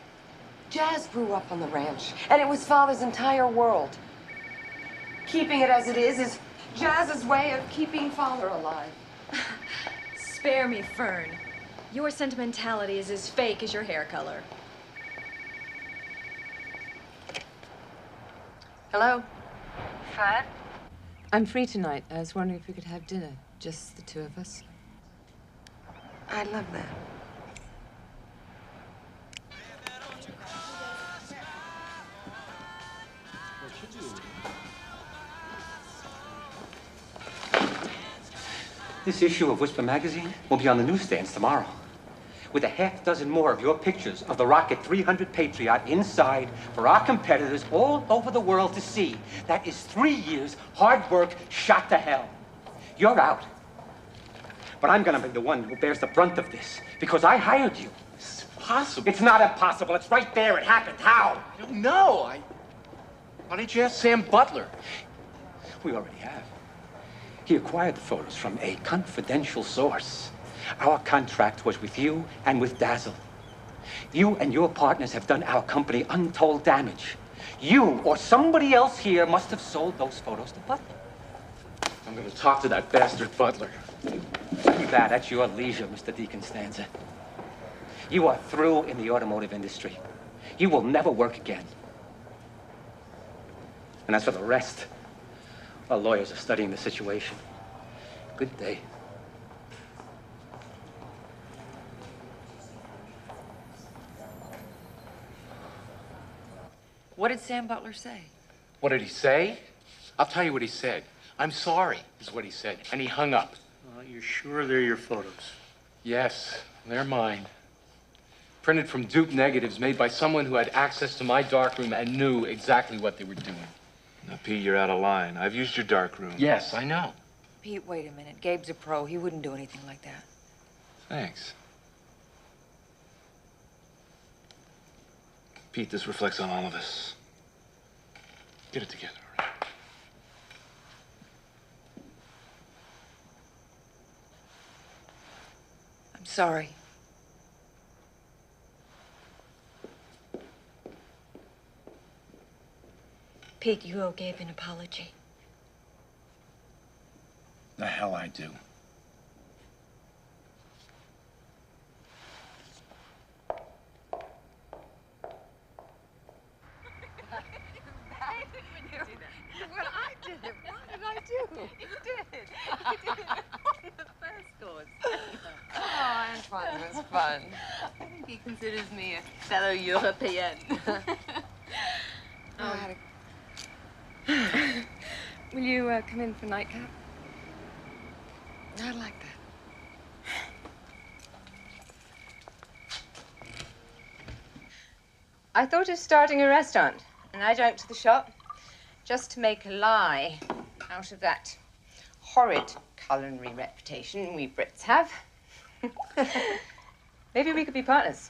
Jazz grew up on the ranch, and it was Father's entire world. Keeping it as it is Jazz's way of keeping Father alive. Spare me, Fern. Your sentimentality is as fake as your hair color. Hello? Fred? I'm free tonight. I was wondering if we could have dinner, just the two of us. I'd love that. This issue of Whisper magazine will be on the newsstands tomorrow, with a half dozen more of your pictures of the Rocket 300 Patriot inside for our competitors all over the world to see. That is 3 years hard work shot to hell. You're out. But I'm gonna be the one who bears the brunt of this, because I hired you. It's impossible. It's not impossible. It's right there. It happened. How? I don't know. Why didn't you ask Sam Butler? We already have. He acquired the photos from a confidential source. Our contract was with you and with Dazzle. You and your partners have done our company untold damage. You or somebody else here must have sold those photos to Butler. I'm going to talk to that bastard Butler. Too bad. That's your leisure, Mr. Deconstanza. You are through in the automotive industry. You will never work again. And as for the rest, our lawyers are studying the situation. Good day. What did Sam Butler say? What did he say? I'll tell you what he said. I'm sorry, is what he said. And he hung up. You're sure they're your photos? Yes, they're mine. Printed from dupe negatives made by someone who had access to my darkroom and knew exactly what they were doing. Now, Pete, you're out of line. I've used your darkroom. Yes, I know. Pete, wait a minute. Gabe's a pro. He wouldn't do anything like that. Thanks. Pete, this reflects on all of us. Get it together, all right? I'm sorry. Pete, you owe Gabe an apology. The hell I do. Well, I did it. What did I do? You did. I did it on the first course. Oh, Antoine was fun. I think he considers me a fellow European. Will you come in for nightcap? I'd like that. I thought of starting a restaurant, an adjunct to the shop, just to make a lie out of that horrid culinary reputation we Brits have. Maybe we could be partners.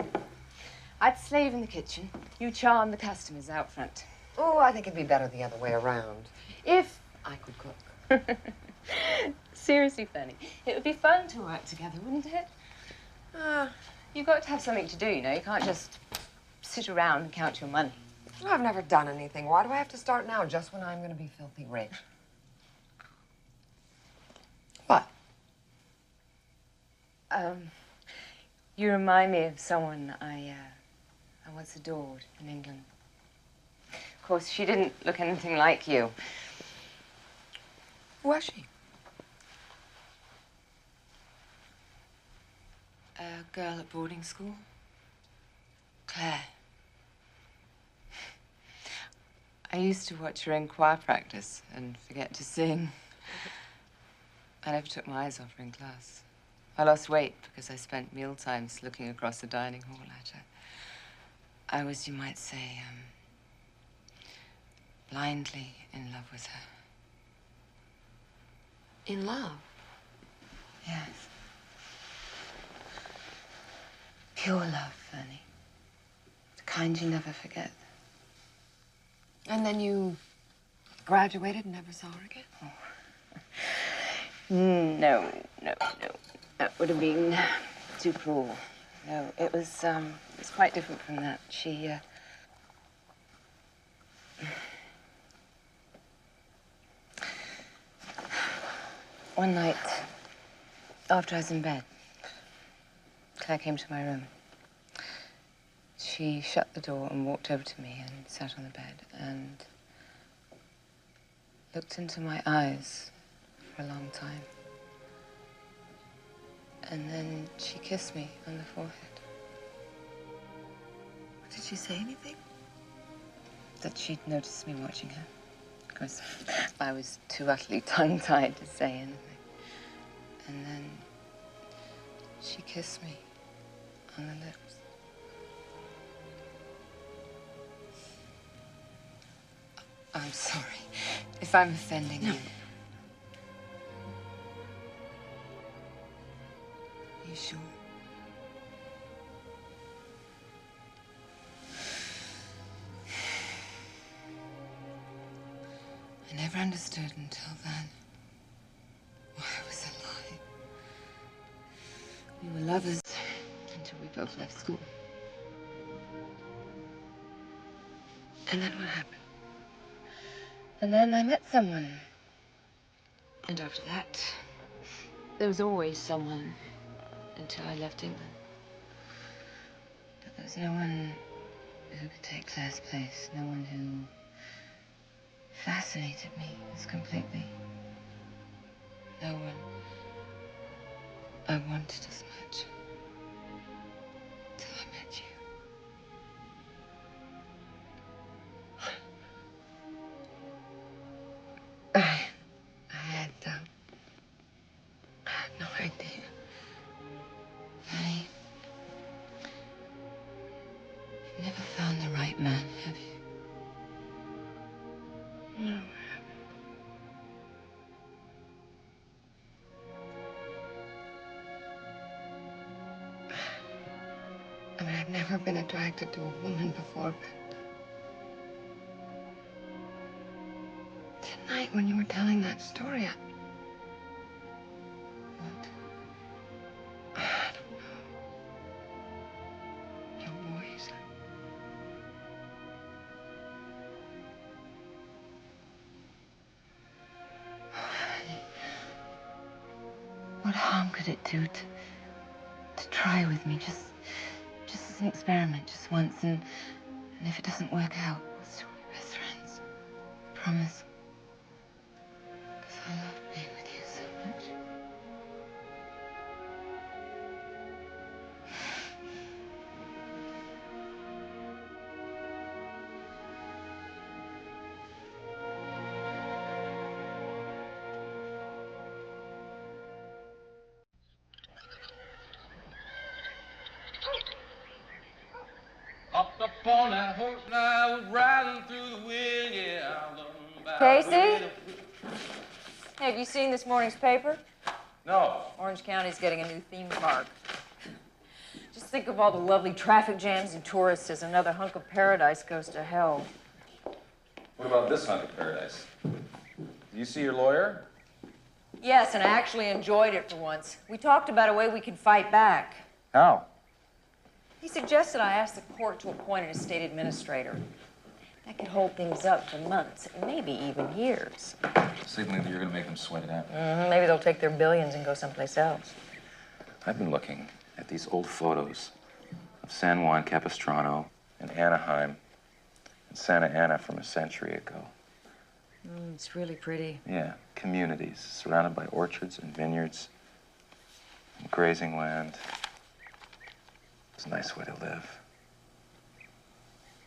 I'd slave in the kitchen. You charm the customers out front. Oh, I think it'd be better the other way around. If I could cook. Seriously, Fanny, it would be fun to work together, wouldn't it? You've got to have something to do, you know. You can't just sit around and count your money. Well, I've never done anything. Why do I have to start now, just when I'm going to be filthy rich? What? You remind me of someone I once adored in England. Of course, she didn't look anything like you. Who was she? A girl at boarding school. Claire. I used to watch her in choir practice and forget to sing. I never took my eyes off her in class. I lost weight because I spent meal times looking across the dining hall at her. I was, you might say, blindly in love with her. In love? Yes. Pure love, Fanny. The kind you never forget. And then you graduated and never saw her again? No. That would have been too cruel. No, it was quite different from that. She, One night, after I was in bed, Claire came to my room. She shut the door and walked over to me and sat on the bed and looked into my eyes for a long time. And then she kissed me on the forehead. Did she say anything? That she'd noticed me watching her. Of course, I was too utterly tongue-tied to say anything. And then she kissed me on the lips. I'm sorry if I'm offending you. You sure? I never understood until then why it was a lie. We were lovers until we both left school. And then what happened? And then I met someone. And after that, there was always someone until I left England. But there was no one who could take Claire's place. No one who fascinated me as completely. No one I wanted as much. Till I met you. I had no idea. Honey, you've never found the right man, have you? No. I mean, I've never been attracted to a woman before, but tonight when you were telling that story, I don't know. Your voice. What harm could it do to try with me, just as an experiment, just once, and if it doesn't work out, we'll still be best friends. Promise. Because I love being with you so much. Upon that horse and I was riding through the wind, yeah. Casey? Hey, have you seen this morning's paper? No. Orange County's getting a new theme park. Just think of all the lovely traffic jams and tourists as another hunk of paradise goes to hell. What about this hunk of paradise? Do you see your lawyer? Yes, and I actually enjoyed it for once. We talked about a way we could fight back. How? He suggested I ask the court to appoint an estate administrator. That could hold things up for months, maybe even years. So you think that you're gonna make them sweat it out? Maybe they'll take their billions and go someplace else. I've been looking at these old photos of San Juan Capistrano and Anaheim and Santa Ana from a century ago. It's really pretty. Yeah, communities surrounded by orchards and vineyards and grazing land. It's a nice way to live.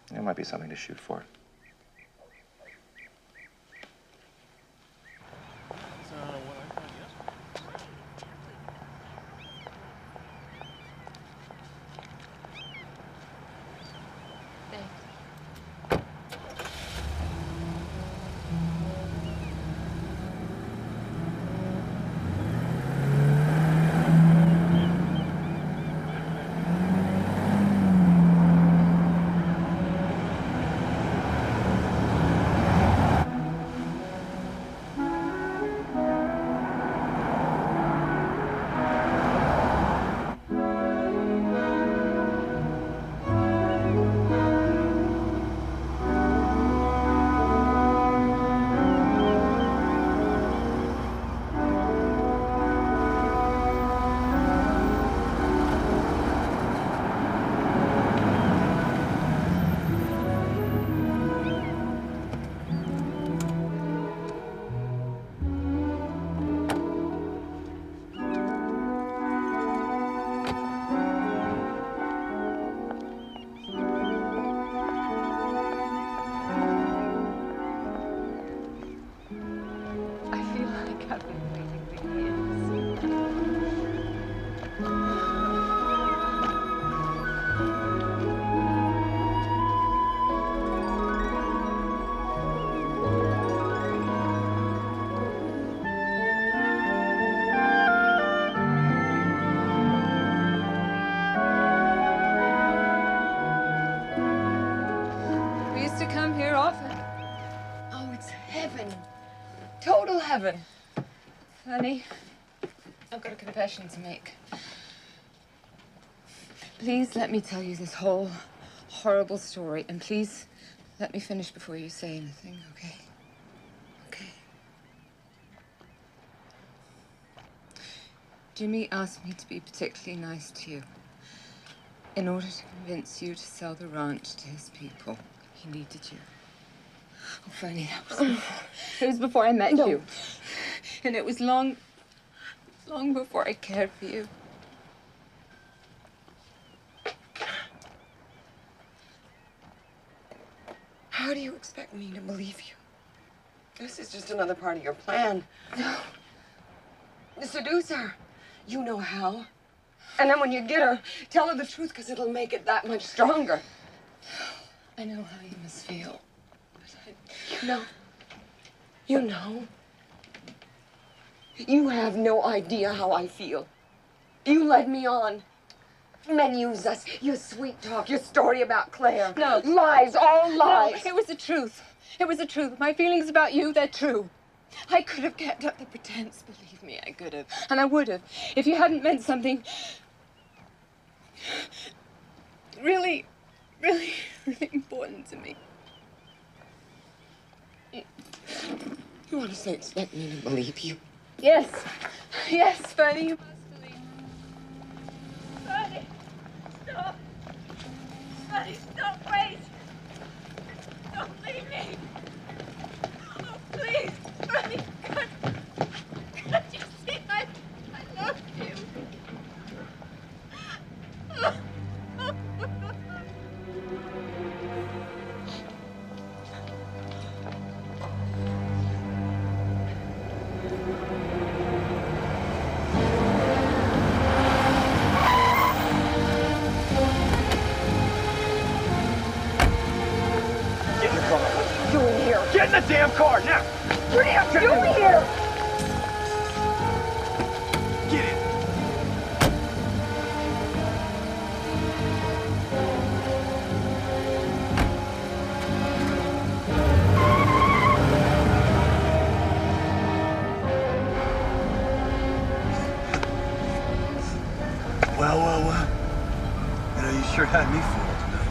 There might be something to shoot for. Heaven. Honey, I've got a confession to make. Please let me tell you this whole horrible story, and please let me finish before you say anything, okay? Okay. Jimmy asked me to be particularly nice to you in order to convince you to sell the ranch to his people. He needed you. Oh, Fanny, it was before I met you. And it was long before I cared for you. How do you expect me to believe you? This is just another part of your plan. No. Seduce her. You know how. And then when you get her, tell her the truth, because it'll make it that much stronger. I know how you must feel. You know. You know. You have no idea how I feel. You led me on. Men use us. Your sweet talk, your story about Claire. No. Lies, all lies. No, it was the truth. It was the truth. My feelings about you, they're true. I could have kept up the pretense, believe me, I could have. And I would have, if you hadn't meant something really, really, really important to me. You honestly expect me to believe you? Yes. Yes, Fanny, you must believe. Fanny, stop. Fanny, stop, wait. Don't leave me. Oh, please, Fanny, can't you see I love you? Get in the damn car, now! What are you doing here? Get in. Well. You know, you sure had me fooled, you know.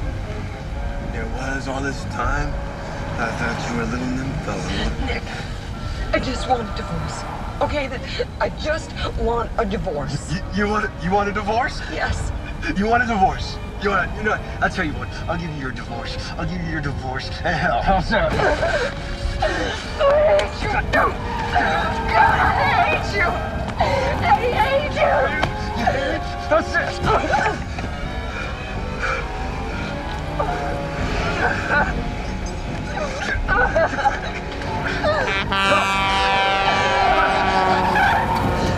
There was all this time. I thought you were a little nympho. Nick, I just want a divorce. Okay, I just want a divorce. You want a divorce? Yes. You want a divorce? You know what? I'll tell you what. I'll give you your divorce. I'll give you your divorce. And hell. I hate you. God, I hate you. I hate you. You hate it? That's it.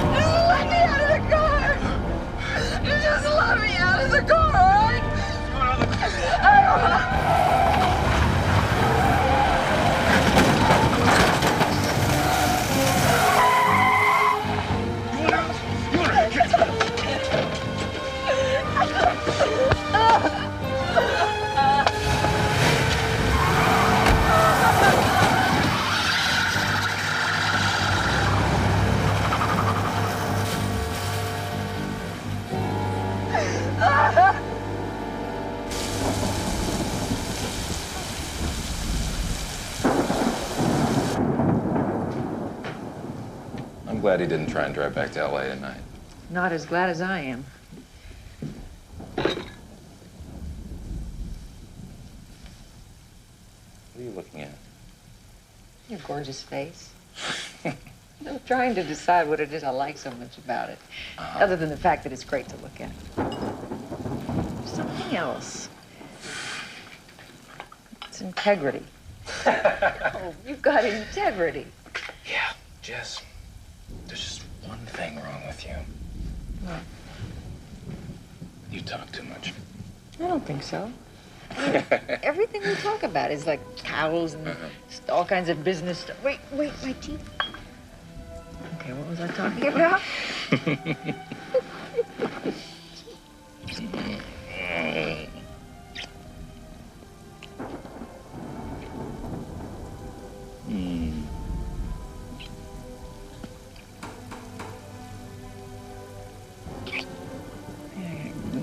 Just let me out of the car! You just let me out of the car, all right? I don't want... I'm glad he didn't try and drive back to LA tonight. Not as glad as I am. What are you looking at? Your gorgeous face. I'm trying to decide what it is I like so much about it, other than the fact that it's great to look at. There's something else. It's integrity. Oh, you've got integrity. Yeah, Jess. There's just one thing wrong with you. What? You talk too much. I don't think so. I mean, everything we talk about is like cows and all kinds of business stuff. Wait, my teeth. Okay, what was I talking about?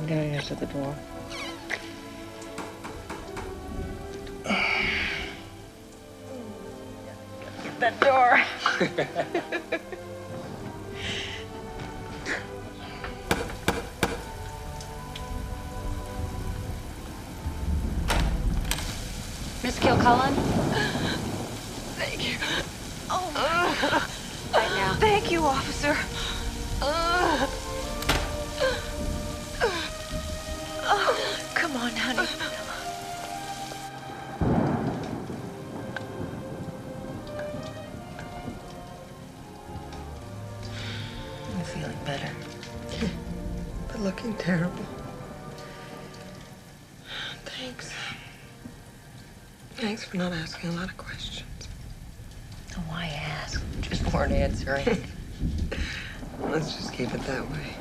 Go to the door. Get that door. Miss Kilcullen? Thank you. Oh, right now. Thank you, officer. Come on, honey. I'm feeling better. But looking terrible. Thanks. Thanks for not asking a lot of questions. Oh, why ask? Just weren't answering. Let's just keep it that way.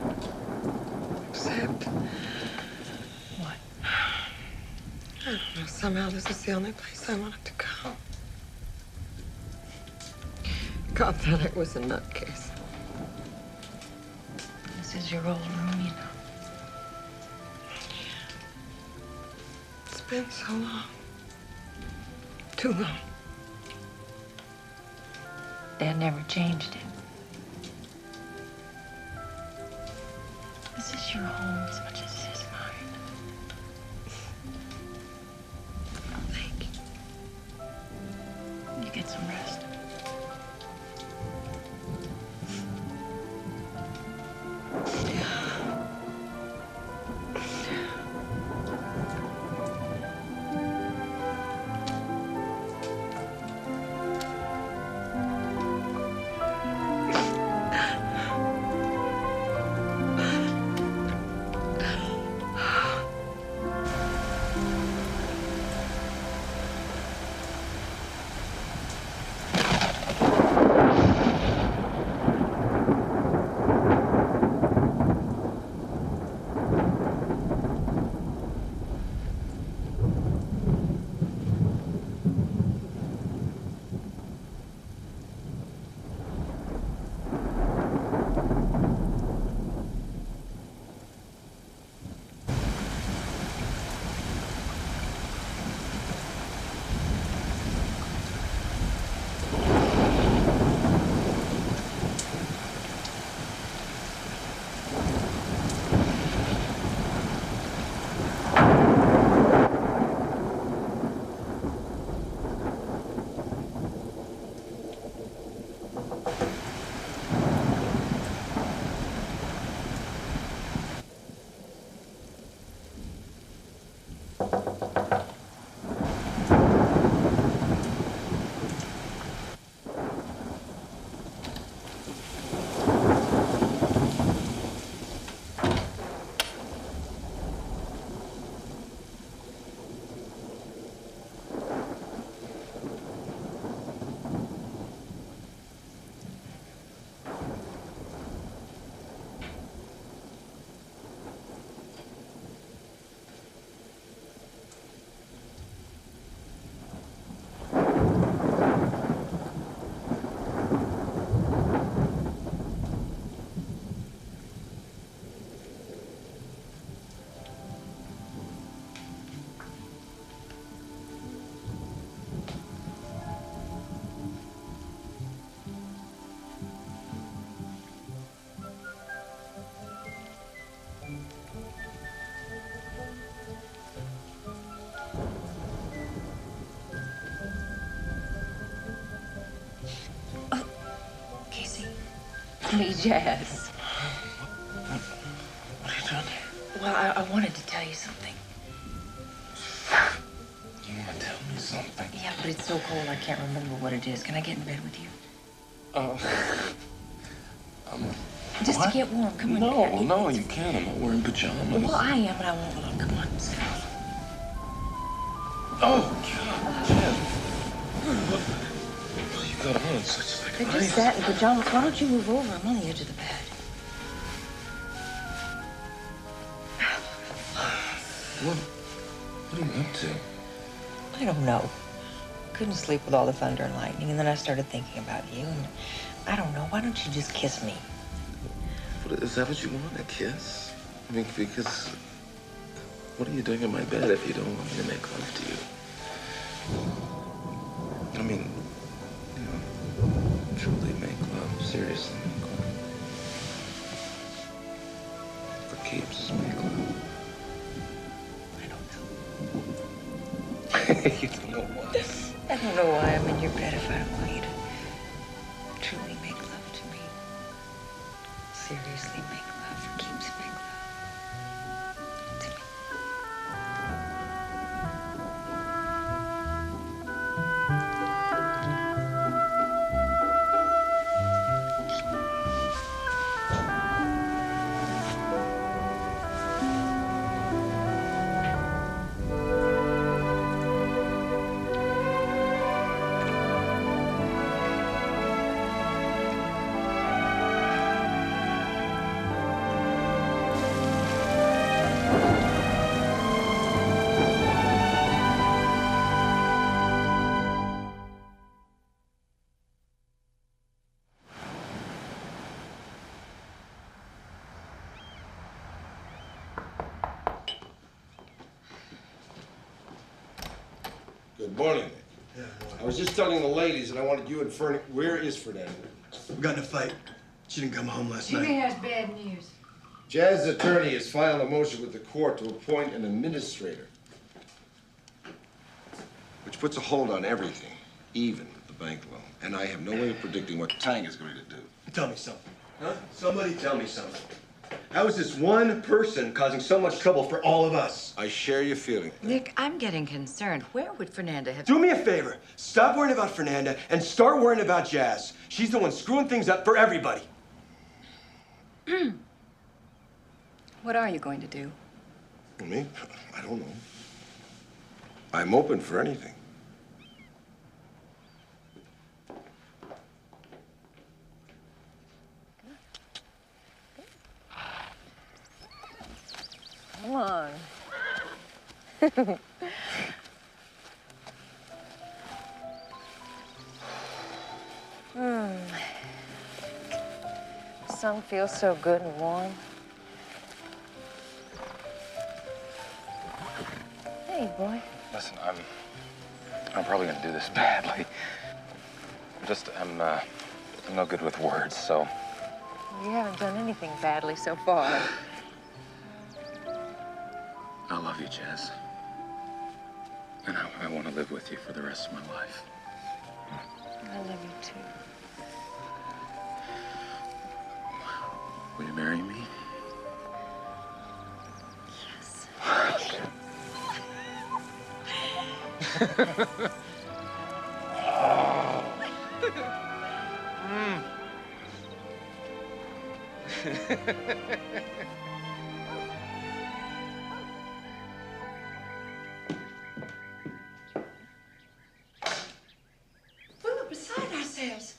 Except... What? I don't know, somehow this is the only place I wanted to go. God thought I was a nutcase. This is your old room, you know. It's been so long. Too long. Dad never changed it. This is your home as much as it is mine. Thank you. You get some rest. me, Jazz. What are you doing? Well, I wanted to tell you something. You want to tell me something? Yeah, but it's so cold I can't remember what it is. Can I get in bed with you? Just to get warm. Come on. No, you can't. I'm not wearing pajamas. Well, I am, but I won't look. Come on. Oh, God, Jen. What you got on? It's like They're just satin pajamas. Why don't you move over? I'm on the edge of the bed. What are you up to? I don't know. Couldn't sleep with all the thunder and lightning, and then I started thinking about you, and I don't know. Why don't you just kiss me? What, is that what you want, a kiss? I mean, because what are you doing in my bed if you don't want me to make love to you? I mean, you know, truly make love, seriously make love. For keeps, make love. You don't know why. I don't know why I'm in your bed if I don't want you to truly make love to me. Seriously make love, for keeps make love to me. Good morning. I was just telling the ladies that I wanted you and Fernie. Where is Fernanda? We got in a fight. She didn't come home last Jimmy night. has bad news. Jazz's attorney has filed a motion with the court to appoint an administrator, which puts a hold on everything, even the bank loan. And I have no way of predicting what Tang is going to do. Tell me something. Huh? Somebody tell me something. How is this one person causing so much trouble for all of us? I share your feeling. Nick, I'm getting concerned. Where would Fernanda have... Do me a favor. Stop worrying about Fernanda and start worrying about Jazz. She's the one screwing things up for everybody. What are you going to do? Me? I don't know. I'm open for anything. Come on. The sun feels so good and warm. Hey, boy. Listen, I'm probably gonna do this badly. I'm no good with words, so. You haven't done anything badly so far. I love you, Jazz. And I want to live with you for the rest of my life. I love you too. Will you marry me? We were beside ourselves.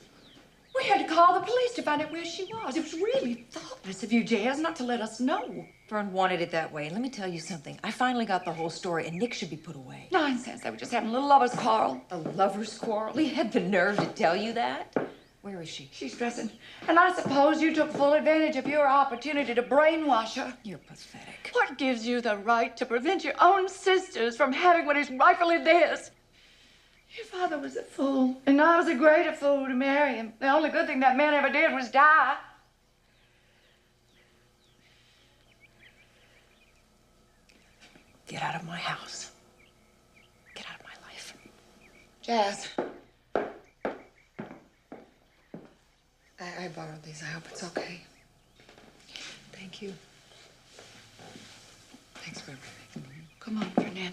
We had to call the police to find out where she was. It was really thoughtless of you, Jazz, not to let us know. Fern wanted it that way. And let me tell you something. I finally got the whole story, and Nick should be put away. Nonsense. They were just having a little lovers' quarrel. A lover's quarrel? He had the nerve to tell you that? Where is she? She's dressing. And I suppose you took full advantage of your opportunity to brainwash her. You're pathetic. What gives you the right to prevent your own sisters from having what is rightfully theirs? Your father was a fool, and I was a greater fool to marry him. The only good thing that man ever did was die. Get out of my house. Get out of my life. Jazz. I borrowed these. I hope it's okay. Thank you. Thanks for everything. Come on, Fernanda.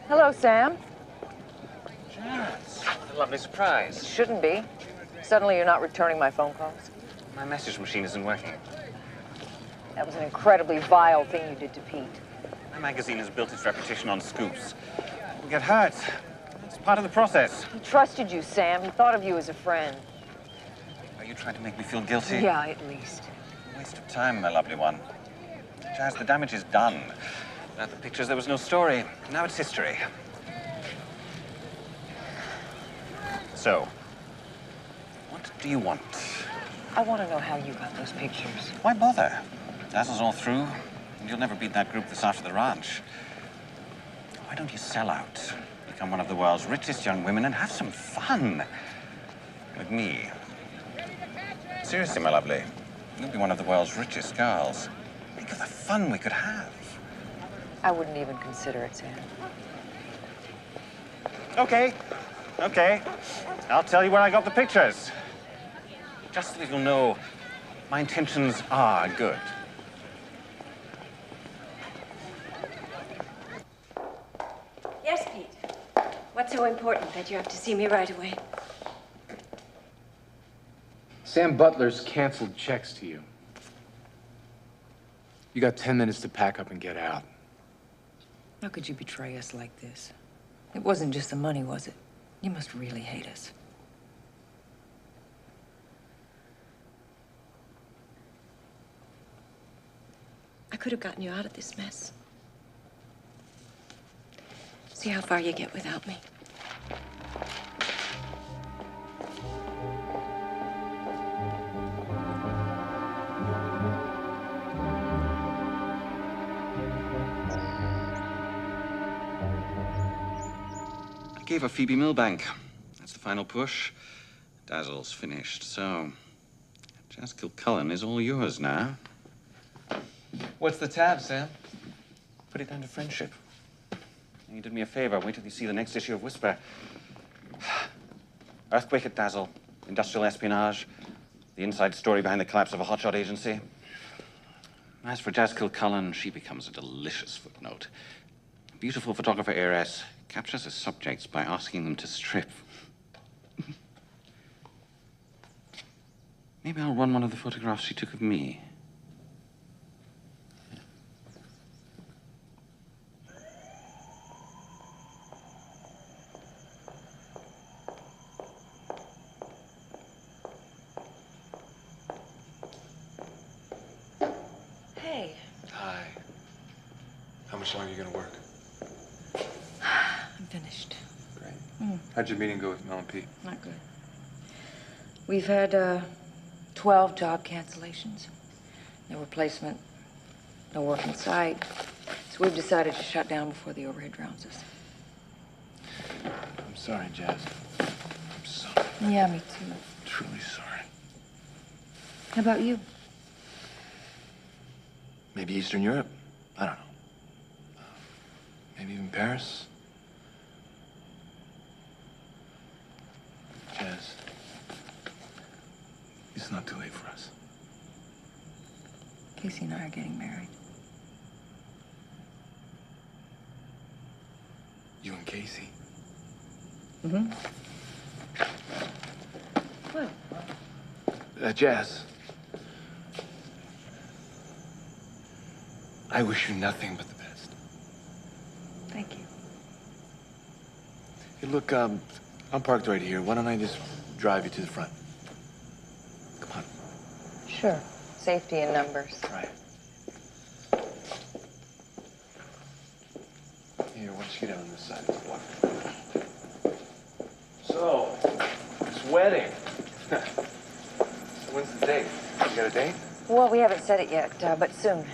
Hello, Sam. Yes. A lovely surprise. Shouldn't be. Suddenly you're not returning my phone calls. My message machine isn't working. That was an incredibly vile thing you did to Pete. My magazine has built its reputation on scoops. We'll get hurt. It's part of the process. He trusted you, Sam. He thought of you as a friend. Are you trying to make me feel guilty? Yeah, at least. A waste of time, my lovely one. Jazz, the damage is done. Without the pictures, there was no story. Now it's history. So, what do you want? I want to know how you got those pictures. Why bother? Dazzle's all through, and you'll never beat that group that's after the ranch. Why don't you sell out, become one of the world's richest young women, and have some fun with me? Seriously, my lovely, you'll be one of the world's richest girls. Think of the fun we could have. I wouldn't even consider it, Sam. Okay. I'll tell you where I got the pictures. Just so that you'll know my intentions are good. Yes, Pete. What's so important that you have to see me right away? Sam Butler's canceled checks to you. You got 10 minutes to pack up and get out. How could you betray us like this? It wasn't just the money, was it? You must really hate us. I could have gotten you out of this mess. See how far you get without me. I gave her Phoebe Milbank. That's the final push. Dazzle's finished, so Jazz Kilcullen is all yours now. What's the tab, Sam? Put it down to friendship. And you did me a favor. Wait till you see the next issue of Whisper. Earthquake at Dazzle, industrial espionage, the inside story behind the collapse of a hotshot agency. As for Jazz Kilcullen, she becomes a delicious footnote. A beautiful photographer heiress captures her subjects by asking them to strip. Maybe I'll run one of the photographs she took of me. Hey. Hi. How much longer are you gonna work? I'm finished. Great. Mm. How'd your meeting go with Mel and Pete? Not good. We've had 12 job cancellations. No replacement, no work in sight. So we've decided to shut down before the overhead drowns us. I'm sorry, Jazz. I'm sorry. Yeah, me too. Truly sorry. How about you? Maybe Eastern Europe? I don't know. Maybe even Paris? Jazz, it's not too late for us. Casey and I are getting married. You and Casey? Mm-hmm. What? Jazz. I wish you nothing but the best. Thank you. Hey, look, I'm parked right here. Why don't I just drive you to the front? Come on. Sure. Safety in numbers. Right. Here, why don't you get out on this side of the block? So, this wedding. When's the date? You got a date? Well, we haven't said it yet, but soon.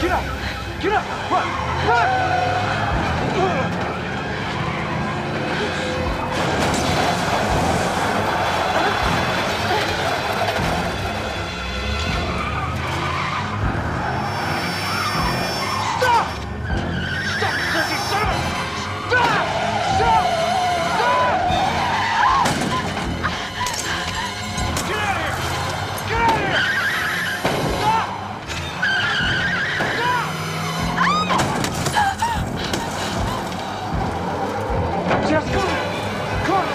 Get up! Get up! Run! Run! Stop! Stop, Dixie, son of a... Stop! Stop! Stop! Get out of here! Get out of here! Stop! Just come on! Come on!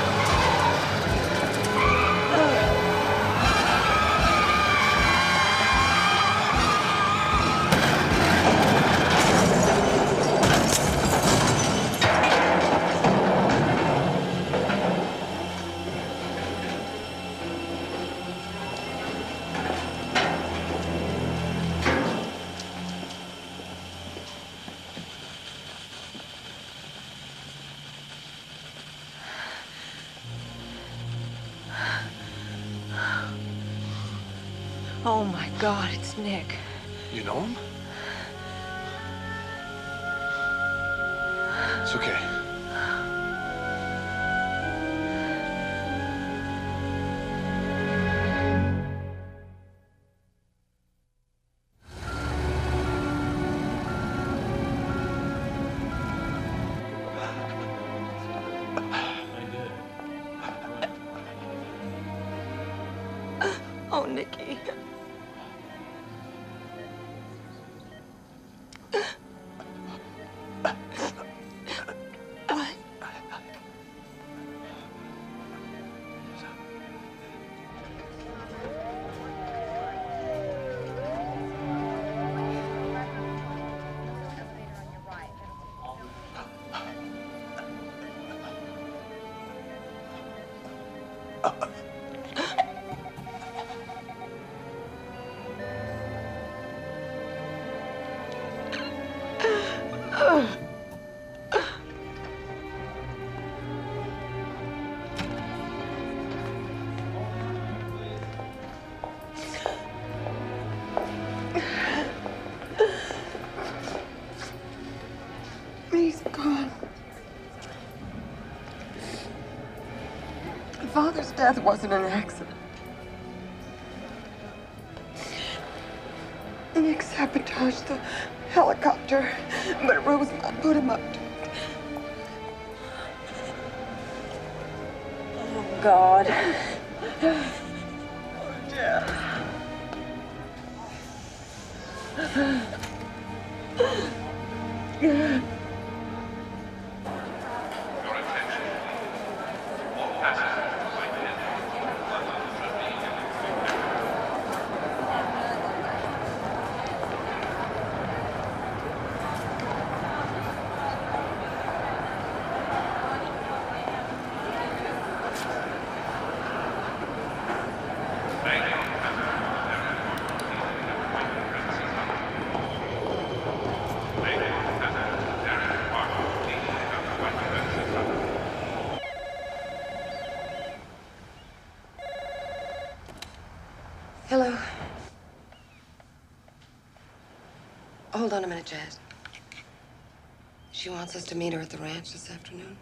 Oh my God, it's Nick. You know him? It's okay. Oh, Nicky. What? He's gone. Father's death wasn't an accident. Nick sabotaged the helicopter, but Rosemont put him up to it. Oh, God. Yeah. Hello. Hold on a minute, Jazz. She wants us to meet her at the ranch this afternoon.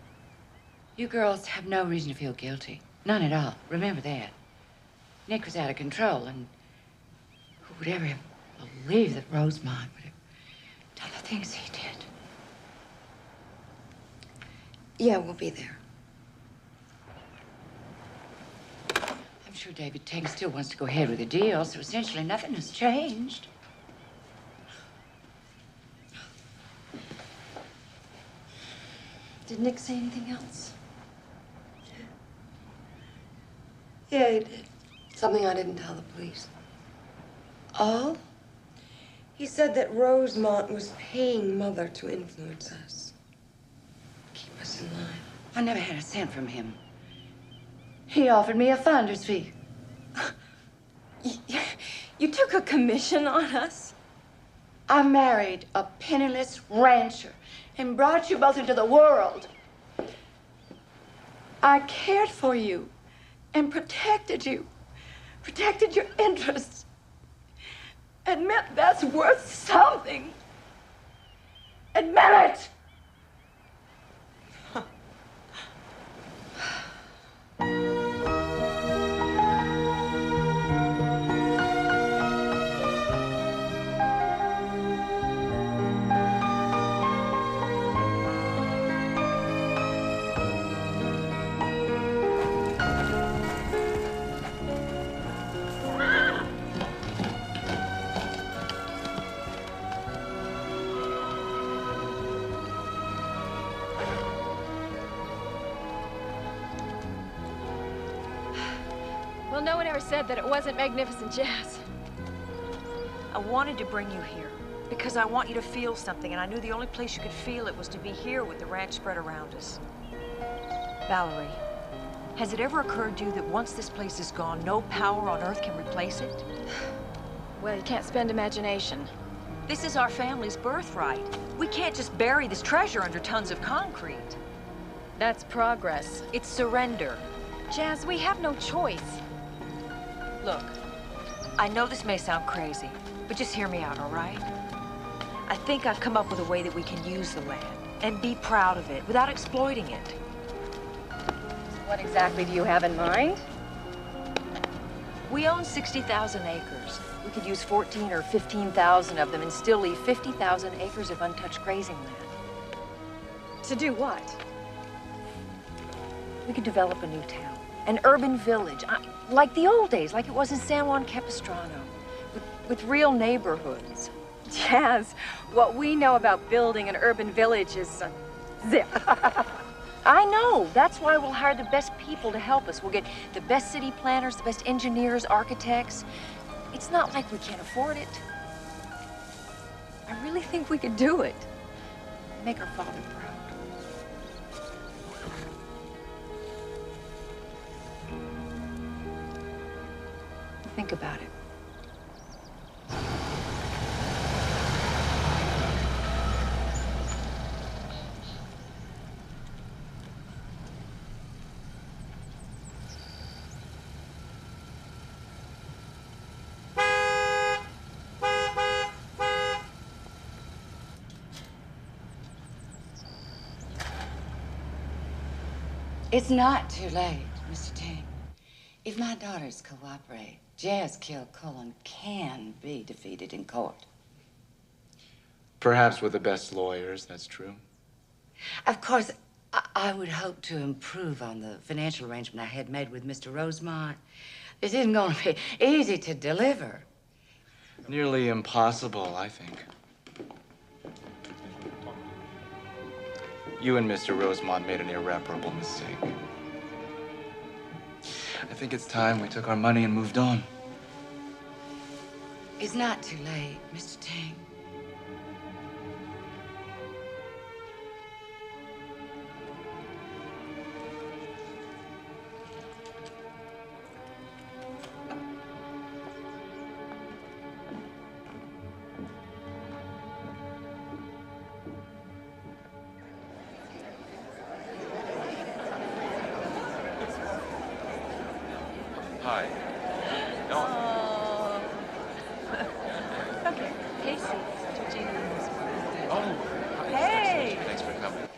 You girls have no reason to feel guilty. None at all. Remember that. Nick was out of control, and who would ever believe that Rosemont would have done the things he did? Yeah, we'll be there. I'm sure David Teng still wants to go ahead with the deal, so essentially nothing has changed. Did Nick say anything else? Yeah, he did. Something I didn't tell the police. Oh? He said that Rosemont was paying Mother to influence us. Keep us in line. I never had a cent from him. He offered me a finder's fee. You took a commission on us? I married a penniless rancher and brought you both into the world. I cared for you and protected you, protected your interests. Admit that's worth something. Well, no one ever said that it wasn't magnificent jazz. I wanted to bring you here because I want you to feel something, and I knew the only place you could feel it was to be here with the ranch spread around us. Valerie, has it ever occurred to you that once this place is gone, no power on earth can replace it? Well, you can't spend imagination. This is our family's birthright. We can't just bury this treasure under tons of concrete. That's progress. It's surrender. Jazz, we have no choice. Look, I know this may sound crazy, but just hear me out, all right? I think I've come up with a way that we can use the land and be proud of it without exploiting it. What exactly do you have in mind? We own 60,000 acres. We could use 14 or 15,000 of them and still leave 50,000 acres of untouched grazing land. To do what? We could develop a new town, an urban village, like the old days, like it was in San Juan Capistrano, with real neighborhoods. Jazz, what we know about building an urban village is zip. I know. That's why we'll hire the best people to help us. We'll get the best city planners, the best engineers, architects. It's not like we can't afford it. I really think we could do it. Make our father proud. Think about it. It's not too late, Mr. Ting. If my daughters cooperate, Jazz Kill Cullen can be defeated in court. Perhaps with the best lawyers, that's true. Of course, I would hope to improve on the financial arrangement I had made with Mr. Rosemont. This isn't going to be easy to deliver. Nearly impossible, I think. You and Mr. Rosemont made an irreparable mistake. I think it's time we took our money and moved on. It's not too late, Mr. Ting. Hi. Oh. Casey, Georgina. Oh. Hey. Thanks for coming.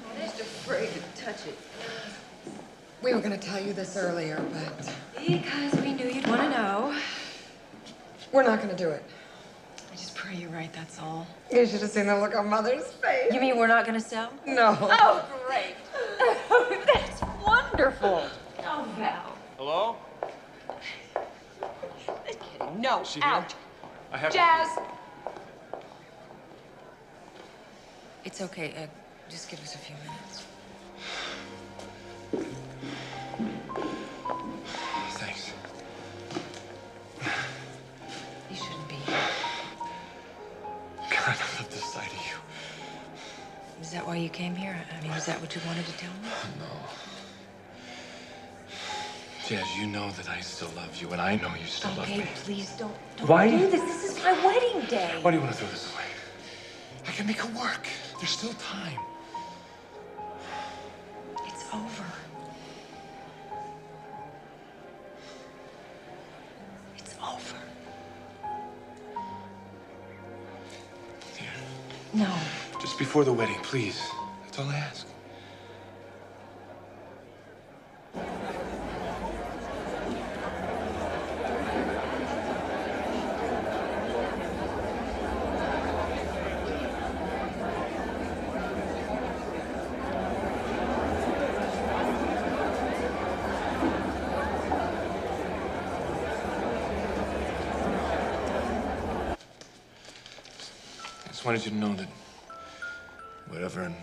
I'm just afraid to touch it. We were going to tell you this earlier, but... Because we knew you'd want to know. We're not going to do it. I just pray you're right, that's all. You should have seen the look on Mother's face. You mean we're not going to sell? No. Oh, great. That's wonderful. Oh, Val. Hello? No, She out. I have Jazz. It's okay. Just give us a few minutes. Thanks. You shouldn't be here. God, I love the sight of you. Is that why you came here? I mean, is that what you wanted to tell me? No. Jazz, you know that I still love you, and I know you still love me. Okay, please don't Why? do this. This is my wedding day. Why do you want to throw this away? I can make it work. There's still time. It's over. It's over. No. Just before the wedding, please. That's all I ask. I just wanted you to know that whatever, and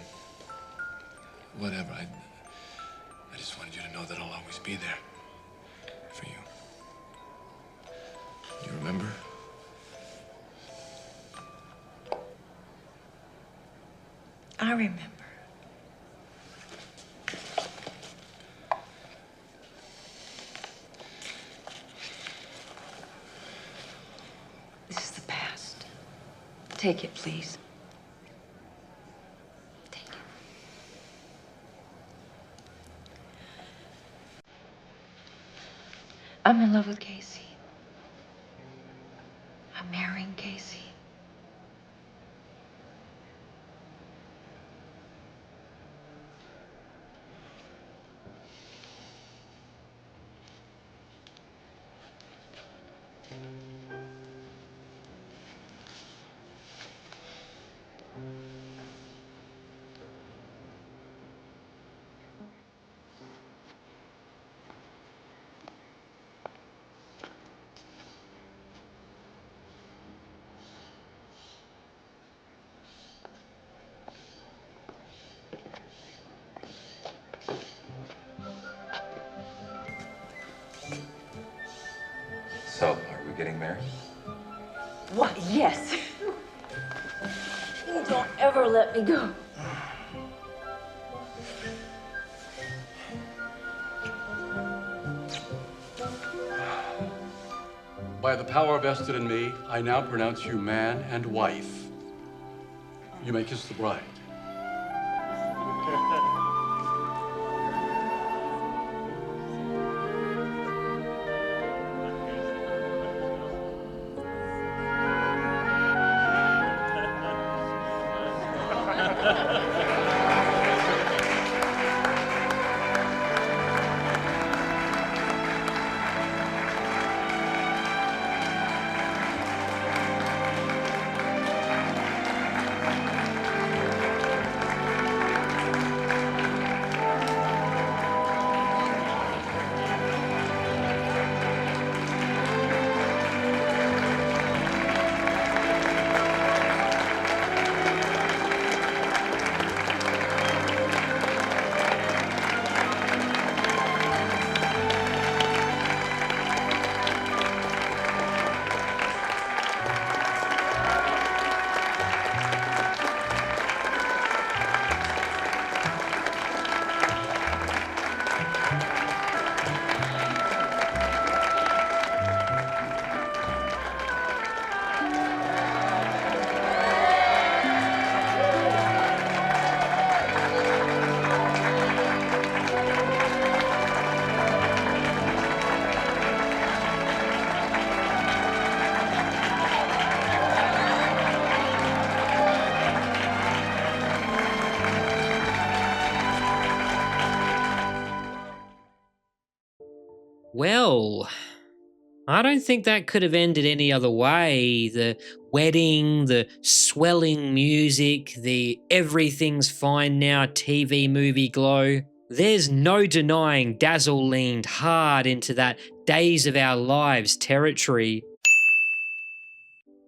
whatever. I just wanted you to know that I'll always be there for you. You remember? I remember. This is the past. Take it, please. Take it. I'm in love with Casey. I'm marrying Casey. So, are we getting married? What? Yes. Don't ever let me go. By the power vested in me, I now pronounce you man and wife. You may kiss the bride. Well, I don't think that could have ended any other way. The wedding, the swelling music, the everything's fine now TV movie glow. There's no denying Dazzle leaned hard into that days of our lives territory.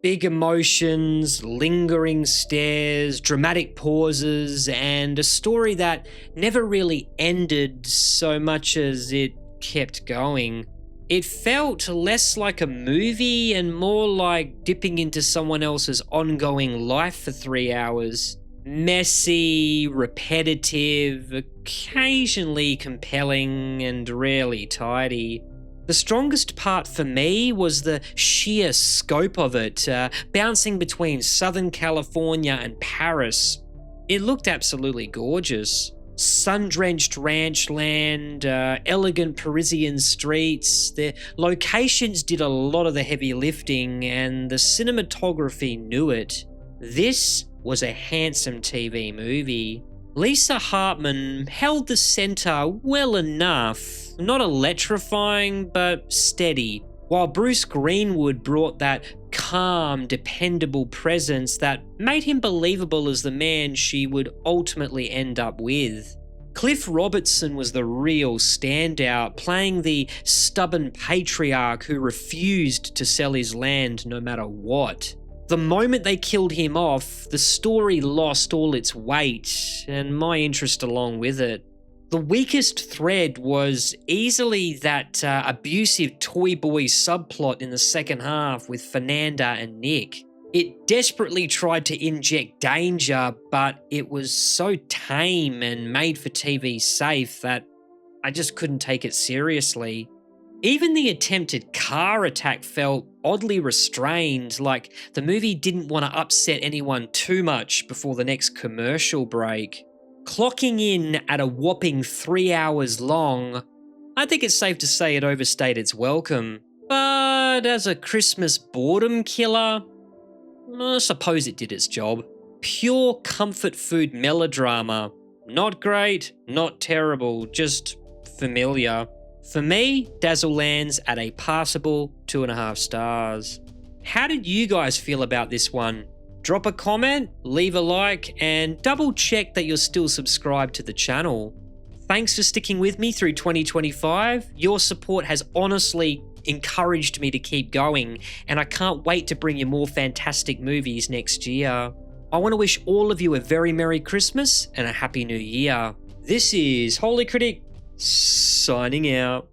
Big emotions, lingering stares, dramatic pauses, and a story that never really ended so much as it kept going. It felt less like a movie and more like dipping into someone else's ongoing life for 3 hours. Messy, repetitive, occasionally compelling, and rarely tidy. The strongest part for me was the sheer scope of it, bouncing between Southern California and Paris. It looked absolutely gorgeous. Sun-drenched ranch land, elegant Parisian streets. The locations did a lot of the heavy lifting, and the cinematography knew it. This was a handsome TV movie. Lisa Hartman held the center well enough, not electrifying, but steady, while Bruce Greenwood brought that calm, dependable presence that made him believable as the man she would ultimately end up with. Cliff Robertson was the real standout, playing the stubborn patriarch who refused to sell his land no matter what. The moment they killed him off, the story lost all its weight, and my interest along with it. The weakest thread was easily that abusive toy boy subplot in the second half with Fernanda and Nick. It desperately tried to inject danger, but it was so tame and made for TV safe that I just couldn't take it seriously. Even the attempted car attack felt oddly restrained, like the movie didn't want to upset anyone too much before the next commercial break. Clocking in at a whopping 3 hours long, I think it's safe to say it overstayed its welcome. But as a Christmas boredom killer, I suppose it did its job. Pure comfort food melodrama. Not great, not terrible, just familiar. For me, Dazzle lands at a passable 2.5 stars. How did you guys feel about this one? Drop a comment, leave a like, and double check that you're still subscribed to the channel. Thanks for sticking with me through 2025. Your support has honestly encouraged me to keep going, and I can't wait to bring you more fantastic movies next year. I want to wish all of you a very Merry Christmas and a Happy New Year. This is Holy Critic, signing out.